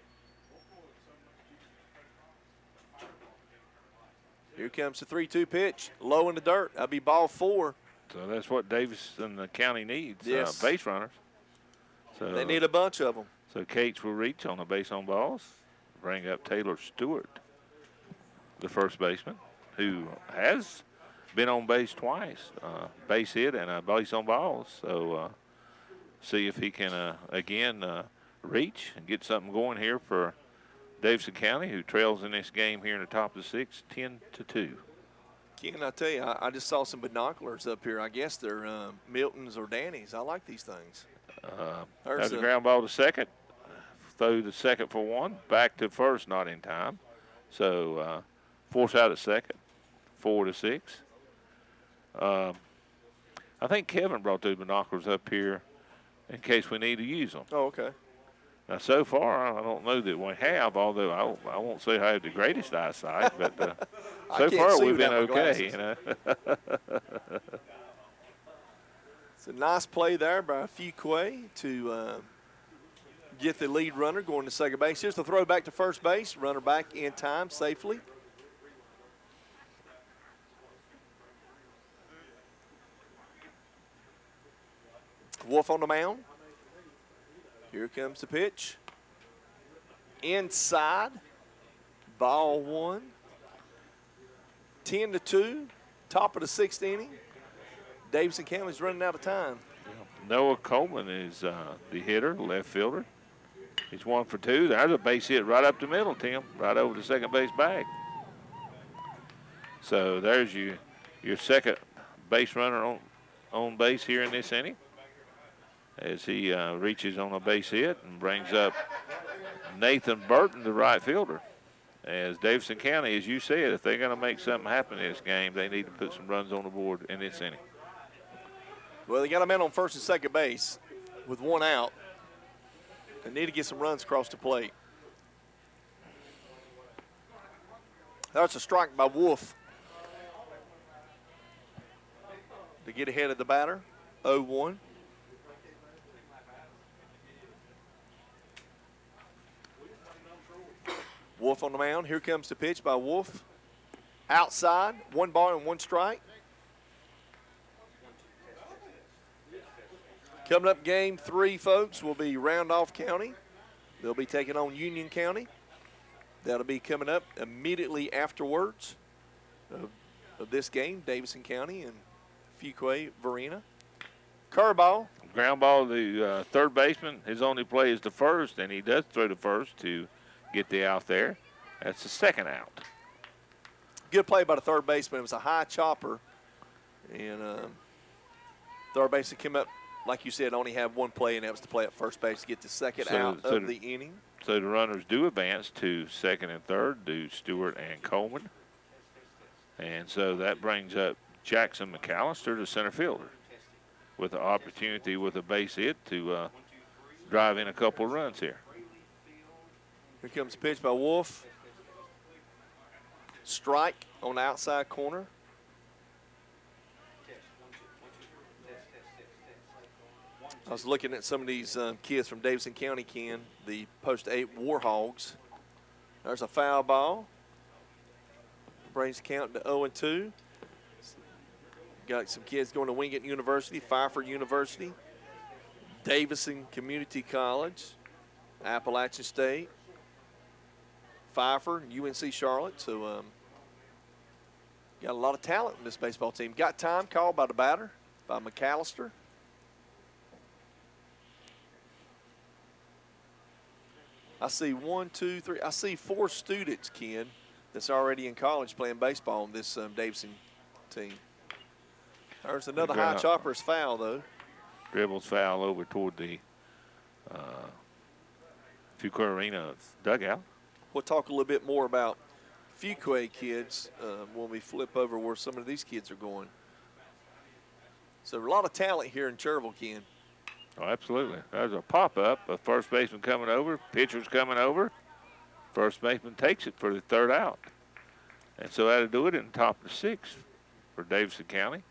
Here comes the 3-2 pitch. Low in the dirt. That'll be ball 4. So that's what Davidson County needs, yes. Base runners. So they need a bunch of them. So Cates will reach on the base on balls, bring up Taylor Stewart, the first baseman, who has been on base twice, base hit and a base on balls. So see if he can, again, reach and get something going here for Davidson County, who trails in this game here in the top of the 6th, 10-2. Ken, I tell you, I just saw some binoculars up here. I guess they're Milton's or Danny's. I like these things. That's a ground ball to second. Throw the second for 1. Back to first, not in time. So force out at second, 4-6. I think Kevin brought those binoculars up here in case we need to use them. Oh, okay. Now, so far, I don't know that we have, although I won't say I have the greatest eyesight, but so far we've been okay. You know? It's a nice play there by Fuquay to get the lead runner going to second base. Here's the throw back to first base. Runner back in time safely. Wolf on the mound. Here comes the pitch. Inside. Ball 1. 10-2. Top of the 6th inning. Davidson County's running out of time. Noah Coleman is the hitter, left fielder. He's 1 for 2. There's a base hit right up the middle, Tim, right over the second base bag. So there's your second base runner on base here in this inning. as he reaches on a base hit and brings up Nathan Burton, the right fielder. As Davidson County, as you said, if they're going to make something happen in this game, they need to put some runs on the board in this inning. Well, they got a man on first and second base with one out. They need to get some runs across the plate. That's a strike by Wolf to get ahead of the batter, 0-1. Wolf on the mound. Here comes the pitch by Wolf. Outside, 1 ball and 1 strike. Coming up, game 3, folks, will be Randolph County. They'll be taking on Union County. That'll be coming up immediately afterwards of this game, Davidson County and Fuquay, Varina. Curveball. Ground ball, the third baseman, his only play is the first, and he does throw the first to get the out there. That's the second out. Good play by the third baseman. It was a high chopper. And third baseman came up, like you said, only had 1 play, and that was to play at first base to get the second out of the inning. So the runners do advance to second and third, do Stewart and Coleman. And so that brings up Jackson McAllister, the center fielder, with the opportunity with a base hit to drive in a couple of runs here. Here comes the pitch by Wolf. Strike on the outside corner. I was looking at some of these kids from Davidson County, Ken, the post-8 Warhogs. There's a foul ball. Brings the count to 0-2. Got some kids going to Wingate University, Pfeiffer University, Davidson Community College, Appalachian State, Pfeiffer, UNC Charlotte. So got a lot of talent in this baseball team. Got time called by the batter, by McAllister. I see 1, 2, 3. I see 4 students, Ken, that's already in college playing baseball on this Davidson team. There's another high chopper's foul, though. Dribbles foul over toward the Fuquay Arena dugout. We'll talk a little bit more about Fuquay kids when we flip over where some of these kids are going. So a lot of talent here in Cherryville, Ken. Oh, absolutely. There's a pop-up, a first baseman coming over, pitcher's coming over. First baseman takes it for the third out. And so that'll do it in the top of the 6th for Davidson County.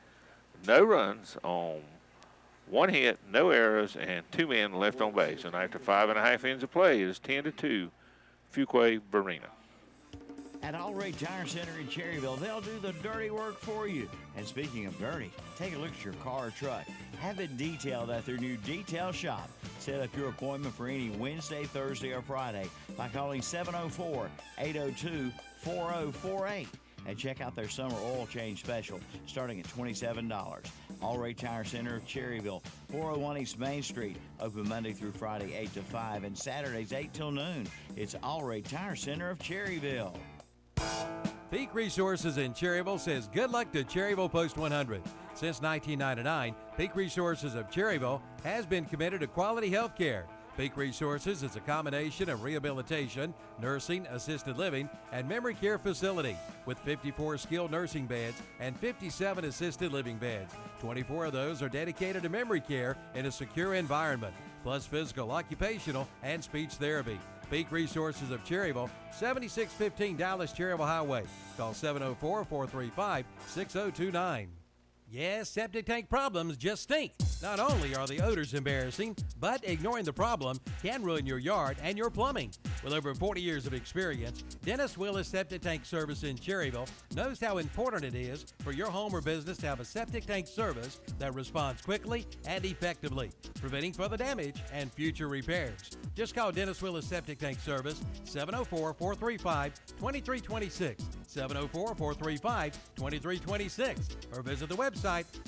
No runs on 1 hit, no errors, and 2 men left on base. And after 5.5 innings of play, it is 10-2, Fuquay Varina. At Allred Tire Center in Cherryville, they'll do the dirty work for you. And speaking of dirty, take a look at your car or truck. Have it detailed at their new detail shop. Set up your appointment for any Wednesday, Thursday, or Friday by calling 704-802-4048. And check out their summer oil change special starting at $27. Allred Tire Center of Cherryville, 401 East Main Street, open Monday through Friday 8 to 5 and Saturdays 8 till noon. It's Allred Tire Center of Cherryville. Peak Resources in Cherryville says good luck to Cherryville Post 100. Since 1999, Peak Resources of Cherryville has been committed to quality health care. Peak Resources is a combination of rehabilitation, nursing, assisted living, and memory care facility with 54 skilled nursing beds and 57 assisted living beds. 24 of those are dedicated to memory care in a secure environment, plus physical, occupational, and speech therapy. Peak Resources of Cherryville, 7615 Dallas Cherryville Highway. Call 704-435-6029. Yes, septic tank problems just stink. Not only are the odors embarrassing, but ignoring the problem can ruin your yard and your plumbing. With over 40 years of experience, Dennis Willis Septic Tank Service in Cherryville knows how important it is for your home or business to have a septic tank service that responds quickly and effectively, preventing further damage and future repairs. Just call Dennis Willis Septic Tank Service, 704-435-2326, 704-435-2326, or visit the website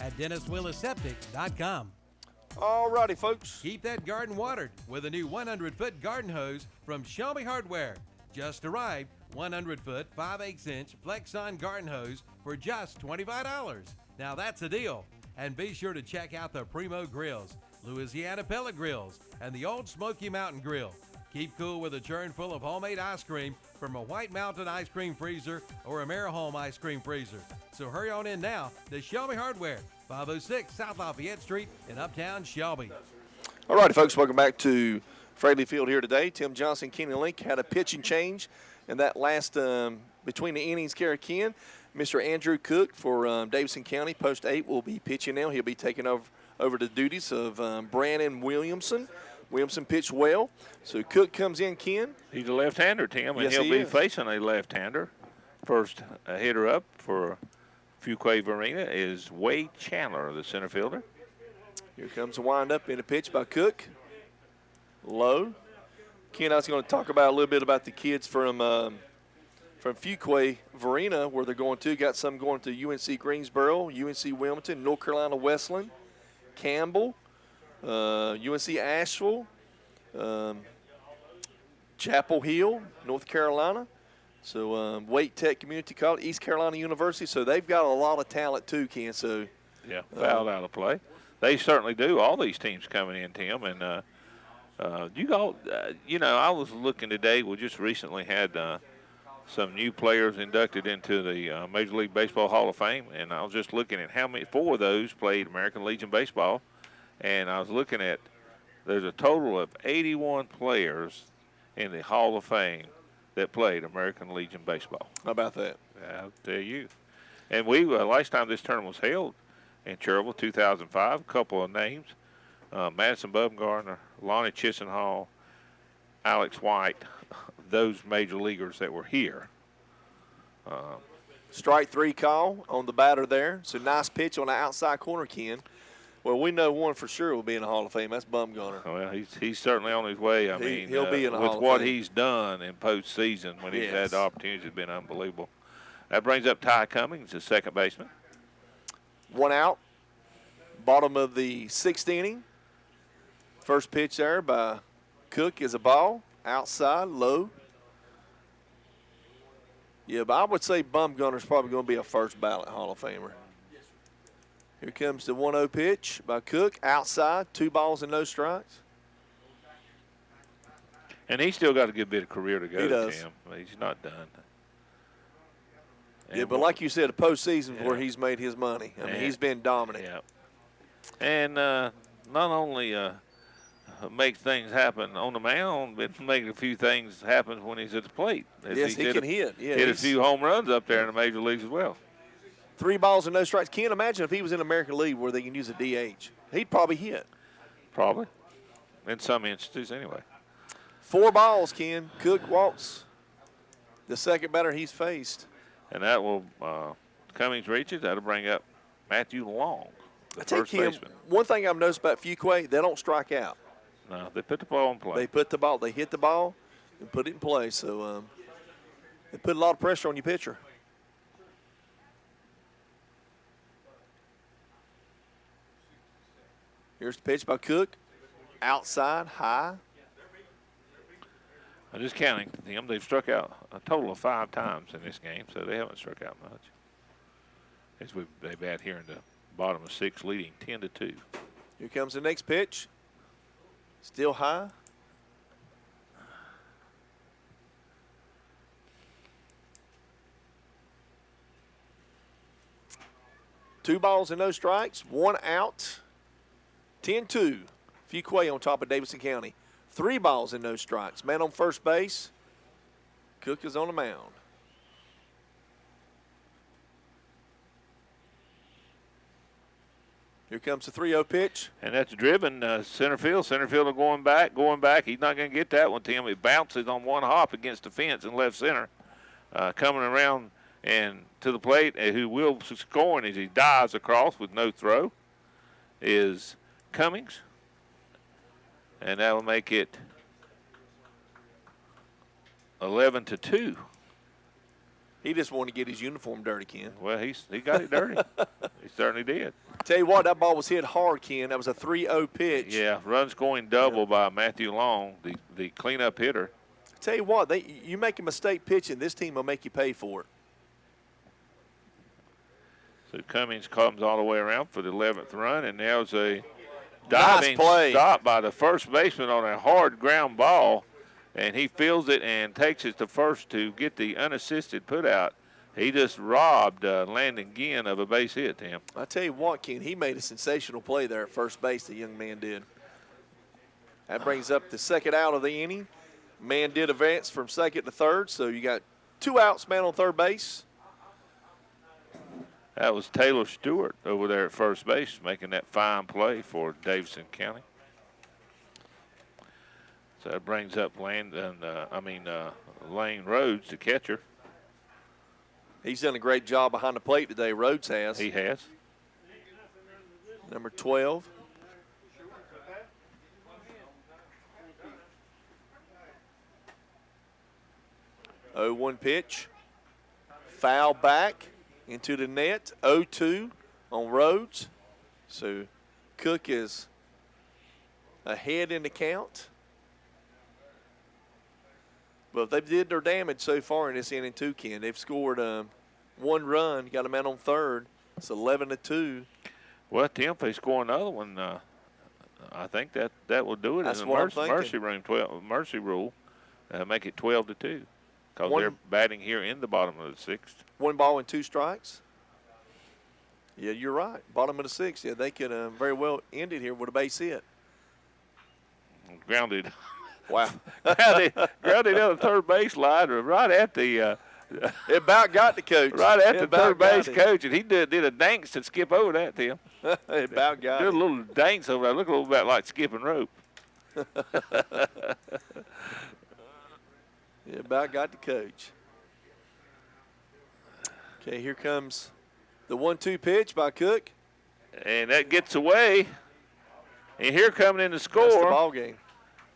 at DennisWillisSeptic.com. All righty, folks. Keep that garden watered with a new 100-foot garden hose from Shelby Hardware. Just arrived, 100-foot, 5/8-inch Flexon garden hose for just $25. Now that's a deal. And be sure to check out the Primo grills. Louisiana Pellet Grills, and the Old Smoky Mountain Grill. Keep cool with a churn full of homemade ice cream from a White Mountain ice cream freezer or a Marahome ice cream freezer. So hurry on in now to Shelby Hardware, 506 South Lafayette Street in Uptown Shelby. All righty, folks, welcome back to Fraley Field here today. Tim Johnson, Kenny Link had a pitching change in that last between the innings, Ken. Mr. Andrew Cook for Davidson County, post 8, will be pitching now. He'll be taking over the duties of Brandon Williamson. Williamson pitched well. So Cook comes in, Ken. He's a left-hander, Tim, and Yes, he'll he be is. facing a left-hander. First hitter up for Fuquay Varina is Wade Chandler, the center fielder. Here comes a wind-up in a pitch by Cook. Low. Ken, I was going to talk about a little bit about the kids from Fuquay Varina, where they're going to. Got some going to UNC Greensboro, UNC Wilmington, North Carolina Wesleyan, Campbell, UNC Asheville, Chapel Hill, North Carolina. So Wake Tech Community College, East Carolina University. So they've got a lot of talent too, Ken. So yeah, fouled out of play. They certainly do. All these teams coming in, Tim, and I was looking today. We just recently had some new players inducted into the Major League Baseball Hall of Fame, and I was just looking at how many. 4 of those played American Legion baseball, and I was looking at there's a total of 81 players in the Hall of Fame that played American Legion baseball. How about that? I'll tell you. And we last time this tournament was held in Cherryville, 2005, a couple of names. Madison Bumgarner, Lonnie Chisenhall, Alex White, those major leaguers that were here. Strike 3 call on the batter there. So nice pitch on the outside corner, Ken. Well, we know one for sure will be in the Hall of Fame. That's Bumgarner. Well, he's certainly on his way. I mean, he'll be in the with Hall of what Fame. he's done in postseason when he's Yes. had the opportunities, has been unbelievable. That brings up Ty Cummings, the second baseman. 1 out. Bottom of the 6th inning. First pitch there by Cook is a ball. Outside, low. Yeah, but I would say Bumgarner's probably going to be a first ballot Hall of Famer. Here comes the 1-0 pitch by Cook. Outside, 2 balls and no strikes. And he's still got a good bit of career to go, He does. Tim. He's not done. Yeah, And but like you said, the postseason is Yeah. where he's made his money. I mean, he's been dominant. Yeah. And not only make things happen on the mound, but making a few things happen when he's at the plate. Yes, he can hit. Yeah, hit a he's- few home runs up there in the major leagues as well. 3 balls and no strikes. Can't imagine if he was in American League where they can use a DH. He'd probably hit. Probably. In some instances, anyway. 4 balls, Ken. Cook walks the second batter he's faced. And that will, Cummings reaches, that'll bring up Matthew Long, the I tell you, first Ken, baseman. one thing I've noticed about Fuquay, they don't strike out. No, they put the ball in play. They hit the ball and put it in play. So they put a lot of pressure on your pitcher. Here's the pitch by Cook. Outside, high. I'm just counting them. They've struck out a total of 5 times in this game, so they haven't struck out much. As they bat here in the bottom of 6, leading 10-2. Here comes the next pitch. Still high. Two balls and no strikes. 1 out. 10-2. Fuquay on top of Davidson County. 3 balls and no strikes. Man on first base. Cook is on the mound. Here comes the 3-0 pitch. And that's driven center field. Center fielder going back. He's not going to get that one, Tim. It bounces on one hop against the fence in left center. Coming around and to the plate, who will score as he dives across with no throw, is Cummings. And that will make it 11-2. He just wanted to get his uniform dirty, Ken. Well, he got it dirty. He certainly did. Tell you what, that ball was hit hard, Ken. That was a 3-0 pitch. Yeah, run scoring double by Matthew Long, the cleanup hitter. Tell you what, you make a mistake pitching, this team will make you pay for it. So Cummings comes all the way around for the 11th run, and now's a diving Nice play. stop by the first baseman on a hard ground ball, and he fields it and takes it to first to get the unassisted put out. He just robbed Landon Ginn of a base hit, Tim. I tell you what, Ken, he made a sensational play there at first base, the young man did. That brings up the second out of the inning. Man did advance from second to third, so you got 2 outs, man on third base. That was Taylor Stewart over there at first base making that fine play for Davidson County. So that brings up Lane Rhodes, the catcher. He's done a great job behind the plate today, Rhodes has. He has. Number 12. Oh, 1 pitch. Foul back into the net. 0-2 on Rhodes. So Cook is ahead in the count. But they did their damage so far in this inning too, Ken. They've scored 1 run, got a man on third. It's 11-2. Well, Tim, if they score another one, I think that will do it. That's in what I'm the mercy rule, make it 12-2, because they're batting here in the bottom of the 6th. 1 ball and 2 strikes. Yeah, you're right. Bottom of the 6th. Yeah, they could very well end it here with a base hit. Grounded. Wow. grounded on the third base line, right at the. It about got the coach. Right at the third base coach, and he did a dance and skip over that, Tim. It about got did it. a little dance over that. Look a little bit like skipping rope. It about got the coach. Okay, here comes the 1-2 pitch by Cook. And that gets away. And here coming in the score. That's the ball game.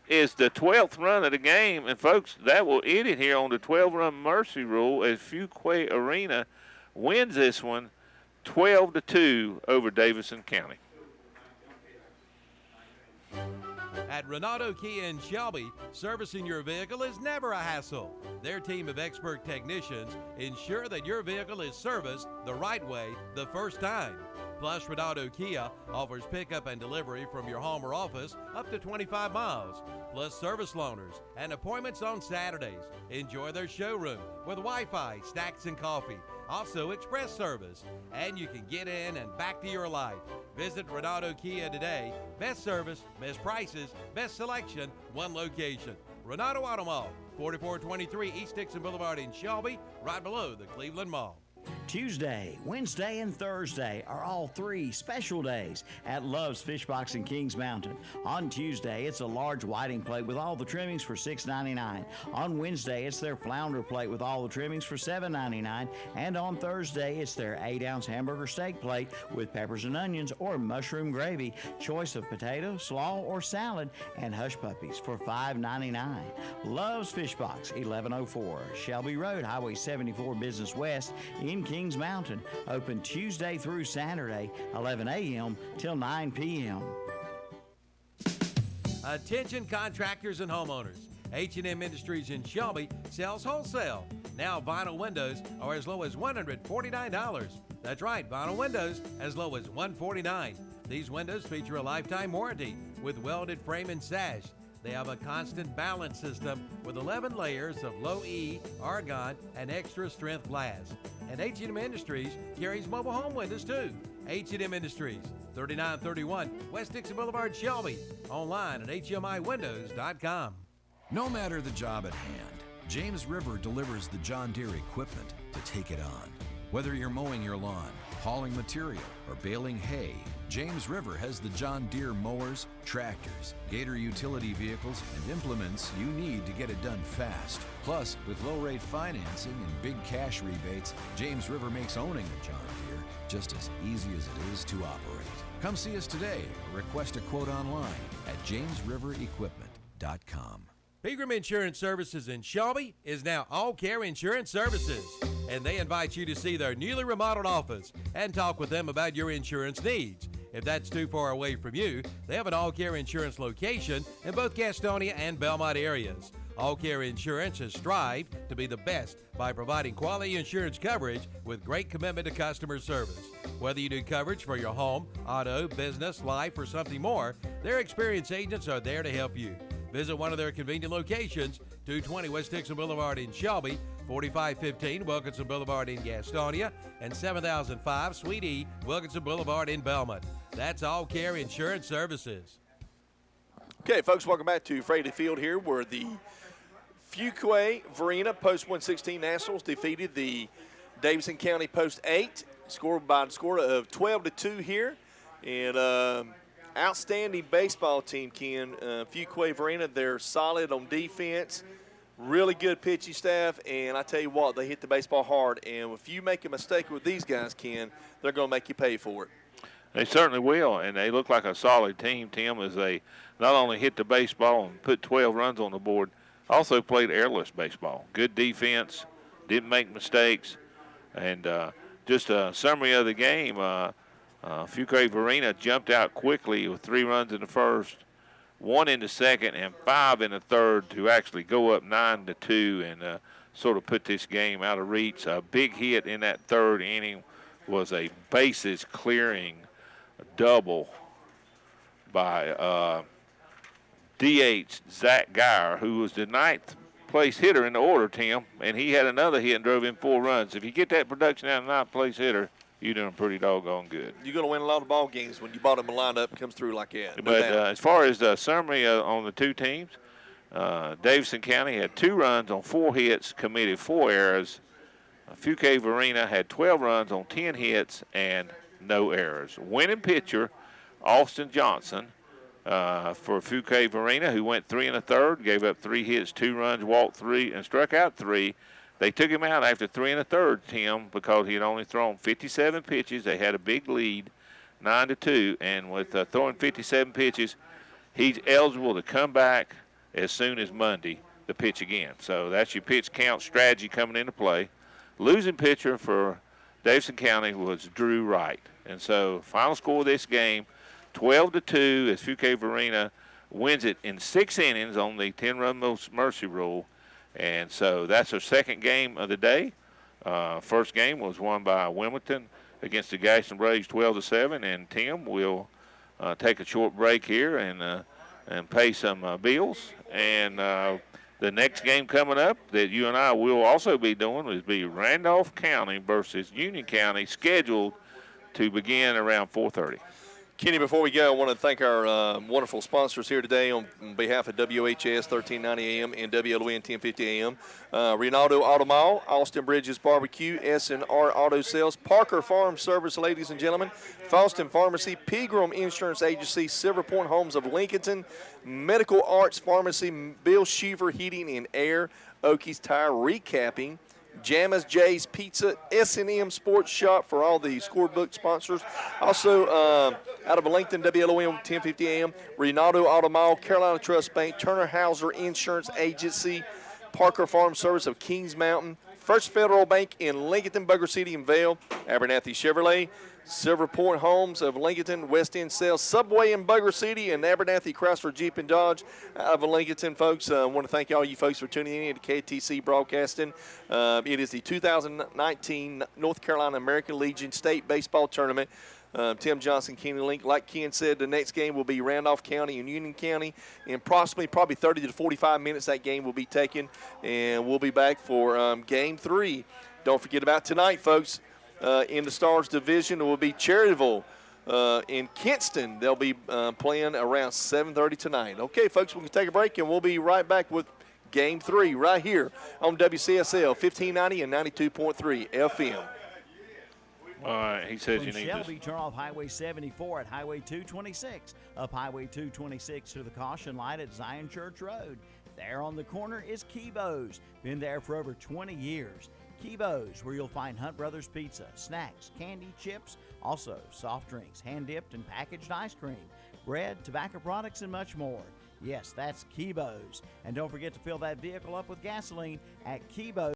Is the 12th run of the game. And, folks, that will end it here on the 12-run mercy rule as Fuquay Arena wins this one 12-2 over Davidson County. At Renato Kia in Shelby, servicing your vehicle is never a hassle. Their team of expert technicians ensure that your vehicle is serviced the right way the first time. Plus, Renato Kia offers pickup and delivery from your home or office up to 25 miles, plus service loaners and appointments on Saturdays. Enjoy their showroom with Wi-Fi, snacks, and coffee. Also, express service. And you can get in and back to your life. Visit Renato Kia today. Best service, best prices, best selection, one location. Renato Auto Mall, 4423 East Dixon Boulevard in Shelby, right below the Cleveland Mall. Tuesday, Wednesday, and Thursday are all 3 special days at Love's Fish Box in Kings Mountain. On Tuesday, it's a large whiting plate with all the trimmings for $6.99. On Wednesday, it's their flounder plate with all the trimmings for $7.99. And on Thursday, it's their 8-ounce hamburger steak plate with peppers and onions or mushroom gravy, choice of potato, slaw, or salad, and hush puppies for $5.99. Love's Fish Box, 1104 Shelby Road, Highway 74 Business West in Kings Mountain, open Tuesday through Saturday, 11 a.m. till 9 p.m. Attention contractors and homeowners. H&M Industries in Shelby sells wholesale. Now vinyl windows are as low as $149. That's right, vinyl windows as low as $149. These windows feature a lifetime warranty with welded frame and sash. They have a constant balance system with 11 layers of low E, argon, and extra strength glass. And H&M Industries carries mobile home windows too. H&M Industries, 3931 West Dixon Boulevard, Shelby. Online at hmiwindows.com. No matter the job at hand, James River delivers the John Deere equipment to take it on. Whether you're mowing your lawn, hauling material, or baling hay, James River has the John Deere mowers, tractors, Gator utility vehicles, and implements you need to get it done fast. Plus, with low-rate financing and big cash rebates, James River makes owning a John Deere just as easy as it is to operate. Come see us today or request a quote online at jamesriverequipment.com. Pegram Insurance Services in Shelby is now All Care Insurance Services, and they invite you to see their newly remodeled office and talk with them about your insurance needs. If that's too far away from you, they have an All Care Insurance location in both Gastonia and Belmont areas. All Care Insurance has strived to be the best by providing quality insurance coverage with great commitment to customer service. Whether you do coverage for your home, auto, business, life, or something more, their experienced agents are there to help you. Visit one of their convenient locations, 220 West Dixon Boulevard in Shelby, 4515 Wilkinson Boulevard in Gastonia, and 7005 Suite E Wilkinson Boulevard in Belmont. That's All Care Insurance Services. Okay, folks, welcome back to Fraley Field here, where the Fuquay Varina Post 116 Nationals defeated the Davidson County Post 8, scored by a score of 12-2 here. And outstanding baseball team, Ken. Fuquay Varina, they're solid on defense, really good pitching staff, and I tell you what, they hit the baseball hard. And if you make a mistake with these guys, Ken, they're going to make you pay for it. They certainly will, and they look like a solid team, Tim, as they not only hit the baseball and put 12 runs on the board, also played airless baseball. Good defense, didn't make mistakes, and just a summary of the game, Fuquay Varina jumped out quickly with 3 runs in the first, 1 in the second, and 5 in the third to actually go up 9-2 and sort of put this game out of reach. A big hit in that third inning was a bases clearing double by DH Zach Geyer, who was the 9th place hitter in the order, Tim, and he had another hit and drove in 4 runs. If you get that production out of 9th place hitter, you're doing pretty doggone good. You're going to win a lot of ball games when you bottom a lineup comes through like that. But as far as the summary on the two teams, Davidson County had 2 runs on 4 hits, committed 4 errors. Fuquay Varina had 12 runs on 10 hits and no errors. Winning pitcher, Austin Johnson, for Fuquay Varina, who went 3 1/3, gave up 3 hits, 2 runs, walked 3, and struck out 3. They took him out after 3 1/3, Tim, because he had only thrown 57 pitches. They had a big lead, 9-2, and with throwing 57 pitches, he's eligible to come back as soon as Monday to pitch again. So that's your pitch count strategy coming into play. Losing pitcher for Davidson County was Drew Wright. And so final score of this game, 12-2, as Fuquay Varina wins it in 6 innings on the 10-run mercy rule. And so that's their second game of the day. First game was won by Wilmington against the Gaston Braves 12-7. And Tim will take a short break here and pay some bills. And the next game coming up that you and I will also be doing is be Randolph County versus Union County, scheduled to begin around 4:30. Kenny, before we go, I want to thank our wonderful sponsors here today on behalf of WHS 1390 AM and WLON 1050 AM. Rinaldo Auto Mall, Austin Bridges Barbecue, S&R Auto Sales, Parker Farm Service, ladies and gentlemen, Fallston Pharmacy, Pegram Insurance Agency, Silver Point Homes of Lincolnton, Medical Arts Pharmacy, Bill Sheaver Heating and Air, Okies Tire Recapping, Jamma's Jay's Pizza, S&M Sports Shop for all the scorebook sponsors. Also, out of Lincoln, WLOM 1050 AM, Rinaldo Auto Mall, Carolina Trust Bank, Turner Hauser Insurance Agency, Parker Farm Service of Kings Mountain, First Federal Bank in Lincoln, Bugger City, and Vale, Abernathy Chevrolet, Silver Point Homes of Lincoln, West End Sales, Subway in Bugger City, and Abernathy Chrysler Jeep and Dodge out of Lincoln, folks. I want to thank all you folks for tuning in to KTC Broadcasting. It is the 2019 North Carolina American Legion State Baseball Tournament. Tim Johnson, Kenny Link. Like Ken said, the next game will be Randolph County and Union County. In probably 30 to 45 minutes, that game will be taken, and we'll be back for Game 3. Don't forget about tonight, folks. In the Stars Division, it will be Cherryville in Kinston. They'll be playing around 7:30 tonight. Okay, folks, we can take a break, and we'll be right back with Game 3 right here on WCSL 1590 and 92.3 FM. All right, he says From you need Shelby, to. turn off Highway 74 at Highway 226. Up Highway 226 to the caution light at Zion Church Road. There on the corner is Kibo's. Been there for over 20 years. Kibo's, where you'll find Hunt Brothers Pizza, snacks, candy, chips, also soft drinks, hand-dipped and packaged ice cream, bread, tobacco products, and much more. Yes, that's Kibo's. And don't forget to fill that vehicle up with gasoline at Kibo's.